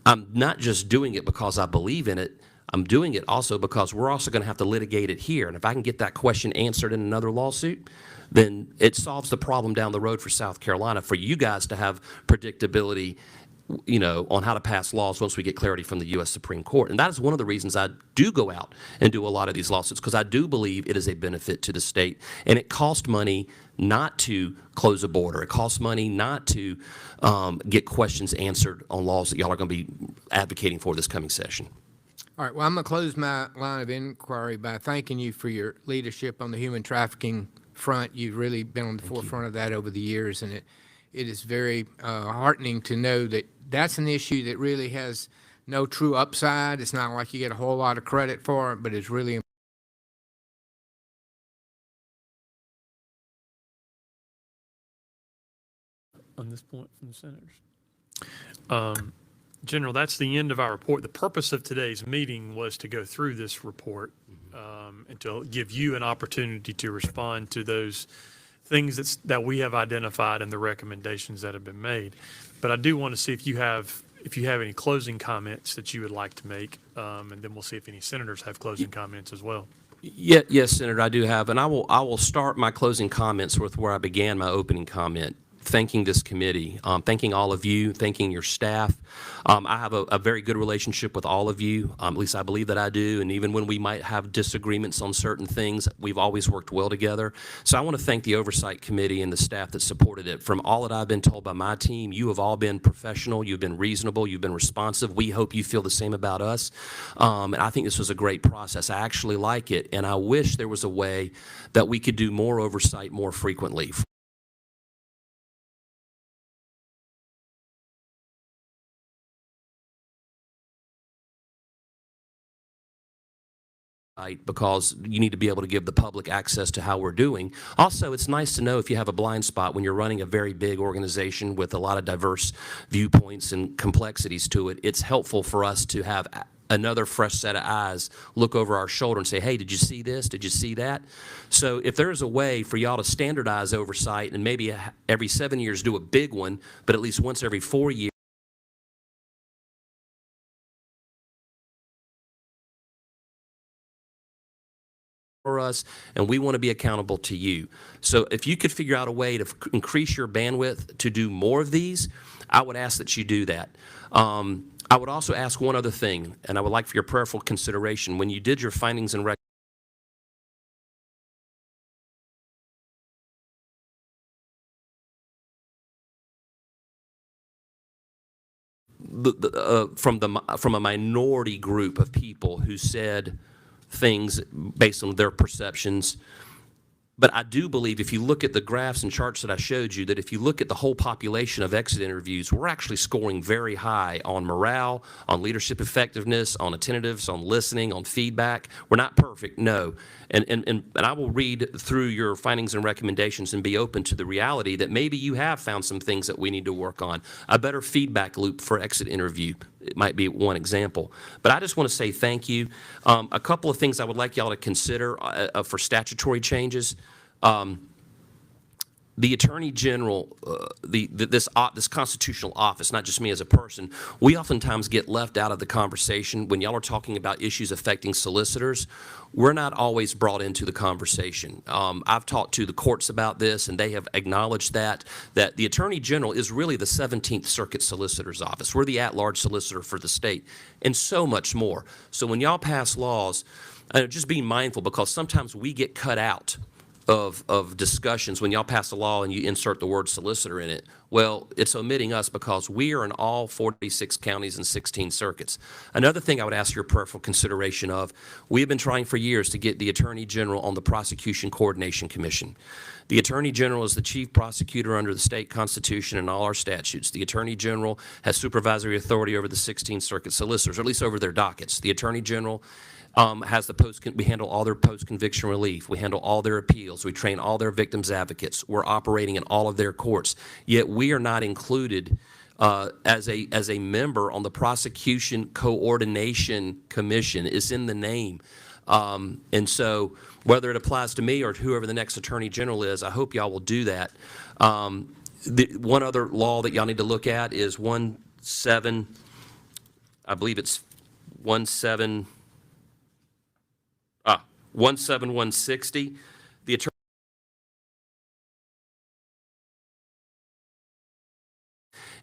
I'm not just doing it because I believe in it. I'm doing it also because we're also going to have to litigate it here. And if I can get that question answered in another lawsuit, then it solves the problem down the road for South Carolina, for you guys to have predictability, you know, on how to pass laws once we get clarity from the U.S. Supreme Court. And that is one of the reasons I do go out and do a lot of these lawsuits, because I do believe it is a benefit to the state. And it costs money not to close a border. It costs money not to get questions answered on laws that y'all are going to be advocating for this coming session. All right, well, I'm going to close my line of inquiry by thanking you for your leadership on the human trafficking front. You've really been on the forefront of that over the years, and it is very heartening to know that that's an issue that really has no true upside. It's not like you get a whole lot of credit for it, but it's really On this point from the senators. General, that's the end of our report. The purpose of today's meeting was to go through this report and to give you an opportunity to respond to those things that we have identified and the recommendations that have been made. But I do want to see if you have any closing comments that you would like to make, and then we'll see if any senators have closing comments as well. Yes, Senator, I do have, and I will start my closing comments with where I began my opening comment, thanking this committee, thanking all of you, thanking your staff. I have a very good relationship with all of you, at least I believe that I do, and even when we might have disagreements on certain things, we've always worked well together. So I want to thank the Oversight Committee and the staff that supported it. From all that I've been told by my team, you have all been professional, you've been reasonable, you've been responsive. We hope you feel the same about us. And I think this was a great process. I actually like it, and I wish there was a way that we could do more oversight more frequently. Because you need to be able to give the public access to how we're doing. Also, it's nice to know if you have a blind spot when you're running a very big organization with a lot of diverse viewpoints and complexities to it. It's helpful for us to have another fresh set of eyes look over our shoulder and say, hey, did you see this? Did you see that? So if there's a way for y'all to standardize oversight and maybe every 7 years do a big one, but at least once every 4 years, for us, and we want to be accountable to you. So if you could figure out a way to increase your bandwidth to do more of these, I would ask that you do that. I would also ask one other thing, and I would like for your prayerful consideration. When you did your findings and from a minority group of people who said things based on their perceptions. But I do believe if you look at the graphs and charts that I showed you, that if you look at the whole population of exit interviews, we're actually scoring very high on morale, on leadership effectiveness, on attentiveness, on listening, on feedback. We're not perfect, no. And I will read through your findings and recommendations and be open to the reality that maybe you have found some things that we need to work on. A better feedback loop for exit interview, it might be one example. But I just want to say thank you. A couple of things I would like y'all to consider for statutory changes. The Attorney General, this constitutional office, not just me as a person, we oftentimes get left out of the conversation. When y'all are talking about issues affecting solicitors, we're not always brought into the conversation. I've talked to the courts about this, and they have acknowledged that the Attorney General is really the 17th Circuit Solicitor's Office. We're the at-large solicitor for the state, and so much more. So when y'all pass laws, just be mindful, because sometimes we get cut out of discussions when y'all pass a law and you insert the word solicitor in it. Well, it's omitting us because we are in all 46 counties and 16 circuits. Another thing I would ask your prayerful consideration of, we have been trying for years to get the Attorney General on the Prosecution Coordination Commission. The Attorney General is the chief prosecutor under the state constitution and all our statutes. The Attorney General has supervisory authority over the 16 circuit solicitors, or at least over their dockets. The Attorney General has we handle all their post-conviction relief. We handle all their appeals. We train all their victims advocates. We're operating in all of their courts. Yet we are not included as a member on the Prosecution Coordination Commission. It's in the name. And so whether it applies to me or to whoever the next Attorney General is, I hope y'all will do that. One other law that y'all need to look at is 17, I believe it's 17, 17160, the attorney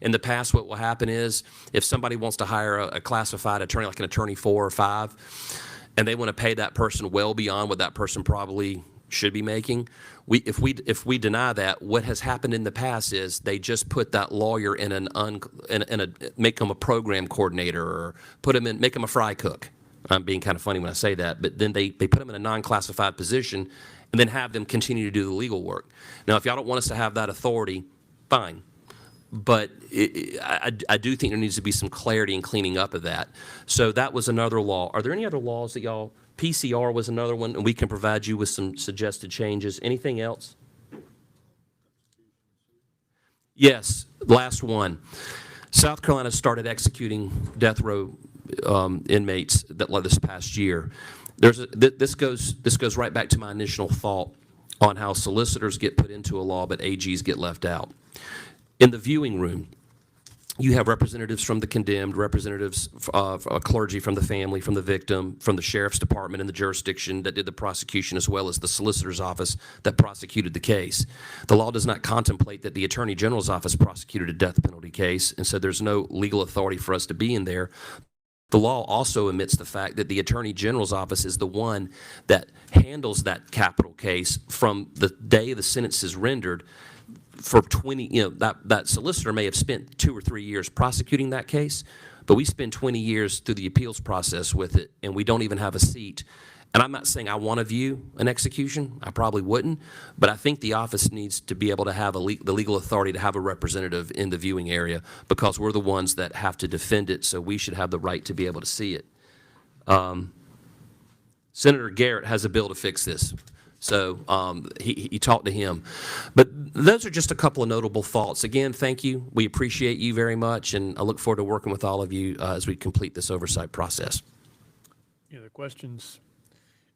in the past, what will happen is if somebody wants to hire a classified attorney, like an attorney 4 or 5, and they want to pay that person well beyond what that person probably should be making, if we deny that, what has happened in the past is they just put that lawyer in make them a program coordinator, or make them a fry cook. I'm being kind of funny when I say that, but then they put them in a non-classified position and then have them continue to do the legal work. Now, if y'all don't want us to have that authority, fine. But I do think there needs to be some clarity and cleaning up of that. So that was another law. Are there any other laws that y'all, PCR was another one, and we can provide you with some suggested changes. Anything else? Yes, last one. South Carolina started executing death row inmates this past year. This goes right back to my initial thought on how solicitors get put into a law, but AGs get left out. In the viewing room, you have representatives from the condemned, representatives of clergy from the family, from the victim, from the sheriff's department in the jurisdiction that did the prosecution, as well as the solicitor's office that prosecuted the case. The law does not contemplate that the attorney general's office prosecuted a death penalty case, and so there's no legal authority for us to be in there. The law also omits the fact that the attorney general's office is the one that handles that capital case from the day the sentence is rendered. For 20, that solicitor may have spent 2 or 3 years prosecuting that case, but we spend 20 years through the appeals process with it, and we don't even have a seat. And I'm not saying I want to view an execution. I probably wouldn't, but I think the office needs to be able to have the legal authority to have a representative in the viewing area, because we're the ones that have to defend it, so we should have the right to be able to see it. Senator Garrett has a bill to fix this. So he talked to him. But those are just a couple of notable thoughts. Again, thank you. We appreciate you very much, and I look forward to working with all of you as we complete this oversight process. Any other questions?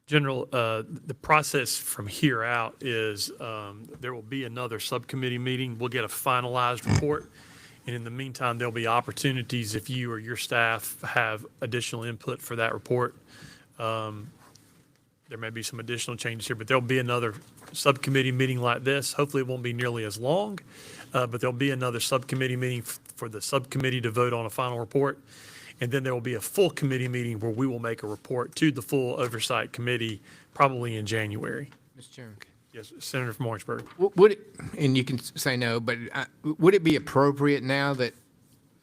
General, the process from here out is there will be another subcommittee meeting. We'll get a finalized report. And in the meantime, there'll be opportunities if you or your staff have additional input for that report. There may be some additional changes here, but there'll be another subcommittee meeting like this. Hopefully it won't be nearly as long, but there'll be another subcommittee meeting for the subcommittee to vote on a final report. And then there will be a full committee meeting where we will make a report to the full oversight committee, probably in January. Mr. Chairman. Yes, Senator from Orangeburg. Would it, and you can say no, but would it be appropriate now that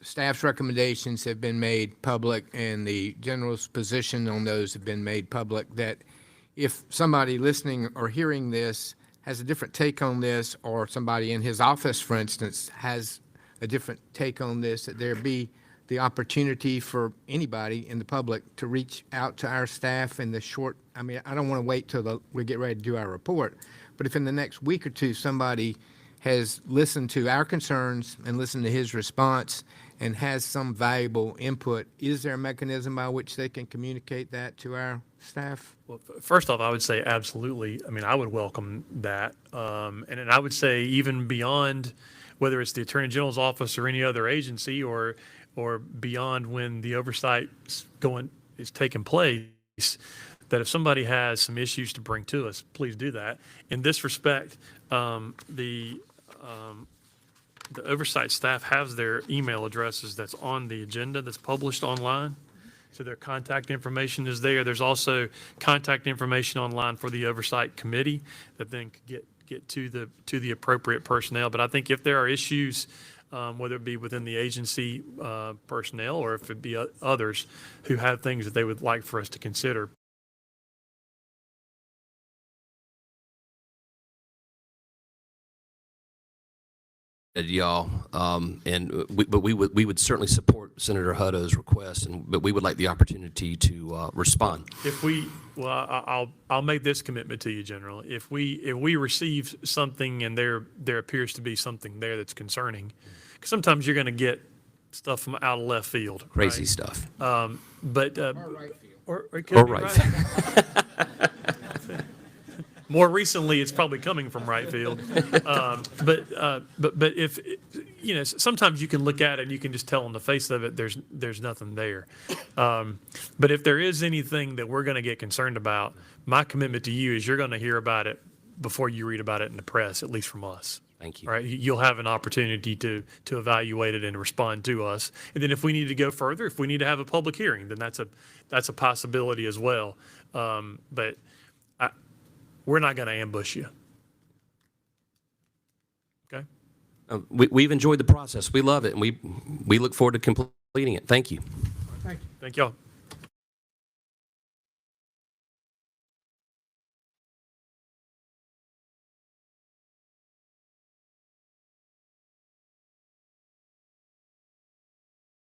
staff's recommendations have been made public and the general's position on those have been made public, that if somebody listening or hearing this has a different take on this, or somebody in his office, for instance, has a different take on this, that there be the opportunity for anybody in the public to reach out to our staff in the short, I mean, I don't want to wait till we get ready to do our report, but if in the next week or two somebody has listened to our concerns and listened to his response and has some valuable input, is there a mechanism by which they can communicate that to our staff? Well, first off, I would say absolutely. I mean, I would welcome that. And I would say even beyond whether it's the Attorney General's office or any other agency, or beyond when the oversight is taking place, that if somebody has some issues to bring to us, please do that. In this respect, the oversight staff has their email addresses that's on the agenda that's published online. So their contact information is there. There's also contact information online for the oversight committee that then could get to the appropriate personnel. But I think if there are issues, whether it be within the agency personnel or if it be others who have things that they would like for us to consider, y'all, but we would certainly support Senator Hutto's request, but we would like the opportunity to respond. I'll make this commitment to you, General. If we receive something and there appears to be something there that's concerning, because sometimes you're going to get stuff from out of left field, Crazy right? stuff. But Or right field. or it could Or be right. More recently, it's probably coming from right field. But if, you know, sometimes you can look at it and you can just tell on the face of it, there's nothing there. But if there is anything that we're going to get concerned about, my commitment to you is you're going to hear about it before you read about it in the press, at least from us. Thank you. All right, you'll have an opportunity to evaluate it and respond to us. And then if we need to go further, if we need to have a public hearing, then that's a possibility as well. But we're not going to ambush you. Okay? We've enjoyed the process. We love it, and we look forward to completing it. Thank you. Thank you. Thank y'all.